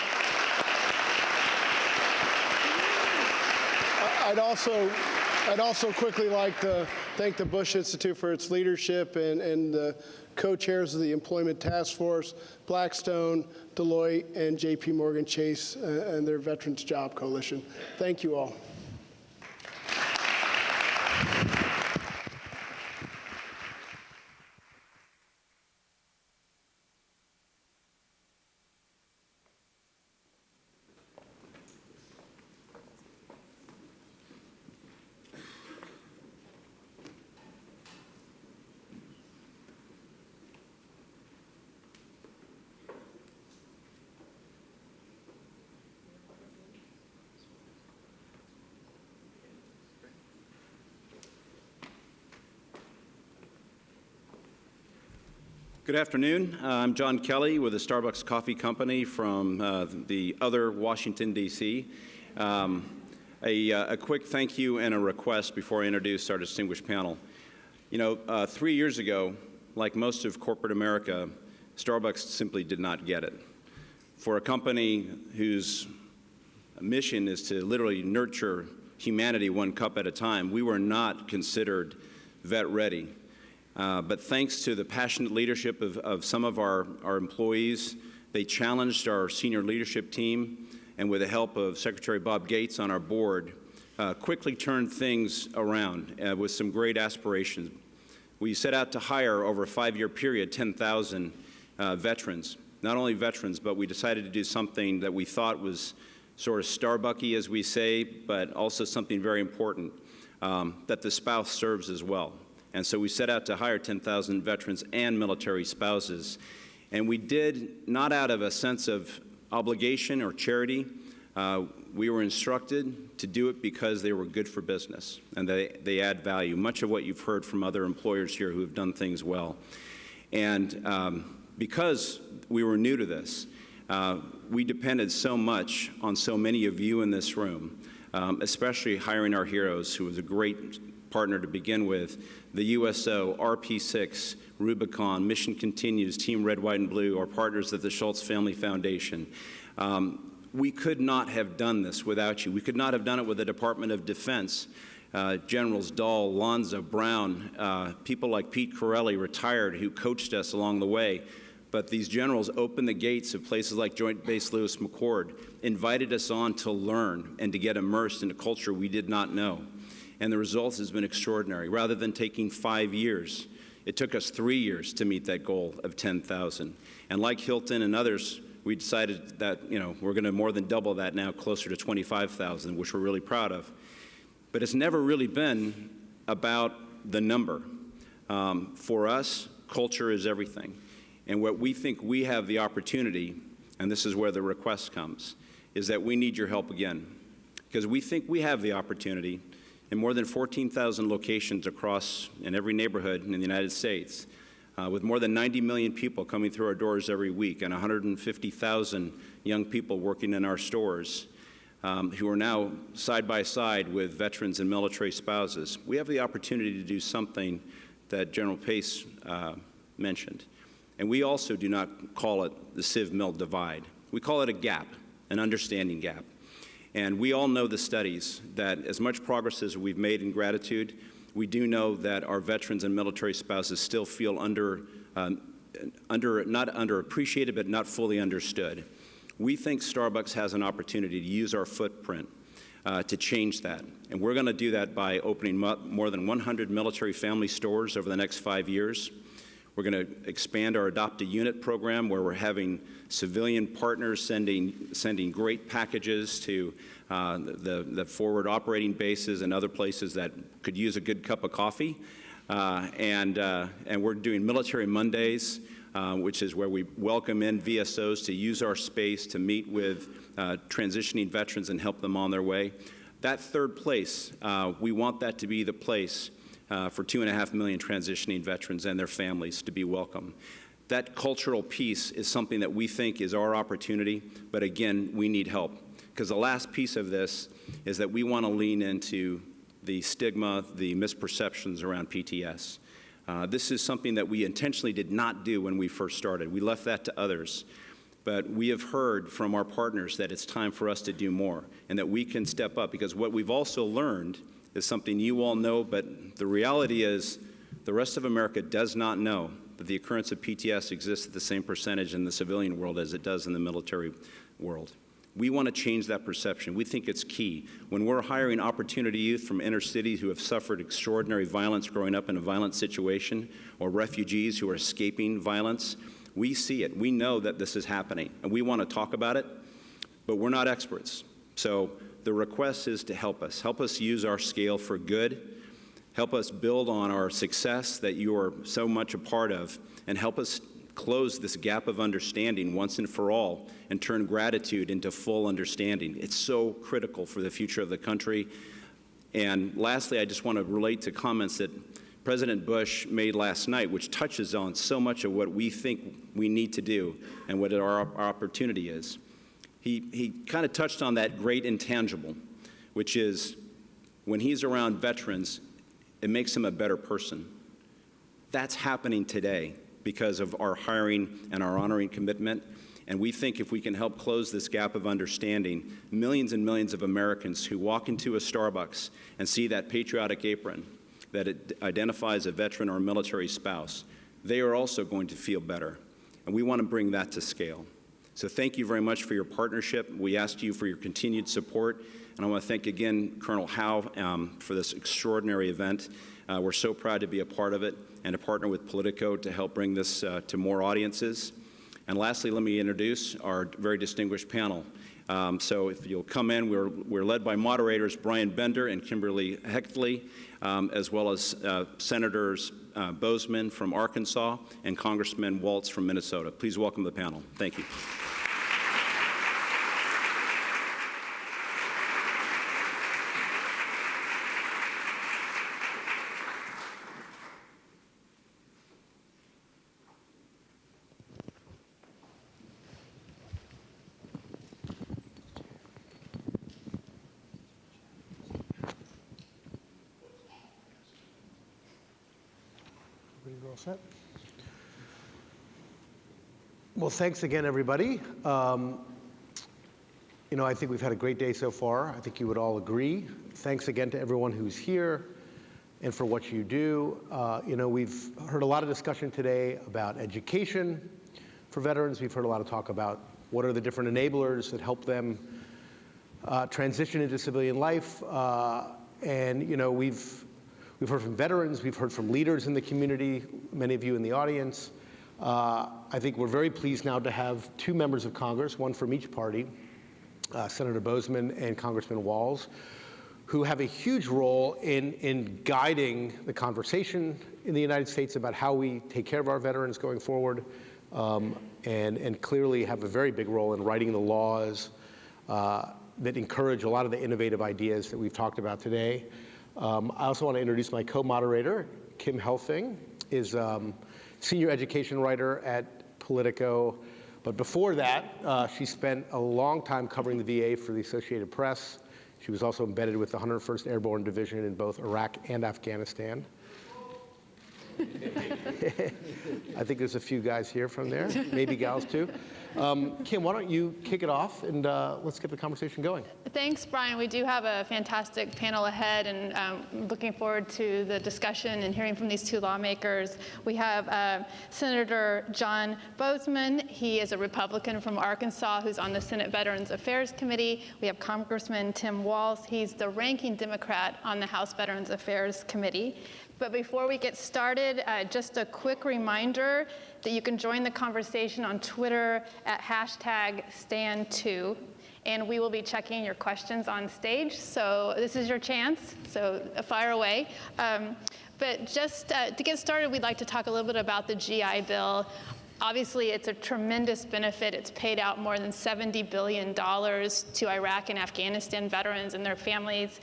U: I'd also quickly like to thank the Bush Institute for its leadership and the co-chairs of the Employment Task Force, Blackstone, Deloitte, and J.P. Morgan Chase and their Veterans Job Coalition. Thank you all.
D: Good afternoon. I'm John Kelly with the Starbucks Coffee Company from the other Washington, D.C. A quick thank you and a request before I introduce our distinguished panel. 3 years ago, like most of corporate America, Starbucks simply did not get it. For a company whose mission is to literally nurture humanity one cup at a time, we were not considered vet-ready. But thanks to the passionate leadership of some of our employees, they challenged our senior leadership team, and with the help of Secretary Bob Gates on our board, quickly turned things around with some great aspirations. We set out to hire over a 5-year period 10,000 veterans. Not only veterans, but we decided to do something that we thought was sort of Starbucky, as we say, but also something very important, that the spouse serves as well. And so we set out to hire 10,000 veterans and military spouses. And we did not out of a sense of obligation or charity. We were instructed to do it because they were good for business and they add value, much of what you've heard from other employers here who have done things well. And because we were new to this, we depended so much on so many of you in this room, especially hiring our heroes, who was a great partner to begin with, the USO, RP6, Rubicon, Mission Continues, Team Red, White, and Blue, our partners at the Schultz Family Foundation. We could not have done this without you. We could not have done it with the Department of Defense, Generals Dahl, Lanza, Brown, people like Pete Corelli, retired, who coached us along the way. But these generals opened the gates of places like Joint Base Lewis McChord, invited us on to learn and to get immersed in a culture we did not know. And the results has been extraordinary. Rather than taking 5 years, it took us 3 years to meet that goal of 10,000. And like Hilton and others, we decided that, we're going to more than double that now, closer to 25,000, which we're really proud of. But it's never really been about the number. For us, culture is everything. And what we think we have the opportunity, and this is where the request comes, is that we need your help again. Because we think we have the opportunity in more than 14,000 locations across in every neighborhood in the United States, with more than 90 million people coming through our doors every week and 150,000 young people working in our stores who are now side by side with veterans and military spouses. We have the opportunity to do something that General Pace mentioned. And we also do not call it the civ-mil divide. We call it a gap, an understanding gap. And we all know the studies that as much progress as we've made in gratitude, we do know that our veterans and military spouses still feel not underappreciated, but not fully understood. We think Starbucks has an opportunity to use our footprint to change that. And we're going to do that by opening more than 100 military family stores over the next 5 years. We're going to expand our Adopt a Unit program, where we're having civilian partners sending great packages to the forward operating bases and other places that could use a good cup of coffee. And we're doing Military Mondays, which is where we welcome in VSOs to use our space to meet with transitioning veterans and help them on their way. That third place, we want that to be the place for 2.5 million transitioning veterans and their families to be welcome. That cultural piece is something that we think is our opportunity, but again, we need help. Because the last piece of this is that we want to lean into the stigma, the misperceptions around PTS. This is something that we intentionally did not do when we first started. We left that to others. But we have heard from our partners that it's time for us to do more and that we can step up, because what we've also learned is something you all know, but the reality is the rest of America does not know that the occurrence of PTS exists at the same percentage in the civilian world as it does in the military world. We want to change that perception. We think it's key. When we're hiring opportunity youth from inner cities who have suffered extraordinary violence growing up in a violent situation, or refugees who are escaping violence, we see it. We know that this is happening, and we want to talk about it, but we're not experts. So the request is to help us use our scale for good, help us build on our success that you are so much a part of, and help us close this gap of understanding once and for all and turn gratitude into full understanding. It's so critical for the future of the country. And lastly, I just want to relate to comments that President Bush made last night, which touches on so much of what we think we need to do and what our opportunity is. He kind of touched on that great intangible, which is when he's around veterans, it makes him a better person. That's happening today because of our hiring and our honoring commitment. And we think if we can help close this gap of understanding, millions and millions of Americans who walk into a Starbucks and see that patriotic apron, that it identifies a veteran or a military spouse, they are also going to feel better. And we want to bring that to scale. So thank you very much for your partnership. We ask you for your continued support. And I want to thank again Colonel Howe for this extraordinary event. We're so proud to be a part of it and to partner with Politico to help bring this to more audiences. And lastly, let me introduce our very distinguished panel. So if you'll come in, we're led by moderators Brian Bender and Kimberly Heckley, as well as Senators Bozeman from Arkansas and Congressman Waltz from Minnesota. Please welcome the panel. Thank you.
H: Well, thanks again, everybody. I think we've had a great day so far. I think you would all agree. Thanks again to everyone who's here and for what you do. We've heard a lot of discussion today about education for veterans. We've heard a lot of talk about what are the different enablers that help them transition into civilian life. We've heard from veterans, we've heard from leaders in the community, many of you in the audience. I think we're very pleased now to have two members of Congress, one from each party, Senator Bozeman and Congressman Walz, who have a huge role in guiding the conversation in the United States about how we take care of our veterans going forward, and clearly have a very big role in writing the laws that encourage a lot of the innovative ideas that we've talked about today. I also want to introduce my co-moderator, Kim Helfing, is senior education writer at Politico. But before that, she spent a long time covering the VA for the Associated Press. She was also embedded with the 101st Airborne Division in both Iraq and Afghanistan. I think there's a few guys here from there, maybe gals too. Kim, why don't you kick it off and let's get the conversation going.
F: Thanks, Brian. We do have a fantastic panel ahead, and looking forward to the discussion and hearing from these two lawmakers. We have Senator John Bozeman. He is a Republican from Arkansas who's on the Senate Veterans Affairs Committee. We have Congressman Tim Walz. He's the ranking Democrat on the House Veterans Affairs Committee. But before we get started, just a quick reminder that you can join the conversation on Twitter at #Stand2, and we will be checking your questions on stage. So this is your chance, so fire away. But just to get started, we'd like to talk a little bit about the GI Bill. Obviously, it's a tremendous benefit. It's paid out more than $70 billion to Iraq and Afghanistan veterans and their families.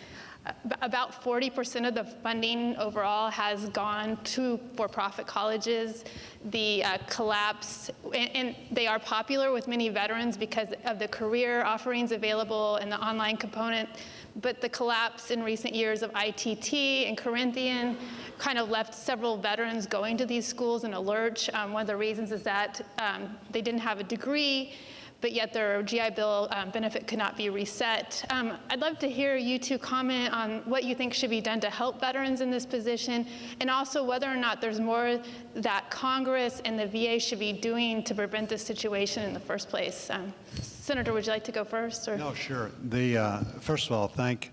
F: About 40% of the funding overall has gone to for-profit colleges. The collapse, and they are popular with many veterans because of the career offerings available and the online component, but the collapse in recent years of ITT and Corinthian kind of left several veterans going to these schools in a lurch. One of the reasons is that they didn't have a degree, but yet their GI Bill benefit could not be reset. I'd love to hear you two comment on what you think should be done to help veterans in this position, and also whether or not there's more that Congress and the VA should be doing to prevent this situation in the first place. Senator, would you like to go first? Or?
V: No, sure. First of all, thank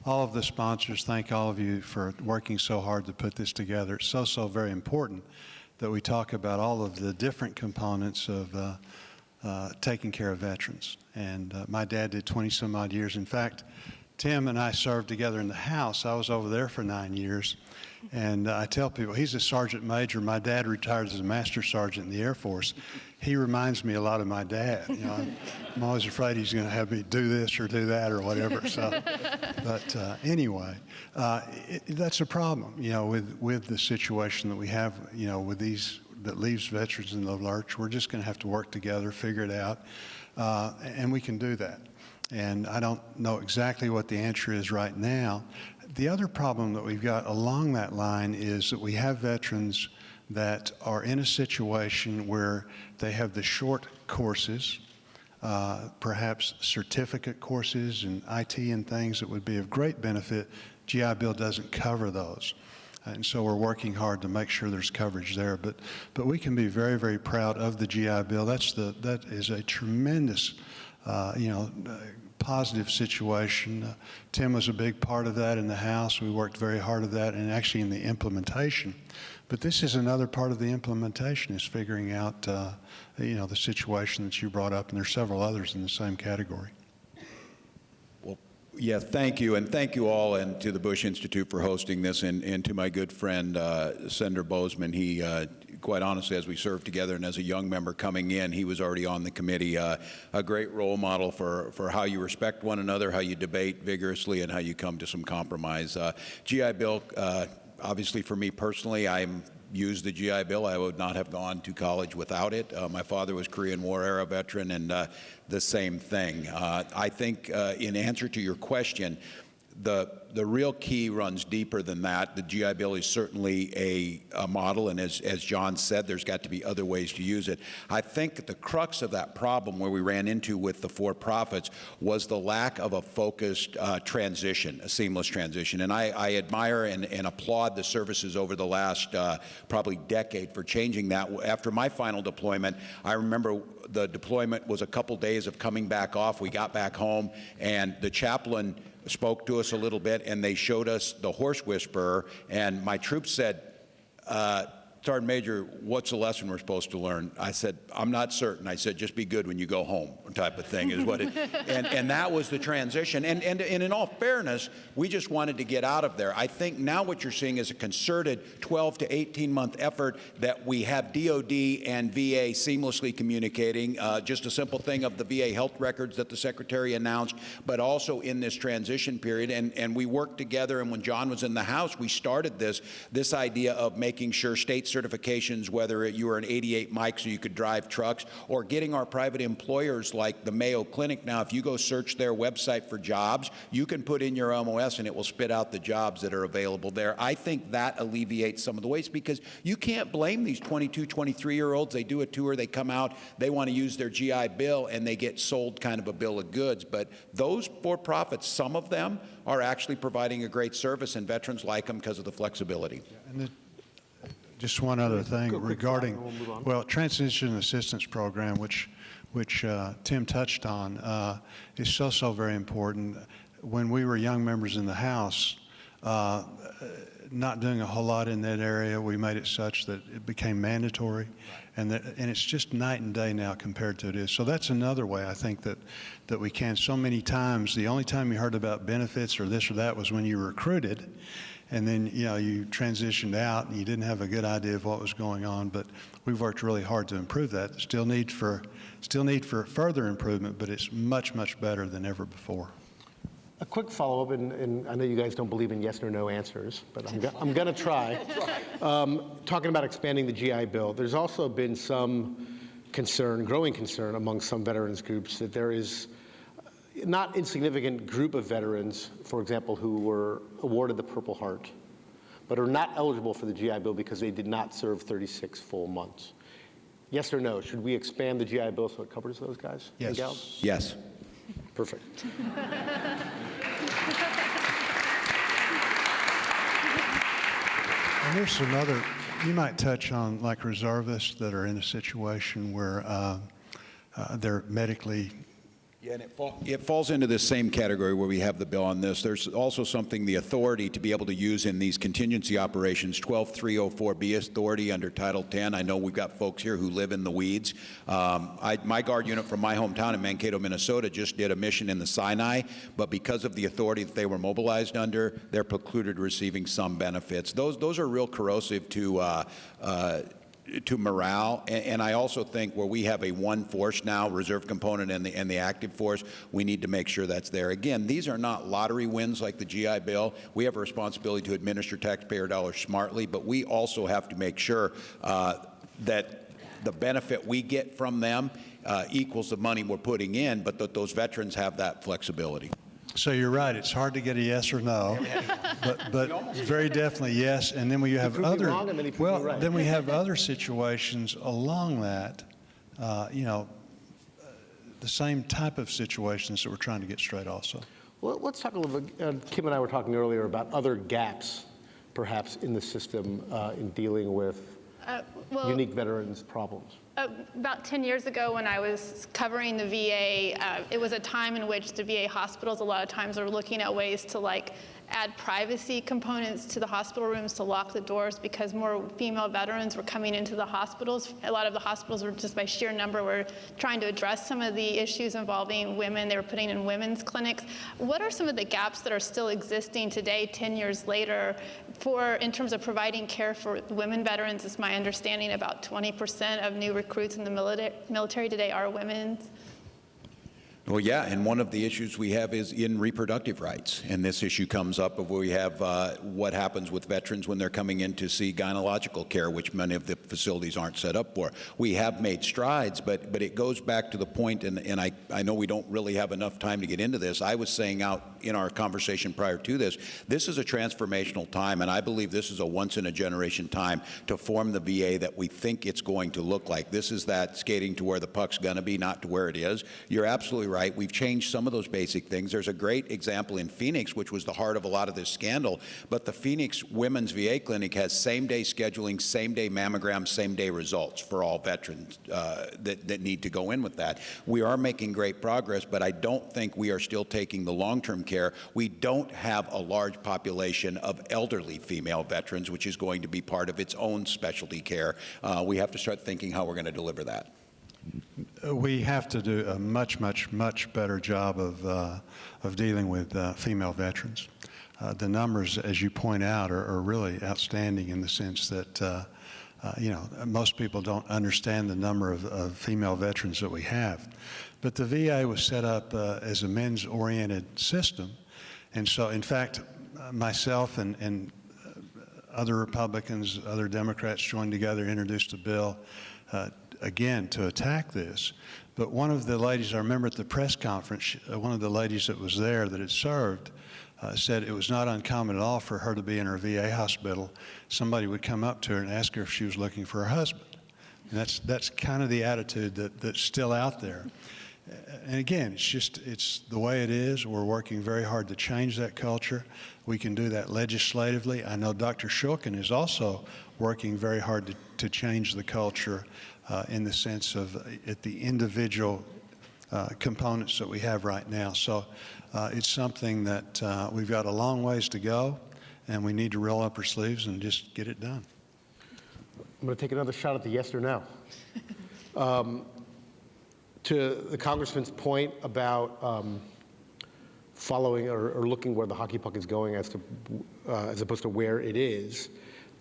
V: all of the sponsors. Thank all of you for working so hard to put this together. It's so very important that we talk about all of the different components of taking care of veterans. And my dad did 20-some odd years. In fact, Tim and I served together in the House. I was over there for 9 years. And I tell people, he's a sergeant major. My dad retired as a master sergeant in the Air Force. He reminds me a lot of my dad. I'm always afraid he's going to have me do this or do that or whatever. So, but anyway, that's a problem, with the situation that we have, with these that leaves veterans in the lurch. We're just going to have to work together, figure it out, and we can do that. And I don't know exactly what the answer is right now. The other problem that we've got along that line is that we have veterans that are in a situation where they have the short courses, perhaps certificate courses and IT and things that would be of great benefit. GI Bill doesn't cover those. And so we're working hard to make sure there's coverage there. But we can be very, very proud of the GI Bill. That is a tremendous, positive situation. Tim was a big part of that in the House. We worked very hard at that, and actually in the implementation. But this is another part of the implementation, is figuring out, the situation that you brought up, and there's several others in the same category.
M: Yeah, thank you, and thank you all, and to the Bush Institute for hosting this, and to my good friend, Senator Bozeman. He, quite honestly, as we served together and as a young member coming in, he was already on the committee, a great role model for how you respect one another, how you debate vigorously, and how you come to some compromise. GI Bill, obviously for me personally, I'm used the GI Bill. I would not have gone to college without it. My father was Korean War era veteran, and the same thing. I think in answer to your question, the real key runs deeper than that. The GI Bill is certainly a model, and as John said, there's got to be other ways to use it. I think the crux of that problem where we ran into with the for-profits was the lack of a focused transition, a seamless transition. And I admire and applaud the services over the last probably decade for changing that. After my final deployment, I remember the deployment was a couple days of coming back off. We got back home, and the chaplain spoke to us a little bit, and they showed us the horse whisperer, and my troops said, Sergeant Major, what's the lesson we're supposed to learn? I said, I'm not certain. I said, just be good when you go home, type of thing is what it, and that was the transition. And in all fairness, we just wanted to get out of there. I think now what you're seeing is a concerted 12 to 18-month effort that we have DOD and VA seamlessly communicating, just a simple thing of the VA health records that the Secretary announced, but also in this transition period. And we worked together, and when John was in the House, we started this idea of making sure state certifications, whether you were an 88 mic so you could drive trucks, or getting our private employers like the Mayo Clinic. Now, if you go search their website for jobs, you can put in your MOS and it will spit out the jobs that are available there. I think that alleviates some of the waste, because you can't blame these 22, 23-year-olds. They do a tour, they come out, they want to use their GI Bill, and they get sold kind of a bill of goods. But those for-profits, some of them are actually providing a great service, and veterans like them because of the flexibility.
V: And just one other thing regarding, well, Transition Assistance Program, which Tim touched on, is so very important. When we were young members in the House, not doing a whole lot in that area, we made it such that it became mandatory, and it's just night and day now compared to it is. So that's another way I think that we can. So many times, the only time you heard about benefits or this or that was when you were recruited, and then you transitioned out and you didn't have a good idea of what was going on. But we've worked really hard to improve that. Still need for further improvement, but it's much better than ever before.
H: A quick follow-up, and I know you guys don't believe in yes or no answers, but I'm going to try. Talking about expanding the GI Bill, there's also been some concern, growing concern among some veterans groups that there is not insignificant group of veterans, for example, who were awarded the Purple Heart, but are not eligible for the GI Bill because they did not serve 36 full months. Yes or no? Should we expand the GI Bill so it covers those guys and gals?
M: Yes.
H: Perfect.
V: And there's some other, you might touch on like reservists that are in a situation where they're medically.
M: Yeah, and it falls into this same category where we have the bill on this. There's also something, the authority to be able to use in these contingency operations, 12304B authority under Title 10. I know we've got folks here who live in the weeds. My Guard unit from my hometown in Mankato, Minnesota just did a mission in the Sinai, but because of the authority that they were mobilized under, they're precluded receiving some benefits. Those are real corrosive to morale, and I also think where we have a one force now, reserve component and the active force, we need to make sure that's there. Again, these are not lottery wins like the GI Bill. We have a responsibility to administer taxpayer dollars smartly, but we also have to make sure that the benefit we get from them equals the money we're putting in, but that those veterans have that flexibility.
V: So you're right, it's hard to get a yes or no, but very definitely yes. And then we have other, then we have other situations along that, the same type of situations that we're trying to get straight also.
H: Well, let's talk a little bit, Kim and I were talking earlier about other gaps perhaps in the system in dealing with unique veterans' problems?
F: About 10 years ago when I was covering the VA, it was a time in which the VA hospitals a lot of times are looking at ways to add privacy components to the hospital rooms to lock the doors because more female veterans were coming into the hospitals. A lot of the hospitals were just by sheer number were trying to address some of the issues involving women. They were putting in women's clinics. What are some of the gaps that are still existing today, 10 years later, in terms of providing care for women veterans? It's my understanding about 20% of new recruits in the military today are women.
M: Well, yeah, and one of the issues we have is in reproductive rights, and this issue comes up of where we have what happens with veterans when they're coming in to see gynecological care, which many of the facilities aren't set up for. We have made strides, but it goes back to the point, and I know we don't really have enough time to get into this. I was saying out in our conversation prior to this is a transformational time, and I believe this is a once-in-a-generation time to form the VA that we think it's going to look like. This is that skating to where the puck's going to be, not to where it is. You're absolutely right. We've changed some of those basic things. There's a great example in Phoenix, which was the heart of a lot of this scandal, but the Phoenix Women's VA Clinic has same-day scheduling, same-day mammograms, same-day results for all veterans that need to go in with that. We are making great progress, but I don't think we are still taking the long-term care. We don't have a large population of elderly female veterans, which is going to be part of its own specialty care. We have to start thinking how we're going to deliver that.
V: We have to do a much, much, much better job of dealing with female veterans. The numbers, as you point out, are really outstanding in the sense that most people don't understand the number of female veterans that we have. But the VA was set up as a men's-oriented system, and so, in fact, myself and other Republicans, other Democrats joined together, introduced a bill again to attack this. But one of the ladies, I remember at the press conference, one of the ladies that was there that had served said it was not uncommon at all for her to be in her VA hospital. Somebody would come up to her and ask her if she was looking for her husband. And that's kind of the attitude that's still out there. And again, it's the way it is. We're working very hard to change that culture. We can do that legislatively. I know Dr. Shulkin is also working very hard to change the culture in the sense of at the individual components that we have right now. So it's something that we've got a long ways to go, and we need to roll up our sleeves and just get it done.
H: I'm going to take another shot at the yes or no. To the Congressman's point about following or looking where the hockey puck is going as opposed to where it is,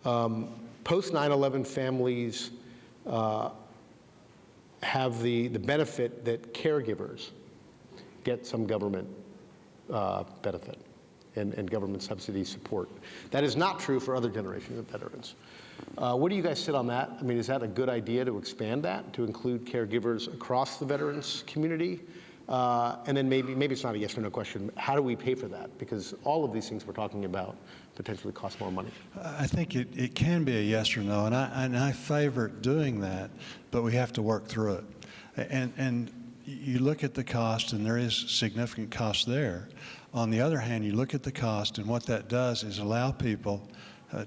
H: post 9/11 families have the benefit that caregivers get some government benefit and government subsidy support. That is not true for other generations of veterans. Where do you guys sit on that? I mean, is that a good idea to expand that, to include caregivers across the veterans community? And then maybe it's not a yes or no question. How do we pay for that? Because all of these things we're talking about potentially cost more money.
V: I think it can be a yes or no, and I favor doing that, but we have to work through it. And you look at the cost, and there is significant cost there. On the other hand, you look at the cost, and what that does is allow people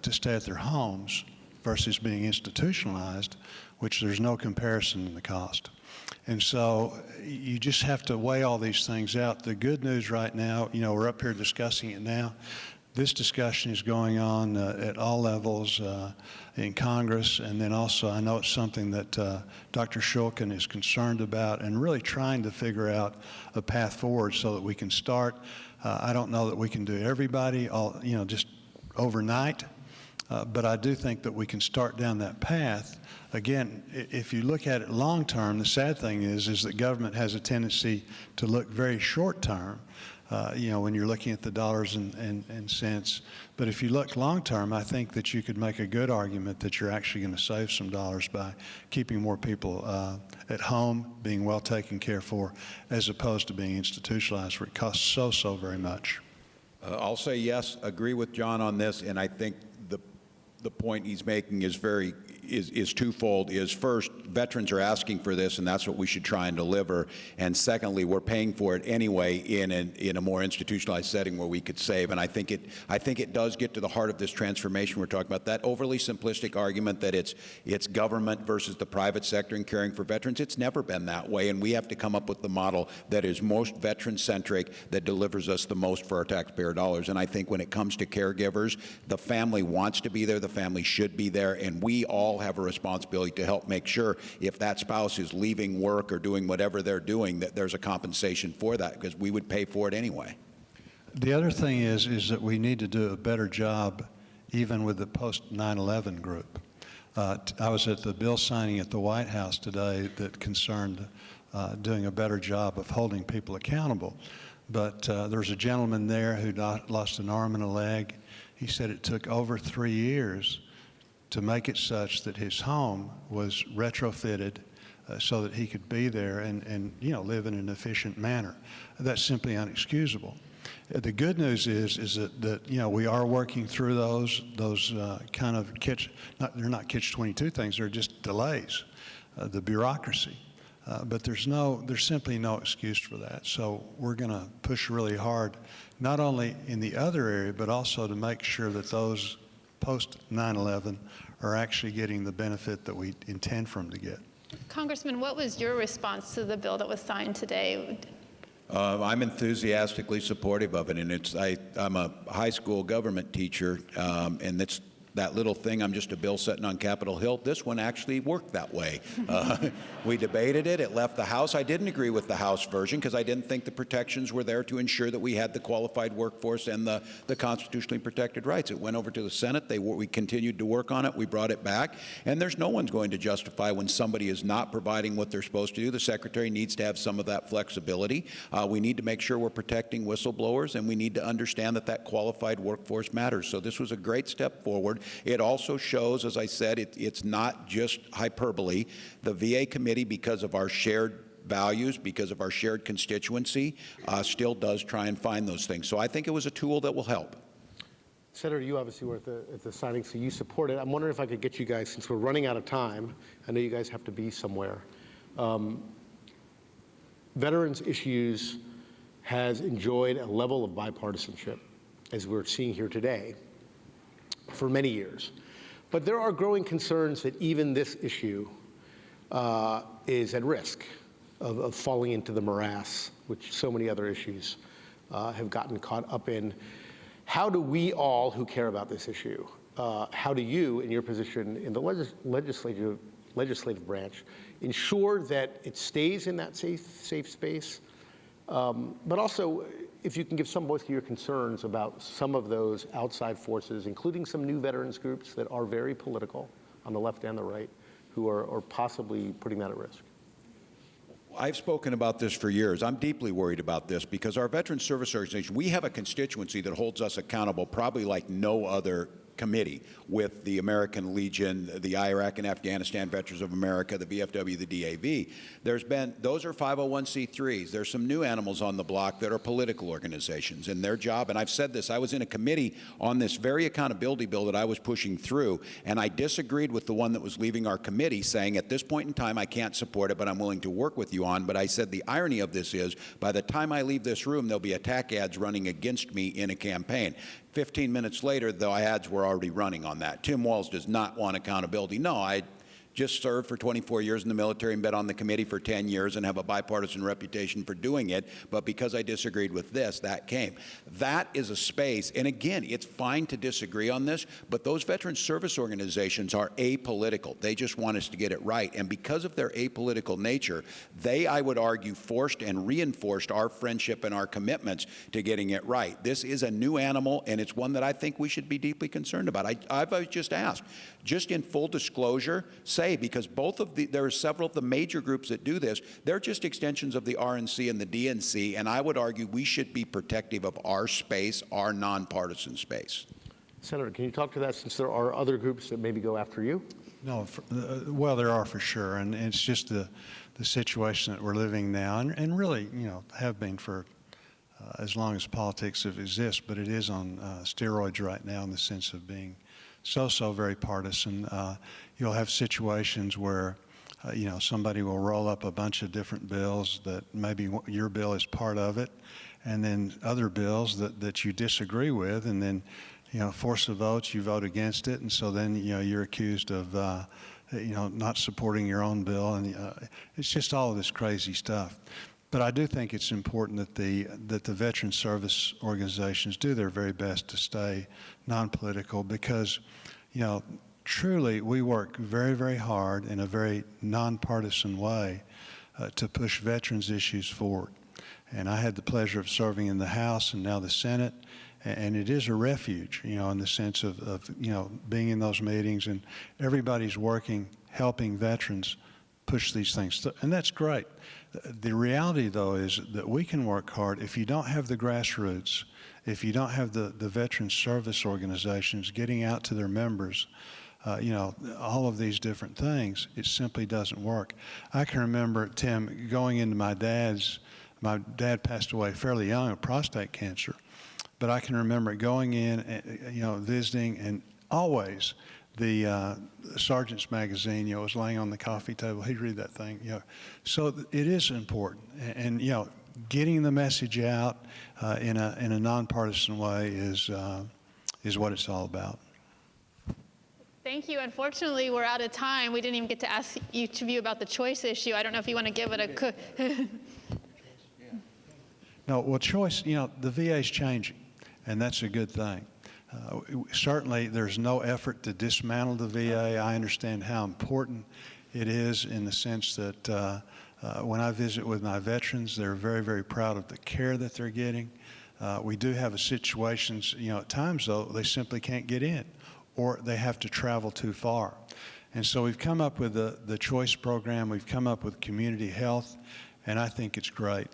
V: to stay at their homes versus being institutionalized, which there's no comparison in the cost. And so you just have to weigh all these things out. The good news right now, we're up here discussing it now. This discussion is going on at all levels in Congress, and then also I know it's something that Dr. Shulkin is concerned about and really trying to figure out a path forward so that we can start. I don't know that we can do everybody just overnight, but I do think that we can start down that path. Again, if you look at it long term, the sad thing is that government has a tendency to look very short term, when you're looking at the dollars and cents. But if you look long term, I think that you could make a good argument that you're actually going to save some dollars by keeping more people at home, being well taken care for, as opposed to being institutionalized where it costs so very much.
M: I'll say yes, agree with John on this, and I think the point he's making is very is twofold. Is first, veterans are asking for this, and that's what we should try and deliver. And secondly, we're paying for it anyway in a more institutionalized setting where we could save. And I think it does get to the heart of this transformation we're talking about. That overly simplistic argument that it's government versus the private sector in caring for veterans, it's never been that way. And we have to come up with the model that is most veteran-centric, that delivers us the most for our taxpayer dollars. And I think when it comes to caregivers, the family wants to be there, the family should be there, and we all have a responsibility to help make sure if that spouse is leaving work or doing whatever they're doing, that there's a compensation for that, because we would pay for it anyway.
V: The other thing is that we need to do a better job even with the post-9/11 group. I was at the bill signing at the White House today that concerned doing a better job of holding people accountable. But there's a gentleman there who lost an arm and a leg. He said it took over 3 years to make it such that his home was retrofitted so that he could be there and live in an efficient manner. That's simply unexcusable. The good news is that we are working through those kind of they're not catch-22 things, they're just delays, the bureaucracy. But there's simply no excuse for that. So we're going to push really hard, not only in the other area, but also to make sure that those post-9/11 are actually getting the benefit that we intend for them to get.
F: Congressman, what was your response to the bill that was signed today?
M: I'm enthusiastically supportive of it, and I'm a high school government teacher, and it's that little thing, I'm just a bill sitting on Capitol Hill. This one actually worked that way. We debated it. It left the House. I didn't agree with the House version because I didn't think the protections were there to ensure that we had the qualified workforce and the constitutionally protected rights. It went over to the Senate. We continued to work on it. We brought it back. And there's no one's going to justify when somebody is not providing what they're supposed to do. The Secretary needs to have some of that flexibility. We need to make sure we're protecting whistleblowers, and we need to understand that qualified workforce matters. So this was a great step forward. It also shows, as I said, it's not just hyperbole. The VA committee, because of our shared values, because of our shared constituency, still does try and find those things. So I think it was a tool that will help.
H: Senator, you obviously were at the signing, so you support it. I'm wondering if I could get you guys, since we're running out of time, I know you guys have to be somewhere. Veterans issues has enjoyed a level of bipartisanship, as we're seeing here today, for many years. But there are growing concerns that even this issue is at risk of falling into the morass, which so many other issues have gotten caught up in. How do we all who care about this issue, how do you, in your position in the legislative branch, ensure that it stays in that safe space, but also if you can give some voice to your concerns about some of those outside forces, including some new veterans groups that are very political on the left and the right, who are possibly putting that at risk?
M: I've spoken about this for years. I'm deeply worried about this because our Veterans Service Organization, we have a constituency that holds us accountable probably like no other committee, with the American Legion, the Iraq and Afghanistan Veterans of America, the VFW, the DAV. Those are 501c3s. There's some new animals on the block that are political organizations, and their job, and I've said this, I was in a committee on this very accountability bill that I was pushing through, and I disagreed with the one that was leaving our committee, saying at this point in time I can't support it, but I'm willing to work with you on. But I said the irony of this is, by the time I leave this room, there'll be attack ads running against me in a campaign. 15 minutes later, the ads were already running on that. Tim Walz does not want accountability. No, I just served for 24 years in the military and been on the committee for 10 years and have a bipartisan reputation for doing it. But because I disagreed with this, that came. That is a space, and again, it's fine to disagree on this, but those veteran service organizations are apolitical. They just want us to get it right. And because of their apolitical nature, they, I would argue, forced and reinforced our friendship and our commitments to getting it right. This is a new animal, and it's one that I think we should be deeply concerned about. I've just asked, just in full disclosure, because there are several of the major groups that do this, they're just extensions of the RNC and the DNC, and I would argue we should be protective of our space, our nonpartisan space.
H: Senator, can you talk to that, since there are other groups that maybe go after you?
V: No, well, there are for sure, and it's just the situation that we're living now, and really, have been for as long as politics have existed, but it is on steroids right now in the sense of being so very partisan. You'll have situations where somebody will roll up a bunch of different bills that maybe your bill is part of it, and then other bills that you disagree with, and then force of votes, you vote against it, and so then you're accused of not supporting your own bill, and it's just all of this crazy stuff. But I do think it's important that the veteran service organizations do their very best to stay non-political, because truly we work very hard in a very nonpartisan way to push veterans issues forward. And I had the pleasure of serving in the House and now the Senate, and it is a refuge, in the sense of being in those meetings, and everybody's working, helping veterans push these things. And that's great. The reality, though, is that we can work hard if you don't have the grassroots, if you don't have the veteran service organizations getting out to their members, all of these different things, it simply doesn't work. I can remember, Tim, going into my dad passed away fairly young of prostate cancer, but I can remember going in, visiting, and always the Sergeant's magazine, was laying on the coffee table. He'd read that thing, So it is important, and getting the message out in a nonpartisan way is what it's all about.
F: Thank you. Unfortunately, we're out of time. We didn't even get to ask each of you about the choice issue. I don't know if you want to give it a
V: No, well, choice, the VA is changing, and that's a good thing. Certainly, there's no effort to dismantle the VA. I understand how important it is in the sense that when I visit with my veterans, they're very proud of the care that they're getting. We do have situations, at times, though, they simply can't get in, or they have to travel too far. And so we've come up with the choice program. We've come up with community health, and I think it's great.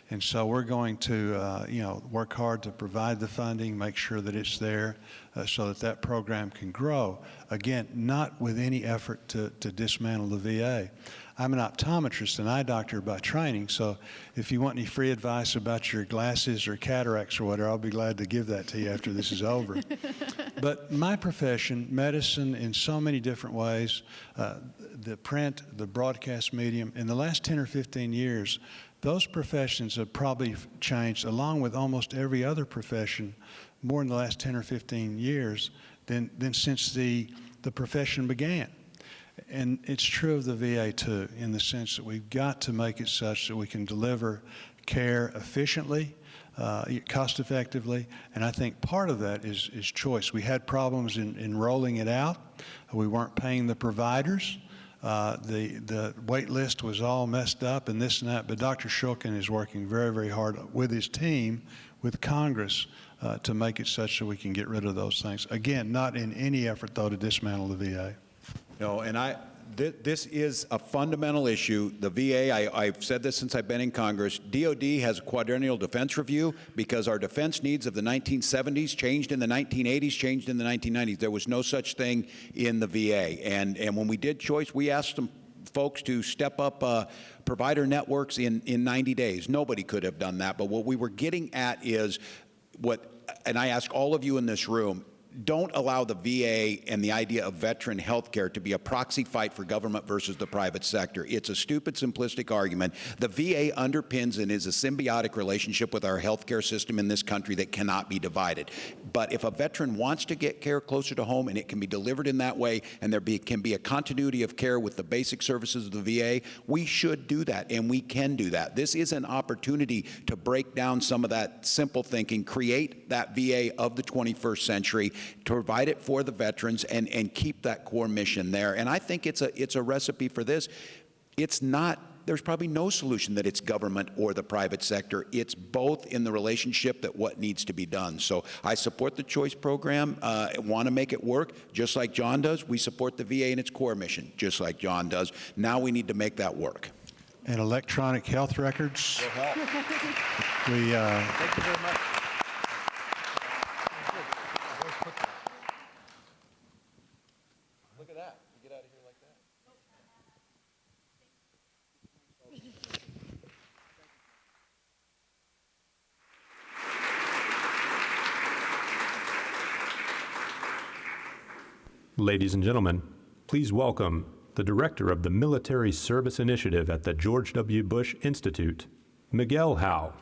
V: And so we're going to, work hard to provide the funding, make sure that it's there so that program can grow. Again, not with any effort to dismantle the VA. I'm an optometrist, an eye doctor by training, so if you want any free advice about your glasses or cataracts or whatever, I'll be glad to give that to you after this is over. But my profession, medicine, in so many different ways, the print, the broadcast medium, in the last 10 or 15 years, those professions have probably changed, along with almost every other profession, more in the last 10 or 15 years than since the profession began. And it's true of the VA, too, in the sense that we've got to make it such that we can deliver care efficiently, cost-effectively, and I think part of that is choice. We had problems in rolling it out. We weren't paying the providers. The wait list was all messed up and this and that, but Dr. Shulkin is working very hard with his team, with Congress, to make it such that we can get rid of those things. Again, not in any effort, though, to dismantle the VA.
M: No, and this is a fundamental issue. The VA, I've said this since I've been in Congress, DOD has a quadrennial defense review because our defense needs of the 1970s changed in the 1980s, changed in the 1990s. There was no such thing in the VA. And when we did choice, we asked some folks to step up provider networks in 90 days. Nobody could have done that. But what we were getting at is and I ask all of you in this room, don't allow the VA and the idea of veteran health care to be a proxy fight for government versus the private sector. It's a stupid, simplistic argument. The VA underpins and is a symbiotic relationship with our health care system in this country that cannot be divided. But if a veteran wants to get care closer to home and it can be delivered in that way, and can be a continuity of care with the basic services of the VA, we should do that, and we can do that. This is an opportunity to break down some of that simple thinking, create that VA of the 21st century, to provide it for the veterans and keep that core mission there. And I think it's a recipe for this. It's not, there's probably no solution that it's government or the private sector. It's both in the relationship that what needs to be done. So I support the choice program, want to make it work, just like John does. We support the VA and its core mission, just like John does. Now we need to make that work.
V: And electronic health records.
M: Will help.
V: Thank you
M: very much. Look at that. You get out of here like that.
E: Ladies and gentlemen, please welcome the Director of the Military Service Initiative at the George W. Bush Institute, Miguel Howe.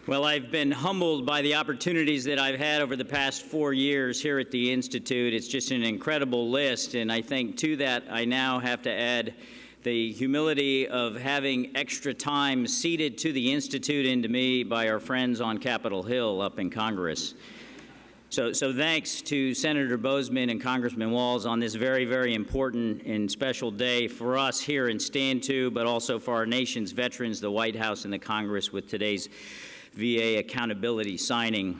G: Well, I've been humbled by the opportunities that I've had over the past 4 years here at the Institute. It's just an incredible list, and I think to that I now have to add the humility of having extra time ceded to the Institute and to me by our friends on Capitol Hill up in Congress. So thanks to Senator Boozman and Congressman Walz on this very, very important and special day for us here in Stand To, but also for our nation's veterans, the White House, and the Congress with today's VA accountability signing.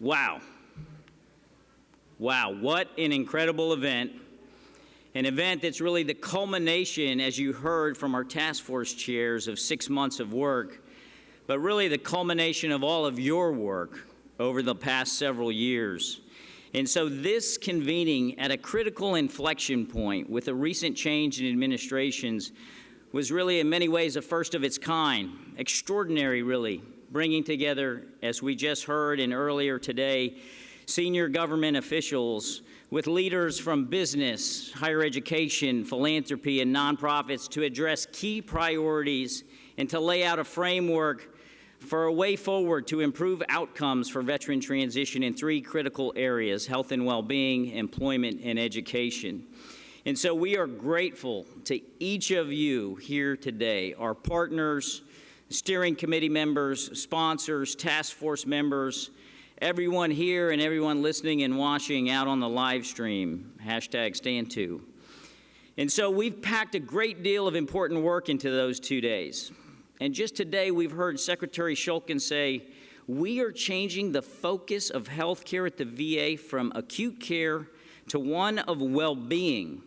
G: Wow. Wow, what an incredible event. An event that's really the culmination, as you heard from our task force chairs, of 6 months of work, but really the culmination of all of your work over the past several years. And so this convening at a critical inflection point with a recent change in administrations was really in many ways a first of its kind, extraordinary really, bringing together, as we just heard and earlier today, senior government officials with leaders from business, higher education, philanthropy, and nonprofits to address key priorities and to lay out a framework for a way forward to improve outcomes for veteran transition in 3 critical areas: health and well-being, employment, and education. And so we are grateful to each of you here today, our partners, steering committee members, sponsors, task force members, everyone here and everyone listening and watching out on the live stream, #StandTo. And so we've packed a great deal of important work into those 2 days. And just today we've heard Secretary Shulkin say, we are changing the focus of health care at the VA from acute care to one of well-being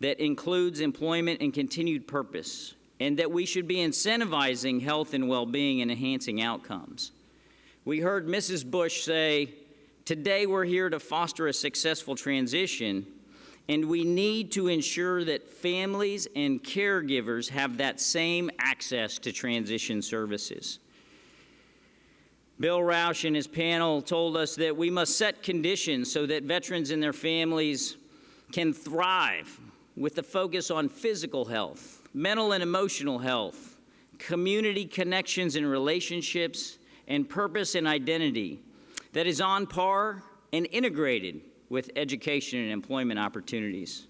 G: that includes employment and continued purpose, and that we should be incentivizing health and well-being and enhancing outcomes. We heard Mrs. Bush say, today we're here to foster a successful transition, and we need to ensure that families and caregivers have that same access to transition services. Bill Roush and his panel told us that we must set conditions so that veterans and their families can thrive with the focus on physical health, mental and emotional health, community connections and relationships, and purpose and identity that is on par and integrated with education and employment opportunities.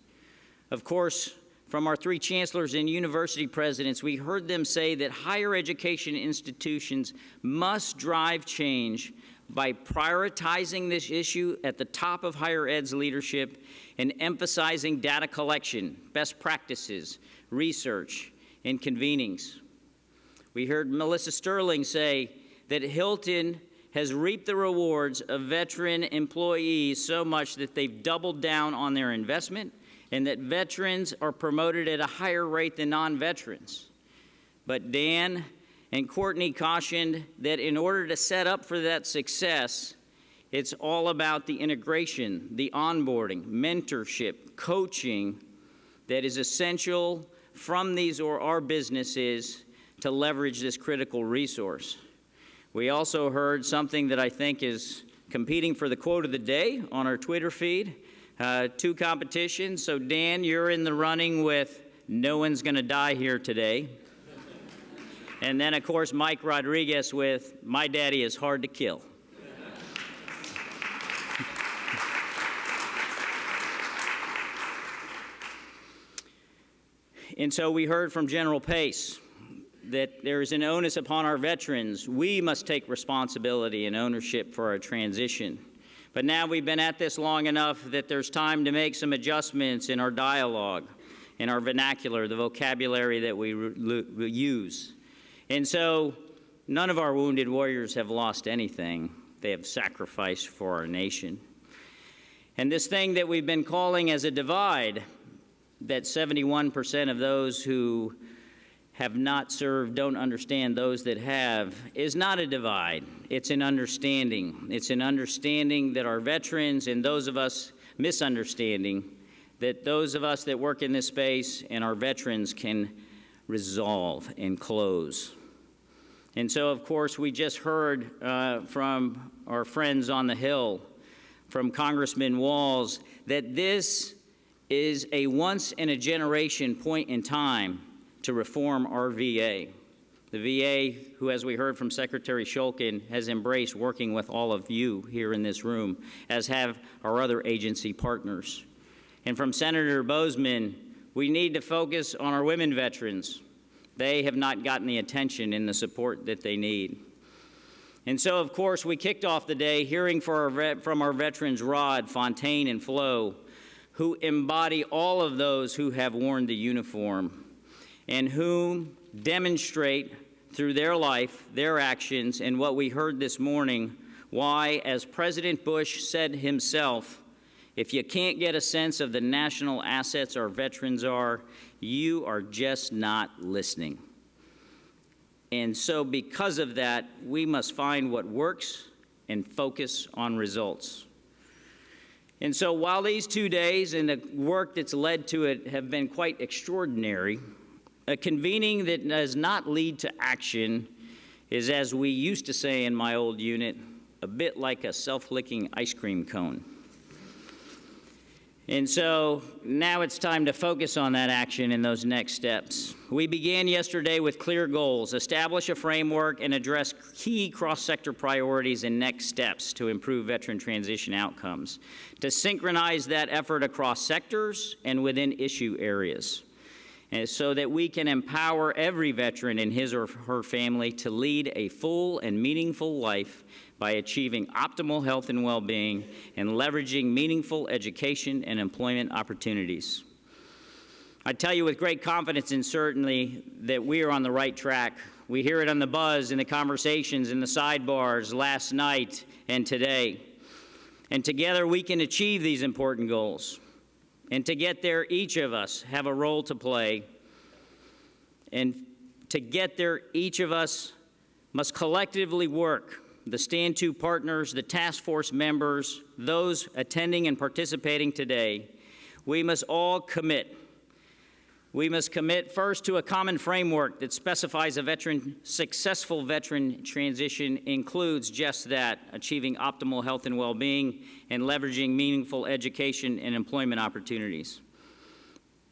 G: Of course, from our 3 chancellors and university presidents, we heard them say that higher education institutions must drive change by prioritizing this issue at the top of higher ed's leadership and emphasizing data collection, best practices, research, and convenings. We heard Melissa Sterling say that Hilton has reaped the rewards of veteran employees so much that they've doubled down on their investment, and that veterans are promoted at a higher rate than non-veterans. But Dan and Courtney cautioned that in order to set up for that success, it's all about the integration, the onboarding, mentorship, coaching that is essential from these or our businesses to leverage this critical resource. We also heard something that I think is competing for the quote of the day on our Twitter feed, 2 competitions. So Dan, you're in the running with "No one's gonna die here today." And then, of course, Mike Rodriguez with "My daddy is hard to kill." And so we heard from General Pace that there is an onus upon our veterans. We must take responsibility and ownership for our transition. But now we've been at this long enough that there's time to make some adjustments in our dialogue, in our vernacular, the vocabulary that we use. And so none of our wounded warriors have lost anything. They have sacrificed for our nation. And this thing that we've been calling as a divide, that 71% of those who have not served don't understand those that have, is not a divide. It's an understanding. It's an understanding that our veterans and those of us misunderstanding, that those of us that work in this space and our veterans can resolve and close. And so, of course, we just heard from our friends on the Hill, from Congressman Walz, that this is a once-in-a-generation point in time to reform our VA. The VA, who, as we heard from Secretary Shulkin, has embraced working with all of you here in this room, as have our other agency partners. And from Senator Boozman, we need to focus on our women veterans. They have not gotten the attention and the support that they need. And so, of course, we kicked off the day hearing from our veterans Rod, Fontaine, and Flo, who embody all of those who have worn the uniform and who demonstrate through their life, their actions, and what we heard this morning, why, as President Bush said himself, if you can't get a sense of the national assets our veterans are, you are just not listening. And so because of that, we must find what works and focus on results. And so while these 2 days and the work that's led to it have been quite extraordinary, a convening that does not lead to action is, as we used to say in my old unit, a bit like a self-licking ice cream cone. And so now it's time to focus on that action and those next steps. We began yesterday with clear goals, establish a framework, and address key cross-sector priorities and next steps to improve veteran transition outcomes, to synchronize that effort across sectors and within issue areas, and so that we can empower every veteran and his or her family to lead a full and meaningful life by achieving optimal health and well-being and leveraging meaningful education and employment opportunities. I tell you with great confidence and certainty that we are on the right track. We hear it on the buzz, in the conversations, in the sidebars last night and today. And together we can achieve these important goals. And to get there, each of us have a role to play. And to get there, each of us must collectively work. The Stand To partners, the task force members, those attending and participating today, we must all commit. We must commit first to a common framework that specifies a successful veteran transition includes just that, achieving optimal health and well-being and leveraging meaningful education and employment opportunities.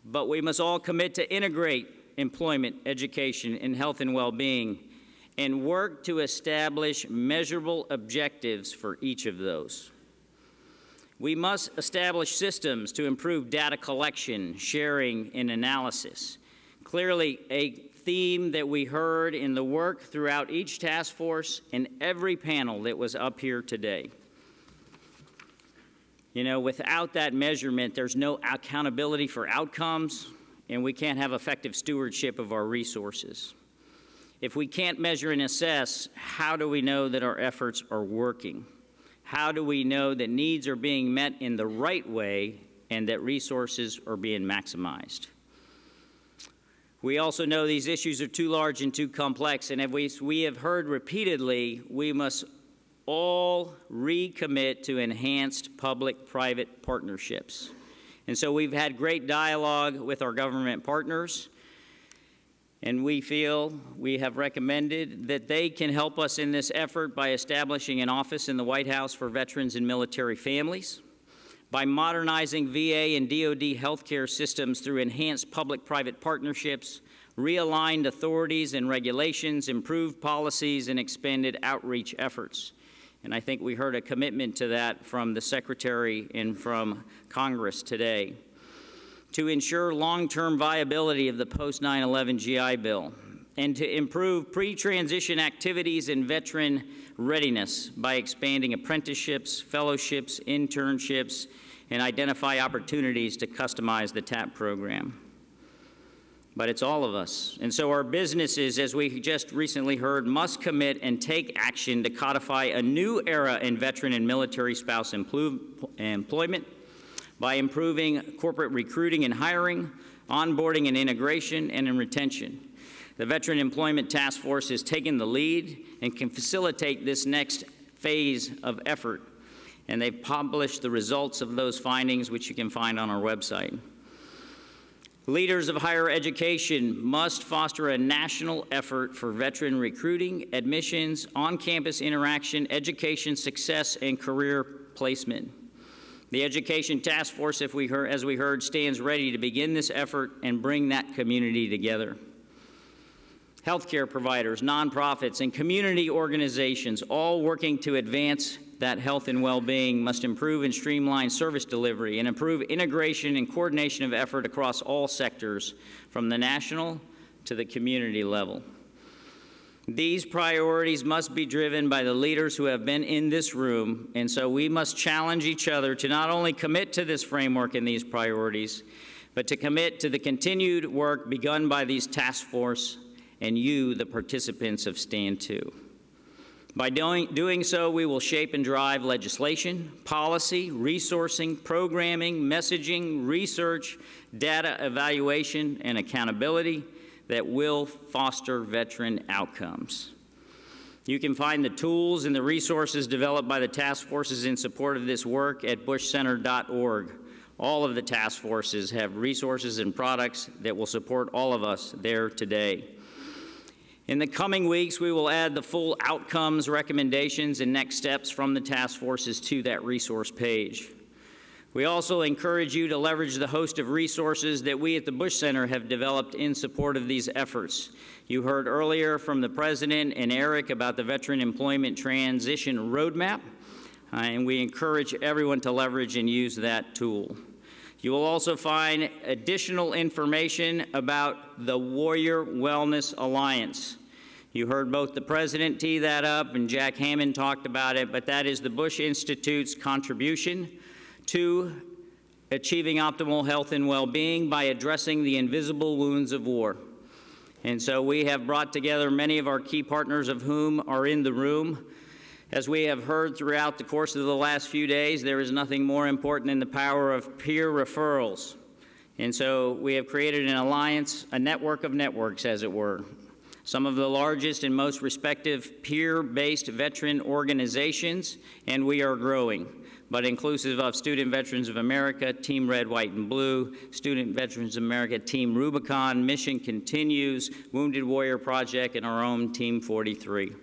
G: But we must all commit to integrate employment, education, and health and well-being and work to establish measurable objectives for each of those. We must establish systems to improve data collection, sharing, and analysis. Clearly, a theme that we heard in the work throughout each task force and every panel that was up here today. You know, without that measurement, there's no accountability for outcomes, and we can't have effective stewardship of our resources. If we can't measure and assess, how do we know that our efforts are working? How do we know that needs are being met in the right way and that resources are being maximized? We also know these issues are too large and too complex, and as we have heard repeatedly, we must all recommit to enhanced public-private partnerships. And so we've had great dialogue with our government partners, and we feel we have recommended that they can help us in this effort by establishing an office in the White House for veterans and military families, by modernizing VA and DoD healthcare systems through enhanced public-private partnerships, realigned authorities and regulations, improved policies, and expanded outreach efforts. And I think we heard a commitment to that from the Secretary and from Congress today. To ensure long-term viability of the post-9/11 GI Bill, and to improve pre-transition activities and veteran readiness by expanding apprenticeships, fellowships, internships, and identify opportunities to customize the TAP program. But it's all of us. And so our businesses, as we just recently heard, must commit and take action to codify a new era in veteran and military spouse employment, by improving corporate recruiting and hiring, onboarding and integration, and in retention. The Veteran Employment Task Force has taken the lead and can facilitate this next phase of effort, and they've published the results of those findings, which you can find on our website. Leaders of higher education must foster a national effort for veteran recruiting, admissions, on-campus interaction, education success, and career placement. The Education Task Force, as we heard, stands ready to begin this effort and bring that community together. Healthcare providers, nonprofits, and community organizations, all working to advance that health and well-being, must improve and streamline service delivery and improve integration and coordination of effort across all sectors, from the national to the community level. These priorities must be driven by the leaders who have been in this room, and so we must challenge each other to not only commit to this framework and these priorities, but to commit to the continued work begun by these task force and you, the participants of Stand 2. By doing so, we will shape and drive legislation, policy, resourcing, programming, messaging, research, data evaluation, and accountability that will foster veteran outcomes. You can find the tools and the resources developed by the task forces in support of this work at bushcenter.org. All of the task forces have resources and products that will support all of us there today. In the coming weeks, we will add the full outcomes, recommendations, and next steps from the task forces to that resource page. We also encourage you to leverage the host of resources that we at the Bush Center have developed in support of these efforts. You heard earlier from the President and Eric about the Veteran Employment Transition Roadmap, and we encourage everyone to leverage and use that tool. You will also find additional information about the Warrior Wellness Alliance. You heard both the President tee that up and Jack Hammond talked about it, but that is the Bush Institute's contribution to achieving optimal health and well-being by addressing the invisible wounds of war. And so we have brought together many of our key partners, of whom are in the room. As we have heard throughout the course of the last few days, there is nothing more important than the power of peer referrals. And so we have created an alliance, a network of networks, as it were. Some of the largest and most respected peer-based veteran organizations, and we are growing, but inclusive of Student Veterans of America, Team Red, White, and Blue, Student Veterans of America, Team Rubicon, Mission Continues, Wounded Warrior Project, and our own Team 43.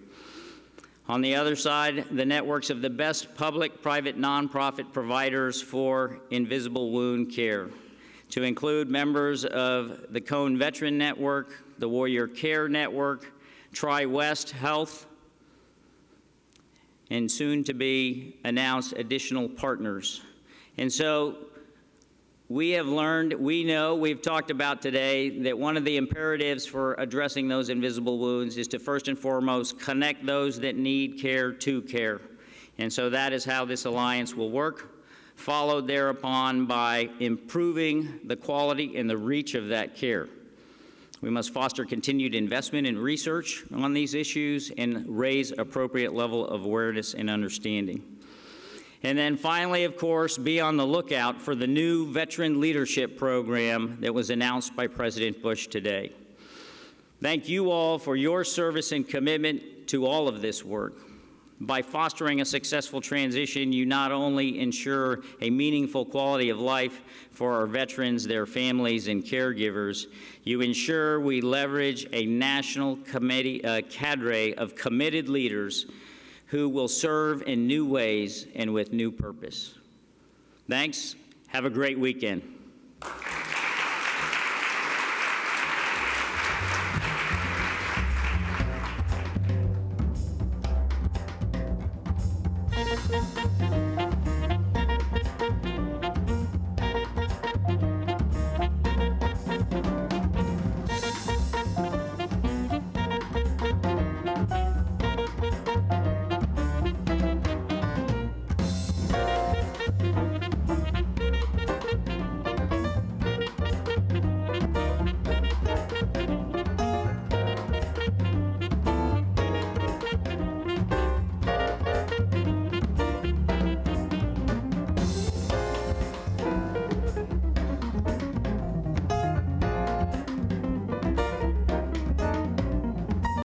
G: On the other side, the networks of the best public, private, nonprofit providers for invisible wound care, to include members of the Cone Veteran Network, the Warrior Care Network, Tri-West Health, and soon to be announced additional partners. And so we have learned, we know, we've talked about today that one of the imperatives for addressing those invisible wounds is to first and foremost connect those that need care to care. And so that is how this alliance will work, followed thereupon by improving the quality and the reach of that care. We must foster continued investment in research on these issues and raise appropriate level of awareness and understanding. And then finally, of course, be on the lookout for the new Veteran Leadership Program that was announced by President Bush today. Thank you all for your service and commitment to all of this work. By fostering a successful transition, you not only ensure a meaningful quality of life for our veterans, their families, and caregivers, you ensure we leverage a national cadre of committed leaders who will serve in new ways and with new purpose. Thanks. Have a great weekend.